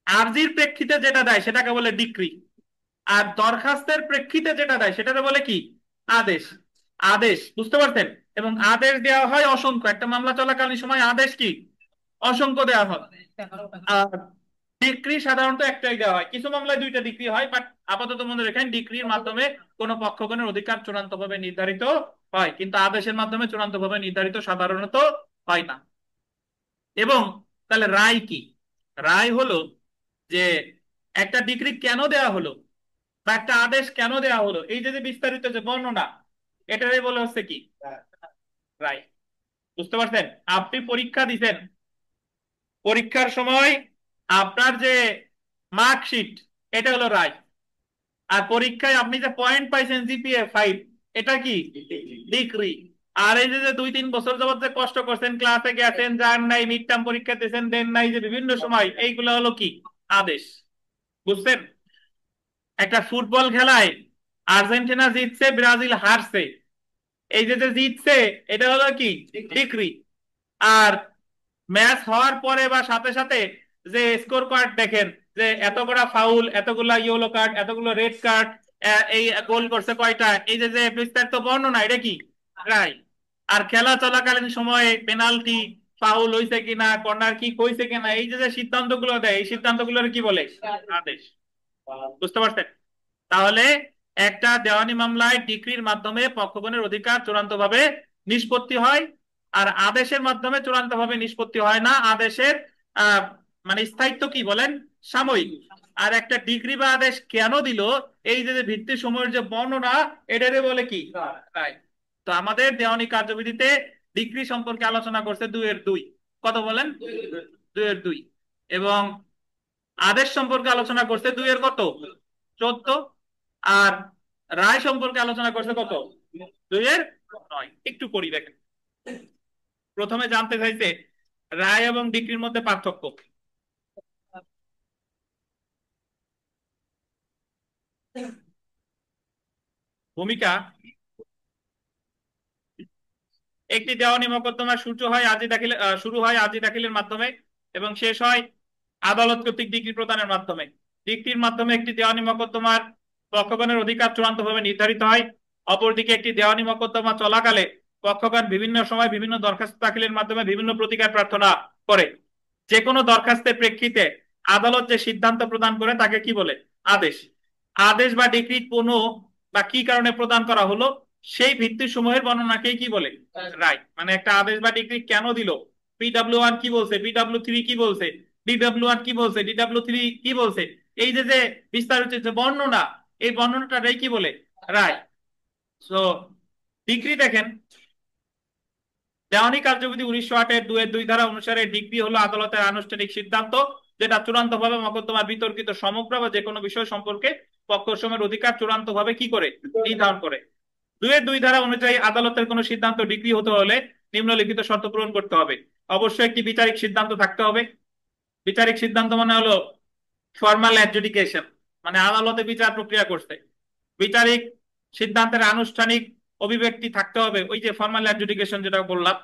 আর্জির প্রেক্ষিতে যেটা দেয় সেটাকে বলে ডিক্রি, আর দরখাস্তের প্রেক্ষিতে যেটা দেয় সেটাকে বলে কি? আদেশ। আদেশ, বুঝতে পারছেন? এবং আদেশ দেওয়া হয় অসংখ্য, একটা মামলা চলাকালীন সময় আদেশ কি? অসংখ্য দেওয়া হয়। আর ডিক্রি সাধারণত একটাই দেওয়া হয়, কিছু মামলায় দুইটা ডিক্রি হয়, বাট আপাতত মনে রাখেন ডিক্রির মাধ্যমে কোনো পক্ষগণের অধিকার চূড়ান্ত ভাবে নির্ধারিত হয়, কিন্তু আদেশের মাধ্যমে চূড়ান্ত ভাবে নির্ধারিত সাধারণত হয় না। এবং তাহলে রায় কি? রায় হলো যে একটা ডিক্রি কেন দেওয়া হলো বা একটা আদেশ কেন দেওয়া হলো, এই যে যে বিস্তারিত যে বর্ণনা, এটারই বলে হচ্ছে কি? রায়। বুঝতে পারছেন? আপনি পরীক্ষা দিছেন, পরীক্ষার সময় আপনার যে মার্কশিট, এটা হলো রায়। আর পরীক্ষায় আপনি যে পয়েন্ট পাইছেন জিপিএ 5, এটা কি? ডিগ্রি। আর এই যে যে 2-3 বছর যাবত যে কষ্ট করছেন, ক্লাসে গেছেন, যান নাই, মিড টার্ম পরীক্ষা দিয়েছেন, দেন নাই, যে বিভিন্ন সময়, এইগুলো হলো কি? আদেশ। বুঝছেন? একটা ফুটবল খেলায় আর্জেন্টিনা জিতছে, ব্রাজিল হারছে, এই যে যে জিতছে, এটা হলো কি? ডিগ্রি। আর ম্যাচ হওয়ার পরে বা সাথে সাথে যে স্কোর কার্ড দেখেন, যে এতগুলা ফাউল, এতগুলা ইয়েলো কার্ড, এতগুলো রেড কার্ড, এই গোল করছে কয়টা, এই যে যে বিস্তারিত বর্ণনা, এটা কি? রায়। আর খেলা চলাকালীন সময়ে পেনাল্টি, ফাউল হয়েছে কিনা, কর্নার কিক হয়েছে কিনা, এই যে যে সিদ্ধান্তগুলো দেয়, এই সিদ্ধান্তগুলোর কি বলে? আদেশ। বুঝতে পারছেন? তাহলে একটা দেওয়ানি মামলায় ডিক্রির মাধ্যমে পক্ষগণের অধিকার চূড়ান্ত ভাবে নিষ্পত্তি হয়, আর আদেশের মাধ্যমে চূড়ান্ত ভাবে নিষ্পত্তি হয় না। আদেশের আহ মানে স্থায়িত্ব কি বলেন? সাময়িক। আর একটা ডিগ্রি বা আদেশ কেন দিল, এই যে যে ভিত্তি সময়ের যে বর্ণনা, এটারে বলে কি? রায়। তো আমাদের দেওয়ানি কার্যবিধিতে ডিগ্রি সম্পর্কে আলোচনা করছে 2-2। কত বলেন? 2-2। এবং আদেশ সম্পর্কে আলোচনা করছে 2 কত? 14। আর রায় সম্পর্কে আলোচনা করছে কত? 2-9। একটু করি দেখেন। প্রথমে জানতে চাইছে রায় এবং ডিক্রির মধ্যে পার্থক্য। ভূমিকা: একটি দেওয়ানি মোকদ্দমা শুরু হয় আরজি দাখিলের মাধ্যমে এবং শেষ হয় আদালত কর্তৃক ডিক্রি প্রদানের মাধ্যমে। ডিক্রির মাধ্যমে একটি দেওয়ানি মোকদ্দমার পক্ষগণের অধিকার চূড়ান্তভাবে নির্ধারিত হয়। অপরদিকে একটি দেওয়ানি মোকদ্দমা চলাকালে পক্ষগণ বিভিন্ন সময় বিভিন্ন দরখাস্ত দাখিলের মাধ্যমে বিভিন্ন প্রতিকার প্রার্থনা করে। যে কোনো দরখাস্তের প্রেক্ষিতে আদালত যে সিদ্ধান্ত প্রদান করে তাকে কি বলে? আদেশ। আদেশ বা ডিক্রি কোনো বা কি কারণে প্রদান করা হলো সেই ভিত্তি সমূহের বর্ণনাকেই কি বলে? রায়। মানে একটা আদেশ বা ডিক্রি কেন দিল, PW1 কি বলছে, PW3 কি বলছে, DW1 কি বলছে, DW3 কি বলছে, এই যে যে বিস্তারিত যে বর্ণনা, এই বর্ণনাটাই কি বলে? রায়। তো ডিক্রি দেখেন, দেওয়ানি কার্যবিধি 1908-এর 2-2 ধারা অনুসারে ডিক্রি হলো আদালতের আনুষ্ঠানিক সিদ্ধান্ত, যেটা চূড়ান্তভাবে মকদ্দমার বিতর্কিত সমগ্র বা যে কোনো বিষয় সম্পর্কে পক্ষসমূহের অধিকার চূড়ান্তভাবে কি করে নির্ধারণ করে। 2-2 ধারা অনুযায়ী আদালতের কোনো সিদ্ধান্ত ডিক্রি হতে হলে নিম্নলিখিত শর্ত পূরণ করতে হবে। অবশ্যই একটি বিচারিক সিদ্ধান্ত থাকতে হবে। বিচারিক সিদ্ধান্ত মানে হলো ফর্মাল অ্যাডজুডিকেশন, মানে আদালতে বিচার প্রক্রিয়া করছে। বিচারিক সিদ্ধান্তের আনুষ্ঠানিক অভিব্যক্তি থাকতে হবে, ওই যে ফর্মাল অ্যাডজুডিকেশন যেটা বললাম।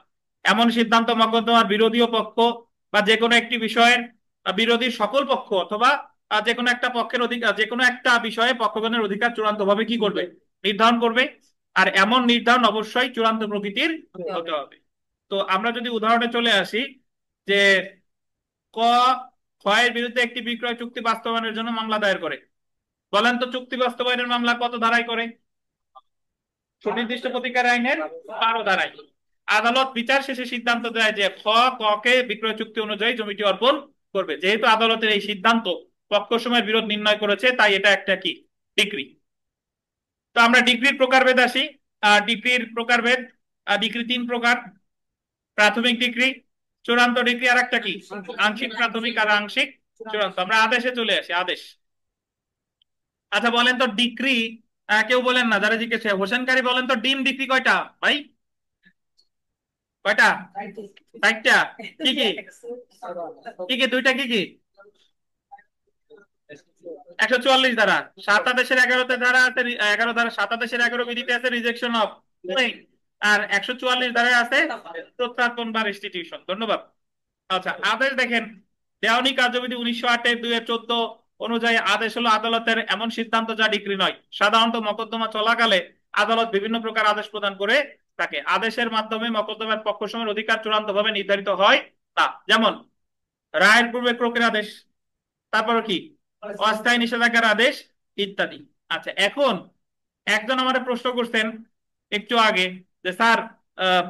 এমন সিদ্ধান্ত মকদ্দমার বিরোধী পক্ষ বা যে কোনো একটি বিষয়ের বিরোধী সকল পক্ষ অথবা যে কোনো একটা পক্ষের অধিকার, যে কোনো একটা বিষয়ে পক্ষগণের অধিকার চূড়ান্তভাবে কি করবে? নির্ধারণ করবে। আর এমন নির্ধারণ অবশ্যই চূড়ান্ত প্রকৃতির হতে হবে। তো আমরা যদি উদাহরণে চলে আসি, যে ক ক্ষয়ের বিরুদ্ধে একটি বিক্রয় চুক্তি বাস্তবায়নের জন্য মামলা দায়ের করে। বলেন তো চুক্তি বাস্তবায়নের মামলা কত ধারায় করে? সুনির্দিষ্ট প্রতিকার আইনের 12 ধারায়। আদালত বিচার শেষে সিদ্ধান্ত দেয় যে খ ক কে বিক্রয় চুক্তি অনুযায়ী জমিটি অর্পণ করবে। যেহেতু আদালতের এই সিদ্ধান্ত পক্ষসমূহের বিরোধ নির্ণয় করেছে, তাই এটা একটা কি? ডিক্রি। তো আমরা ডিক্রির প্রকারভেদ আসি। ডিক্রির প্রকারভেদ, ডিক্রি 3 প্রকার: প্রাথমিক ডিক্রি, চূড়ান্ত ডিক্রি, আর একটা কি? আংশিক প্রাথমিক আর আংশিক চূড়ান্ত। আমরা আদেশে চলে আসি। আদেশ, আচ্ছা বলেন তো ডিক্রি, কেউ বলেন না যারা জিজ্ঞেস, হোসেনকারী বলেন তো ডিম ডিক্রি কয়টা ভাই? কয়টা? 4টা। কি কি? কি কি? দুইটা কি কি? 144 ধারা, 7 আদেশের 11তে ধারা আছে, 11 ধারা 7 আদেশের 11 বিধিতে আছে রিজেকশন অফ ক্লেম, আর 144 ধারায় আছে প্রত্যর্পণ বা রেস্টিটিউশন। ধন্যবাদ। আচ্ছা আদেশ দেখেন, দেওয়ানি কার্যবিধি 1908-এর 2-14 অনুযায়ী আদেশ হলো আদালতের এমন সিদ্ধান্ত যা ডিক্রি নয়। সাধারণত মকদ্দমা চলাকালে আদালত বিভিন্ন প্রকার আদেশ প্রদান করে থাকে। আদেশের মাধ্যমে মকদ্দমার পক্ষসমূহের অধিকার চূড়ান্তভাবে নির্ধারিত হয় তা, যেমন রায়ের পূর্বে ক্রোকের আদেশ, তারপর কি অস্থায়ী নিষেধাজ্ঞার আদেশ ইত্যাদি। আচ্ছা এখন একজন আমাদের প্রশ্ন করছেন একটু আগে যে স্যার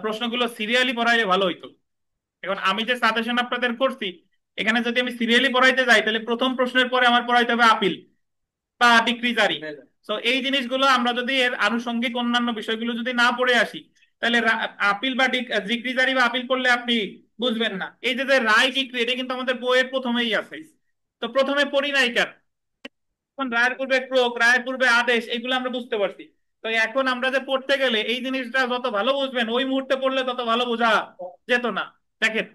প্রশ্নগুলো সিরিয়ালি পড়াইলে ভালো হইতো। এখন আমি যে সাজেশন আপনাদের করছি, এখানে যদি আমি সিরিয়ালি পড়াইতে যাই তাহলে প্রথম প্রশ্নের পরে আমার পড়াইতে হবে আপিল বা ডিক্রি জারি। তো এই জিনিসগুলো আমরা যদি এর আনুষঙ্গিক অন্যান্য বিষয়গুলো যদি না পড়ে আসি, তাহলে আপিল বা ডিক্রি জারি বা আপিল করলে আপনি বুঝবেন না। এই যে যে রায় ডিক্রি, এটা কিন্তু আমাদের বইয়ের প্রথমেই আছে, তো প্রথমে পড়ি নাই কেন? এখন রায়ের পূর্বে ক্রোক, রায়ের পূর্বে আদেশ, এগুলো আমরা বুঝতে পারছি। তো এখন আমরা যে পড়তে গেলে এই জিনিসটা যত ভালো বুঝবেন, ওই মুহূর্তে পড়লে তত ভালো বোঝা যেত না। দেখেন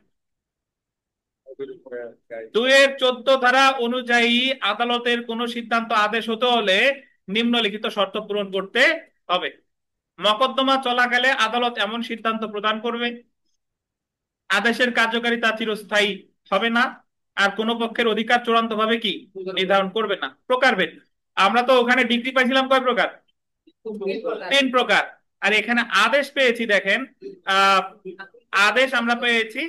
2-14 ধারা অনুযায়ী আদালতের কোন সিদ্ধান্ত আদেশ হতে হলে নিম্নলিখিত শর্ত পূরণ করতে হবে। মকদ্দমা চলাকালে আদালত এমন সিদ্ধান্ত প্রদান করবে, আদেশের কার্যকারিতা চিরস্থায়ী হবে না, আর কোন পক্ষের অধিকার চূড়ান্ত ভাবে কি নির্ধারণ করবে না। প্রকারভেদ, আমরা তো ওখানে ডিগ্রি পাইছিলাম কয় প্রকার? 3 প্রকার। আর এখানে আদেশ পেয়েছি দেখেন, আহ আদেশ আমরা পেয়েছি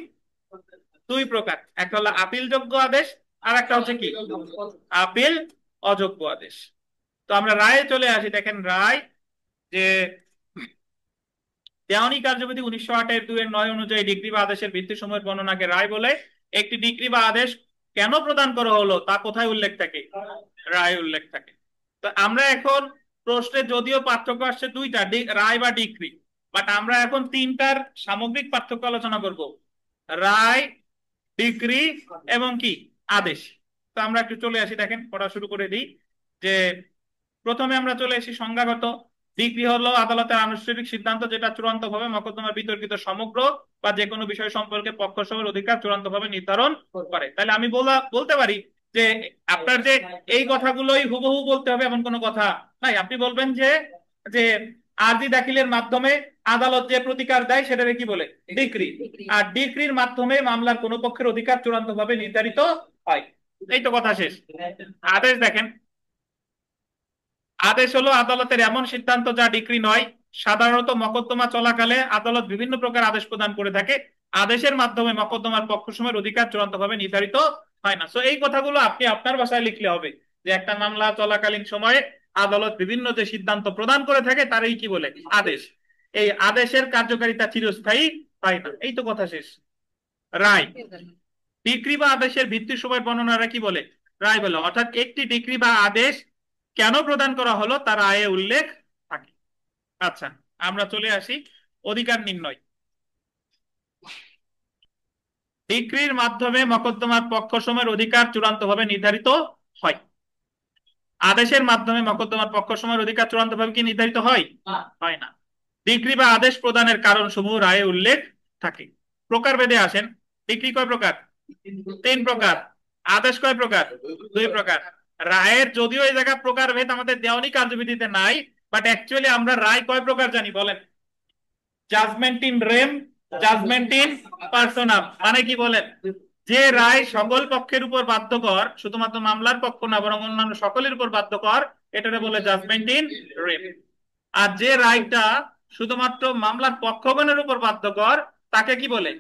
2 প্রকার। একটা হলো আপিল যোগ্য আদেশ, আর একটা হচ্ছে কি আপিল অযোগ্য আদেশ। তো আমরা রায়ে চলে আসি। দেখেন রায়, যে দেওয়ানি কার্যবিধি 1908-এর 2-9 অনুযায়ী ডিগ্রি বা আদেশের ভিত্তি সময়ের বর্ণনাকে রায় বলে। একটি ডিগ্রি বা আদেশ কেন প্রদান করা হলো তা কোথায় উল্লেখ থাকে? রায় উল্লেখ থাকে। তো আমরা এখন প্রশ্নে যদিও পার্থক্য আসছে 2টা, রায় বা ডিগ্রি, বাট আমরা এখন 3টার সামগ্রিক পার্থক্য আলোচনা করব: রায়, ডিগ্রি এবং কি আদেশ। তো আমরা একটু চলে আসি, দেখেন পড়া শুরু করে দিই। যে প্রথমে আমরা চলে আসি সংজ্ঞাগত। ডিক্রি হলো আদালতের আনুষ্ঠানিক সিদ্ধান্ত যেটা চূড়ান্তভাবে মকদ্দমার বিতর্কিত সমগ্র বা যে কোনো বিষয় সম্পর্কে পক্ষসমূহের অধিকার চূড়ান্তভাবে নির্ধারণ করে। তাহলে আমি বলতে পারি যে আপনার যে এই কথাগুলোই হুবহু বলতে হবে এমন কোনো কথা নাই। আপনি বলবেন যে যে আরজি দাখিলের মাধ্যমে আদালত যে প্রতিকার দেয় সেটাকে কি বলে? ডিক্রি। আর ডিক্রির মাধ্যমে মামলার কোনো পক্ষের অধিকার চূড়ান্তভাবে নির্ধারিত হয়। এই তো কথা শেষ। আদেশ দেখেন, আদেশ হলো আদালতের এমন সিদ্ধান্ত যা ডিক্রি নয়। সাধারণত মকদ্দমা চলাকালে আদালত বিভিন্ন প্রকার আদেশ প্রদান করে থাকে। আদেশের মাধ্যমে মকদ্দমার পক্ষসমূহের অধিকার চূড়ান্তভাবে নির্ধারিত হয় না। তো এই কথাগুলো আপনি আপনার ভাষায় লিখলে হবে যে একটা মামলা চলাকালীন সময়ে আদালত বিভিন্ন যে সিদ্ধান্ত প্রদান করে থাকে তারই কি বলে আদেশ। এই আদেশের কার্যকারিতা চিরস্থায়ী হয় না, এই তো কথা শেষ। রায়, ডিক্রি বা আদেশের ভিত্তি সময় বর্ণনারা কি বলে রায় বলে, অর্থাৎ একটি ডিক্রি বা আদেশ কেন প্রদান করা হলো তার রায়ে উল্লেখ থাকে। আচ্ছা, আমরা চলে আসি অধিকার নির্ণয়। ডিক্রির মাধ্যমে মকদ্দমার পক্ষসমূহের অধিকার চূড়ান্তভাবে নির্ধারিত হয়। আদেশের মাধ্যমে মকদ্দমার পক্ষসমূহের অধিকার চূড়ান্তভাবে কি নির্ধারিত হয়? হয় না। ডিক্রি বা আদেশ প্রদানের কারণ সমূহ রায়ে উল্লেখ থাকে। প্রকারভেদে আসেন। ডিক্রি কয় প্রকার? 3 প্রকার। আদেশ কয় প্রকার? 2 প্রকার। রায়ের যদিও এই জায়গা প্রকারভেদ আমাদের দেওয়ানি কার্যবিধিতে নাই, বাট অ্যাকচুয়ালি আমরা রায় কয় প্রকার জানি বলেন? Judgment in rem, judgment in personam. মানে কি বলেন? যে রায় সকল পক্ষের উপর বাধ্যকর, শুধুমাত্র মামলার পক্ষ না বরং অন্যান্য সকলের উপর বাধ্যকর, এটাকে বলে জাজমেন্ট ইন রেম। আর যে রায়টা শুধুমাত্র মামলার পক্ষগণের উপর বাধ্যকর তাকে কি বলে?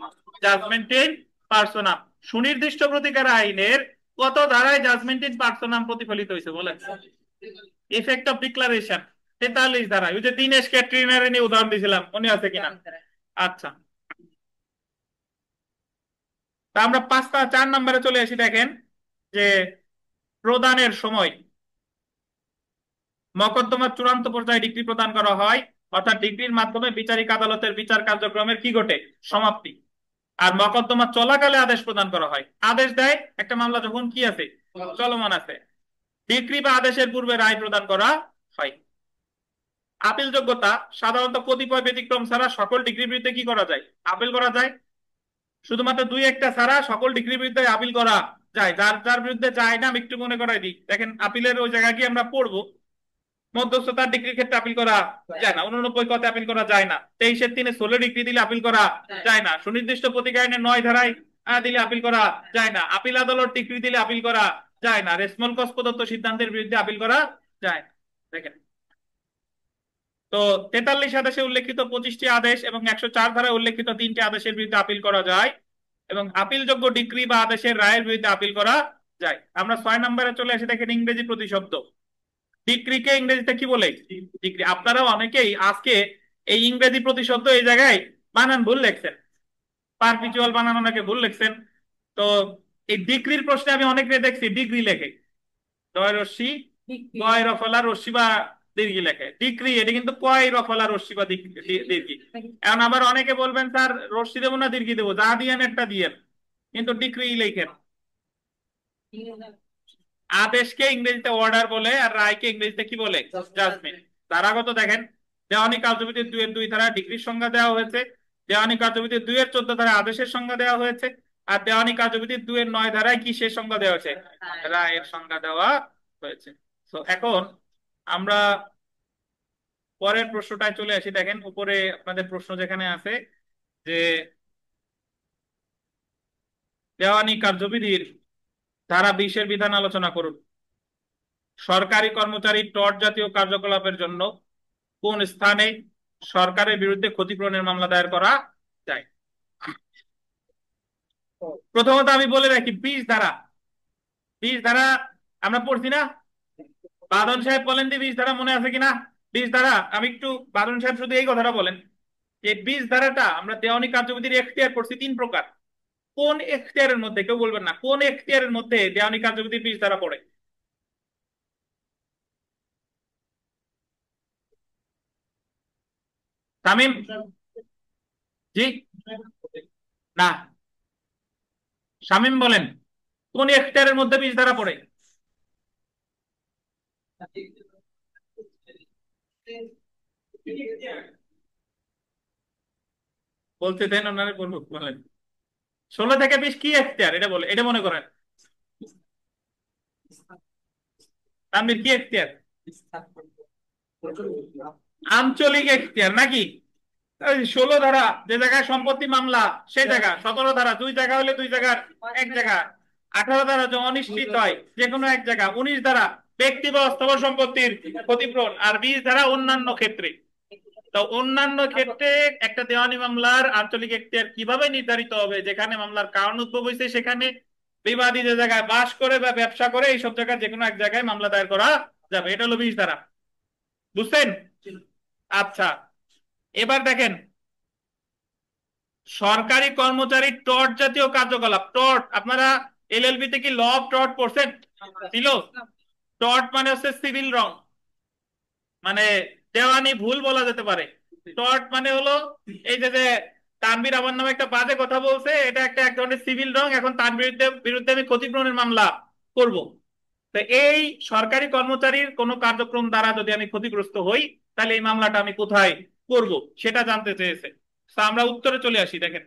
Judgment in personam. সুনির্দিষ্ট প্রতিকার আইনের কত ধারায় জাজমেন্ট ইন পার্সোনাম প্রতিফলিত হয়েছে বলেন? ইফেক্ট অফ ডিক্লারেশন 43 ধারায়। ওই যে দীনেশ ক্যাটরিনার নিয়ে উদাহরণ দিয়েছিলাম, মনে আছে কিনা? আচ্ছা, তা আমরা 4 নম্বরে চলে আসি। দেখেন যে প্রদানের সময় মকদ্দমার চূড়ান্ত পর্যায়ে ডিক্রি প্রদান করা হয়, অর্থাৎ ডিক্রির মাধ্যমে বিচারিক আদালতের বিচার কার্যক্রমের কি ঘটে? সমাপ্তি। আর মকদ্দমা চলাকালে আদেশ প্রদান করা হয়। আদেশ দেয় একটা মামলা যখন কি আছে? চলমান আছে। ডিক্রি বা আদেশের পূর্বে রায় প্রদান করা হয়। আপিল যোগ্যতা সাধারণত কতিপয় ব্যতিক্রম ছাড়া সকল ডিগ্রির বিরুদ্ধে কি করা যায়? আপিল করা যায়। শুধুমাত্র 2-1টা ছাড়া সকল ডিগ্রির বিরুদ্ধে আপিল করা যায়। যার যার বিরুদ্ধে যায় না আমি একটু মনে করাই দিই। দেখেন আপিলের ওই জায়গায় কি আমরা পড়বো, মধ্যস্থতার ডিগ্রির ক্ষেত্রে আপিল করা যায় না, 89 কতে আপিল করা যায় না, 23-3 16 ডিগ্রি দিলে আপিল করা যায় না, সুনির্দিষ্ট প্রতিকায়নের 9 ধারায় দিলে আপিল করা যায় না, আপিল আদালত ডিগ্রি দিলে আপিল করা যায় না, রেশমল কস প্রদত্ত সিদ্ধান্তের বিরুদ্ধে আপিল করা যায় না। দেখেন তো 43 আদেশে উল্লেখিত 25টি আদেশ এবং 104 ধারায় উল্লেখিত 3টি আদেশের বিরুদ্ধে আপিল করা যায় এবং আপিলযোগ্য ডিক্রি বা আদেশের রায়ের বিরুদ্ধে আপিল করা যায়। আমরা 6 নম্বরে চলে আসি। দেখেন ইংরেজি প্রতিশব্দ। ডিক্রিকে ইংরেজিতে কি বলে? ডিক্রি। আপনারাও অনেকেই আজকে এই ইংরেজি প্রতিশব্দ এই জায়গায় বানান ভুল লিখছেন, পারপিচুয়াল বানান অনেকে ভুল লিখছেন। তো এই ডিক্রির প্রশ্নে আমি অনেকে দেখছি ডিগ্রি লেখে, দয় রশ্মি কয় রফলা রশ্মি বা দীর্ঘি লেখে। ডিক্রি এটা কিন্তু কয় রফলা রশ্মি বা দীর্ঘি। এখন আবার অনেকে বলবেন স্যার রশ্মি দেবো না দীর্ঘি দেবো, যা দিয়েন একটা দিয়েন, কিন্তু ডিক্রি লেখেন। আদেশকে ইংরেজিতে অর্ডার বলে আর রায়কে ইংরেজিতে কি বলে? জাজমেন্ট। ধারাগত দেখেন, দেওয়ানি কার্যবিধির 2-2 ধারা ডিগ্রির সংজ্ঞা দেওয়া হয়েছে, দেওয়ানি কার্যবিধির 2-14 ধারায় আদেশের সংজ্ঞা দেওয়া হয়েছে, আর দেওয়ানি কার্যবিধির 2-9 ধারায় কিসের সংজ্ঞা দেওয়া হয়েছে? রায়ের সংজ্ঞা দেওয়া হয়েছে। তো এখন আমরা পরের প্রশ্নটায় চলে আসি। দেখেন উপরে আপনাদের প্রশ্ন যেখানে আছে যে দেওয়ানি কার্যবিধির ধারা 20-এর বিধান আলোচনা করুন। সরকারি কর্মচারী টর্চ জাতীয় কার্যকলাপের জন্য কোন স্থানে সরকারের বিরুদ্ধে ক্ষতিপূরণের মামলা দায়ের করা যায়? প্রথমত আমি বলে রাখি 20 ধারা, 20 ধারা আমরা পড়ছি না? বাদন সাহেব বলেন যে 20 ধারা মনে আছে কিনা? 20 ধারা আমি একটু, বাদন সাহেব শুধু এই কথাটা বলেন যে 20 ধারাটা আমরা দেওয়ানি কার্যবিধির এখতিয়ার করছি 3 প্রকার। কোন এখতিয়ারের মধ্যে, কেউ বলবেন না কোন এখতিয়ারের মধ্যে দেওয়ানি কার্যবিধির 20 ধারা পড়ে? তামিম? জি না, শামিম বলেন কোন এখতিয়ারের মধ্যে 20 ধারা পড়ে? বলতে দেন ওনারে, বলবো বলেন। 16 থেকে 20 কি এখতিয়ার এটা বলে, এটা মনে করেন। তানভীর কি এখতিয়ার? আঞ্চলিক এখতিয়ার নাকি? 16 ধারা যে জায়গায় সম্পত্তি মামলা সেই জায়গা, 17 ধারা 2 জায়গা হলে 2 জায়গার 1 জায়গা, 18 ধারা যে অনিশ্চিত হয় যে কোনো 1 জায়গা, 19 ধারা ব্যক্তি বা অস্থাবর সম্পত্তির ক্ষতিপূরণ, আর 20 ধারা অন্যান্য ক্ষেত্রে। তো অন্যান্য ক্ষেত্রে একটা দেওয়ানি মামলার আঞ্চলিক এখতিয়ার কিভাবে নির্ধারিত হবে? যেখানে মামলার কারণ উদ্ভব হয়েছে সেখানে, বিবাদী যে জায়গায় বাস করে বা ব্যবসা করে এইসব জায়গায় যে কোনো এক জায়গায় মামলা দায়ের করা যাবে। এটা হলো 20 ধারা। বুঝছেন? আচ্ছা, এবার দেখেন সরকারি কর্মচারী টর্ট জাতীয় কার্যকলাপ। টর্ট আপনারা এলএলবি তে কি ল অফ টর্ট পড়ছেন? ছিল। টর্ট মানে হচ্ছে সিভিল রং, মানে দেওয়ানি ভুল বলা যেতে পারে। টর্ট মানে হলো এই যে যে তানভীর আমার নামে একটা বাজে কথা বলছে, এটা একটা এক ধরনের সিভিল রং, এখন তার বিরুদ্ধে বিরুদ্ধে আমি ক্ষতিপূরণের মামলা করব। তো এই সরকারি কর্মচারীর কোন কার্যক্রম দ্বারা যদি আমি ক্ষতিগ্রস্ত হই, তাহলে এই মামলাটা আমি কোথায় করব সেটা জানতে চেয়েছে। তো আমরা উত্তরে চলে আসি। দেখেন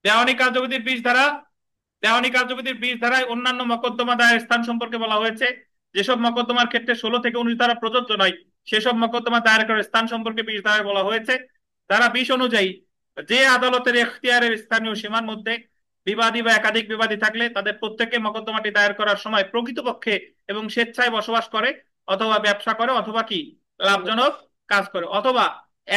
দেওয়ানি কার্যবিধির 20 ধারা, দেওয়ানি কার্যবিধির 20 ধারায় অন্যান্য মকদ্দমা দায়ের স্থান সম্পর্কে বলা হয়েছে। যেসব মকদ্দমার ক্ষেত্রে 16 থেকে 19 ধারা প্রযোজ্য নয়, সেসব মকদ্দমা দায়ের করার স্থান সম্পর্কে 20 ধারায় বলা হয়েছে। ধারা 20 অনুযায়ী যে আদালতের এখতিয়ারের স্থানীয় সীমার মধ্যে বিবাদী বা একাধিক বিবাদী থাকলে তাদের প্রত্যেকে মকদ্দমাটি দায়ের করার সময় প্রকৃতপক্ষে এবং স্বেচ্ছায় বসবাস করে অথবা ব্যবসা করে অথবা কি লাভজনক কাজ করে, অথবা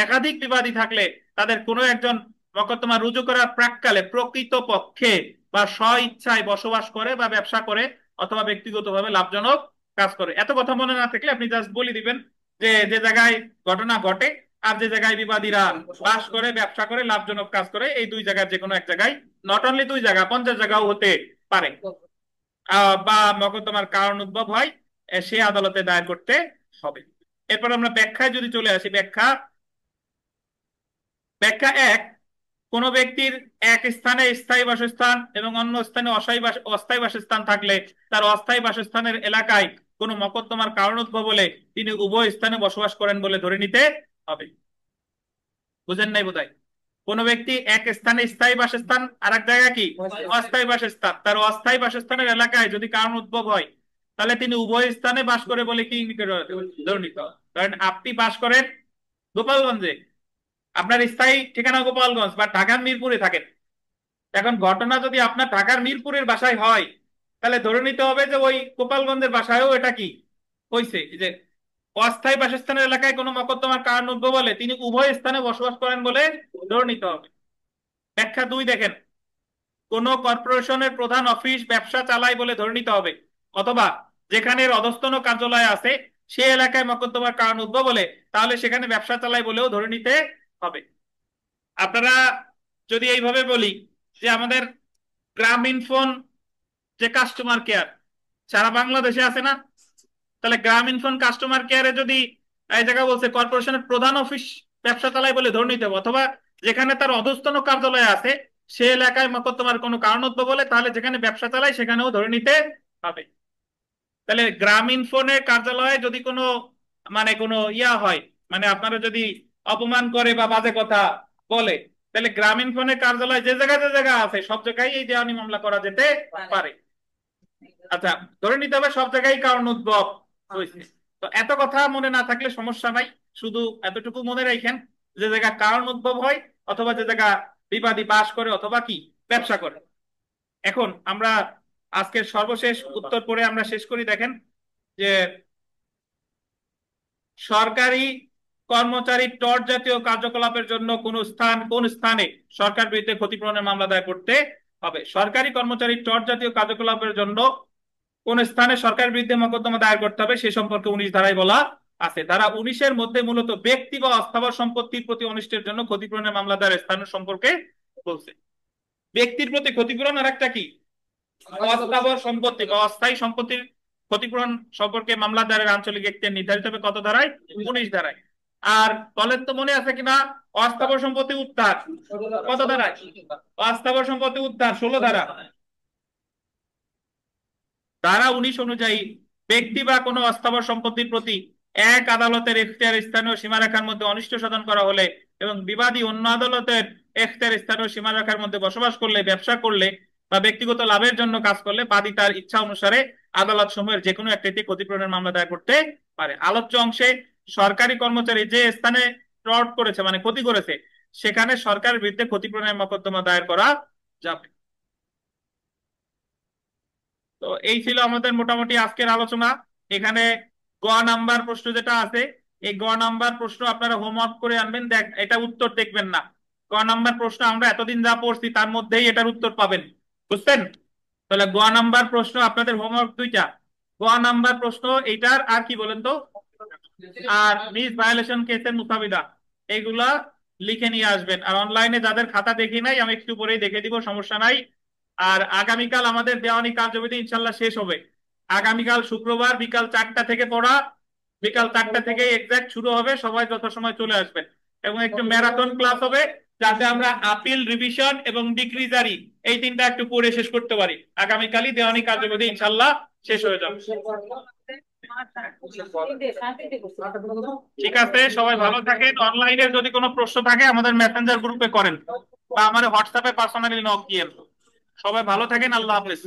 একাধিক বিবাদী থাকলে তাদের কোনো একজন মকদ্দমা রুজু করার প্রাক্কালে প্রকৃতপক্ষে বা স্ব ইচ্ছায় বসবাস করে বা ব্যবসা করে অথবা ব্যক্তিগতভাবে লাভজনক কাজ করে। এত কথা মনে না থাকলে আপনি জাস্ট বলে দিবেন যে যে জায়গায় ঘটনা ঘটে আর যে জায়গায় বিবাদীরা বাস করে ব্যবসা করে লাভজনক কাজ করে, এই দুই জায়গার যে কোনো এক জায়গায়, নট অনলি দুই জায়গা, 50 জায়গাও হতে পারে, বা মকদ্দমার কারণ উদ্ভব হয়, সে আদালতে দায়ের করতে হবে। এরপর আমরা ব্যাখ্যায় যদি চলে আসি। ব্যাখ্যা ব্যাখ্যা এক, কোন ব্যক্তির এক স্থানে স্থায়ী বাসস্থান এবং অন্য স্থানে অস্থায়ী বাসস্থান থাকলে তার অস্থায়ী বাসস্থানের এলাকায় কোন মকদ্দমার কারণ উদ্ভব হলে তিনি উভয় স্থানে বসবাস করেন বলে ধরে নিতে হবে। বুঝেন নাই বোধহয়? কোন ব্যক্তি এক স্থানে স্থায়ী বাসস্থান আর এক জায়গায় কি অস্থায়ী বাসস্থান, তার অস্থায়ী বাসস্থানের এলাকায় যদি কারণ উদ্ভব হয়, তাহলে তিনি উভয় স্থানে বাস করে বলে কি ধরে নিতে হবে। ধরেন আপনি বাস করেন গোপালগঞ্জে, আপনার স্থায়ী ঠিকানা গোপালগঞ্জ বা ঢাকার মিরপুরে থাকেন। এখন ঘটনা যদি আপনার ঢাকার মিরপুরের বাসায় হয়, তাহলে ধরে নিতে হবে যে ওই গোপালগঞ্জের বাসায়ও এটা কি হয়েছে, যে অস্থায়ী বাসস্থানের এলাকায় কোনো মকদ্দমার কারণ উদ্ভব হলে তিনি উভয় স্থানে বসবাস করেন বলে ধরে নিতে হবে। ব্যাখ্যা দুই দেখেন, কোন কর্পোরেশনের প্রধান অফিস ব্যবসা চালায় বলে ধরে নিতে হবে, অথবা যেখানে এর অধস্তন কার্যালয় আছে সে এলাকায় মকদ্দমার কারণ উদ্ভব হলে তাহলে সেখানে ব্যবসা চালায় বলেও ধরে নিতে হবে। আপনারা যদি এইভাবে বলি যে আমাদের গ্রামীণ ফোন যে কাস্টমার কেয়ার সারা বাংলাদেশে আছে না, তাহলে গ্রামীণ ফোন কাস্টমার কেয়ারে যদি এই জায়গা বলছে কর্পোরেশনের প্রধান অফিস ব্যবসা চালায় বলে ধরে নিতে হবে, অথবা যেখানে তার অধস্তন কার্যালয় আছে সে এলাকায় মকদ্দমার কোনো কারণ উদ্ভব বলে, তাহলে যেখানে ব্যবসা চালায় সেখানেও ধরে নিতে হবে। তাহলে গ্রামীণ ফোনের কার্যালয়ে যদি কোনো মানে কোনো ইয়া হয়, মানে আপনারা যদি অপমান করে বা বাজে কথা বলে, তাহলে গ্রামীণ ফোনের কার্যালয় যে জায়গায় যে জায়গা আছে সব জায়গায় এই দেওয়ানি মামলা করা যেতে পারে। আচ্ছা, ধরে নিতে হবে সব জায়গায় কারণ উদ্ভব হয়েছে। তো এত কথা মনে না থাকলে সমস্যা নাই, শুধু এতটুকু মনে রাখেন যে জায়গা কারণ উদ্ভব হয় অথবা যে জায়গা বিবাদী বাস করে অথবা কি ব্যবসা করে। এখন আমরা আজকের সর্বশেষ উত্তর পড়ে আমরা শেষ করি। দেখেন যে সরকারি কর্মচারী টর্চ জাতীয় কার্যকলাপের জন্য কোন স্থানে সরকার বিরুদ্ধে ক্ষতিপূরণের মামলা দায়ের করতে হবে। সরকারি কর্মচারী টর্চ জাতীয় কার্যকলাপের জন্য কোন স্থানে সরকারের বিরুদ্ধে মোকদ্দমা দায়ের করতে হবে সে সম্পর্কে 19 ধারায় বলা আছে। ধারা 19-এর মধ্যে মূলত ব্যক্তি বা অস্থাবর সম্পত্তির প্রতি অনিষ্টের জন্য ক্ষতিপূরণের মামলা দায়ের স্থান সম্পর্কে বলছে। ব্যক্তির প্রতি ক্ষতিপূরণ আর একটা কি অস্থাবর সম্পত্তি বা অস্থায়ী সম্পত্তির ক্ষতিপূরণ সম্পর্কে মামলা দায়েরের আঞ্চলিক এখতিয়ার নির্ধারিত হবে কত ধারায়? 19 ধারায়। আর বলেন তো মনে আছে কিনা অস্থাবর সম্পত্তি উদ্ধার কত ধারায়? অস্থাবর সম্পত্তি উদ্ধার 16 ধারা। ধারা 19 অনুযায়ী ব্যক্তি বা কোনো অস্থাবর সম্পত্তির প্রতি এক আদালতের এখতিয়ার স্থানীয় সীমারেখার মধ্যে অনিষ্ট সাধন করা হলে এবং বিবাদী অন্য আদালতের এখতিয়ার স্থানীয় সীমারেখার মধ্যে বসবাস করলে, ব্যবসা করলে বা ব্যক্তিগত লাভের জন্য কাজ করলে বাদী তার ইচ্ছা অনুসারে আদালত সমূহের যে কোনো একটিতে ক্ষতিপূরণের মামলা দায়ের করতে পারে। আলোচ্য অংশে সরকারি কর্মচারী যে স্থানে ফ্রড করেছে মানে ক্ষতি করেছে সেখানে সরকারের বিরুদ্ধে ক্ষতিপূরণের মোকদ্দমা দায়ের করা যাবে। তো এই ছিল আমাদের মোটামুটি আজকের আলোচনা। এখানে গ নাম্বার প্রশ্ন যেটা আছে, এই গ নাম্বার প্রশ্ন আপনারা হোমওয়ার্ক করে আনবেন, দেখ এটা উত্তর দেখবেন না। গ নাম্বার প্রশ্ন আমরা এতদিন যা পড়ছি তার মধ্যেই এটার উত্তর পাবেন, বুঝছেন? তাহলে গ নাম্বার প্রশ্ন আপনাদের হোমওয়ার্ক দুইটা। গ নাম্বার প্রশ্ন এইটার আর কি বলেন তো, আর মিস ভায়োলেশন কেসের মুসাবিদা, এইগুলা লিখে নিয়ে আসবেন। আর অনলাইনে যাদের খাতা দেখি নাই আমি একটু পরেই দেখে দিব, সমস্যা নাই। আর আগামীকাল আমাদের দেওয়ানি কার্যবিধি ইনশাল্লাহ শেষ হবে। আগামীকাল শুক্রবার বিকাল 4টা থেকে পড়া, বিকাল 4টা থেকে এক্সাক্ট শুরু হবে, সবাই যথাসময় চলে আসবেন। এবং একটু ম্যারাথন ক্লাস হবে, যাতে আমরা আপিল, রিভিশন এবং ডিক্রি জারি এই তিনটা একটু পড়ে শেষ করতে পারি। আগামীকালই দেওয়ানি কার্যবিধি ইনশাল্লাহ শেষ হয়ে যাবে। ঠিক আছে, সবাই ভালো থাকেন। অনলাইনে যদি কোনো প্রশ্ন থাকে আমাদের মেসেঞ্জার গ্রুপে করেন বা আমাদের হোয়াটসঅ্যাপে পার্সোনালি নক দিয়েন। সবাই ভালো থাকেন, আল্লাহ হাফেজ।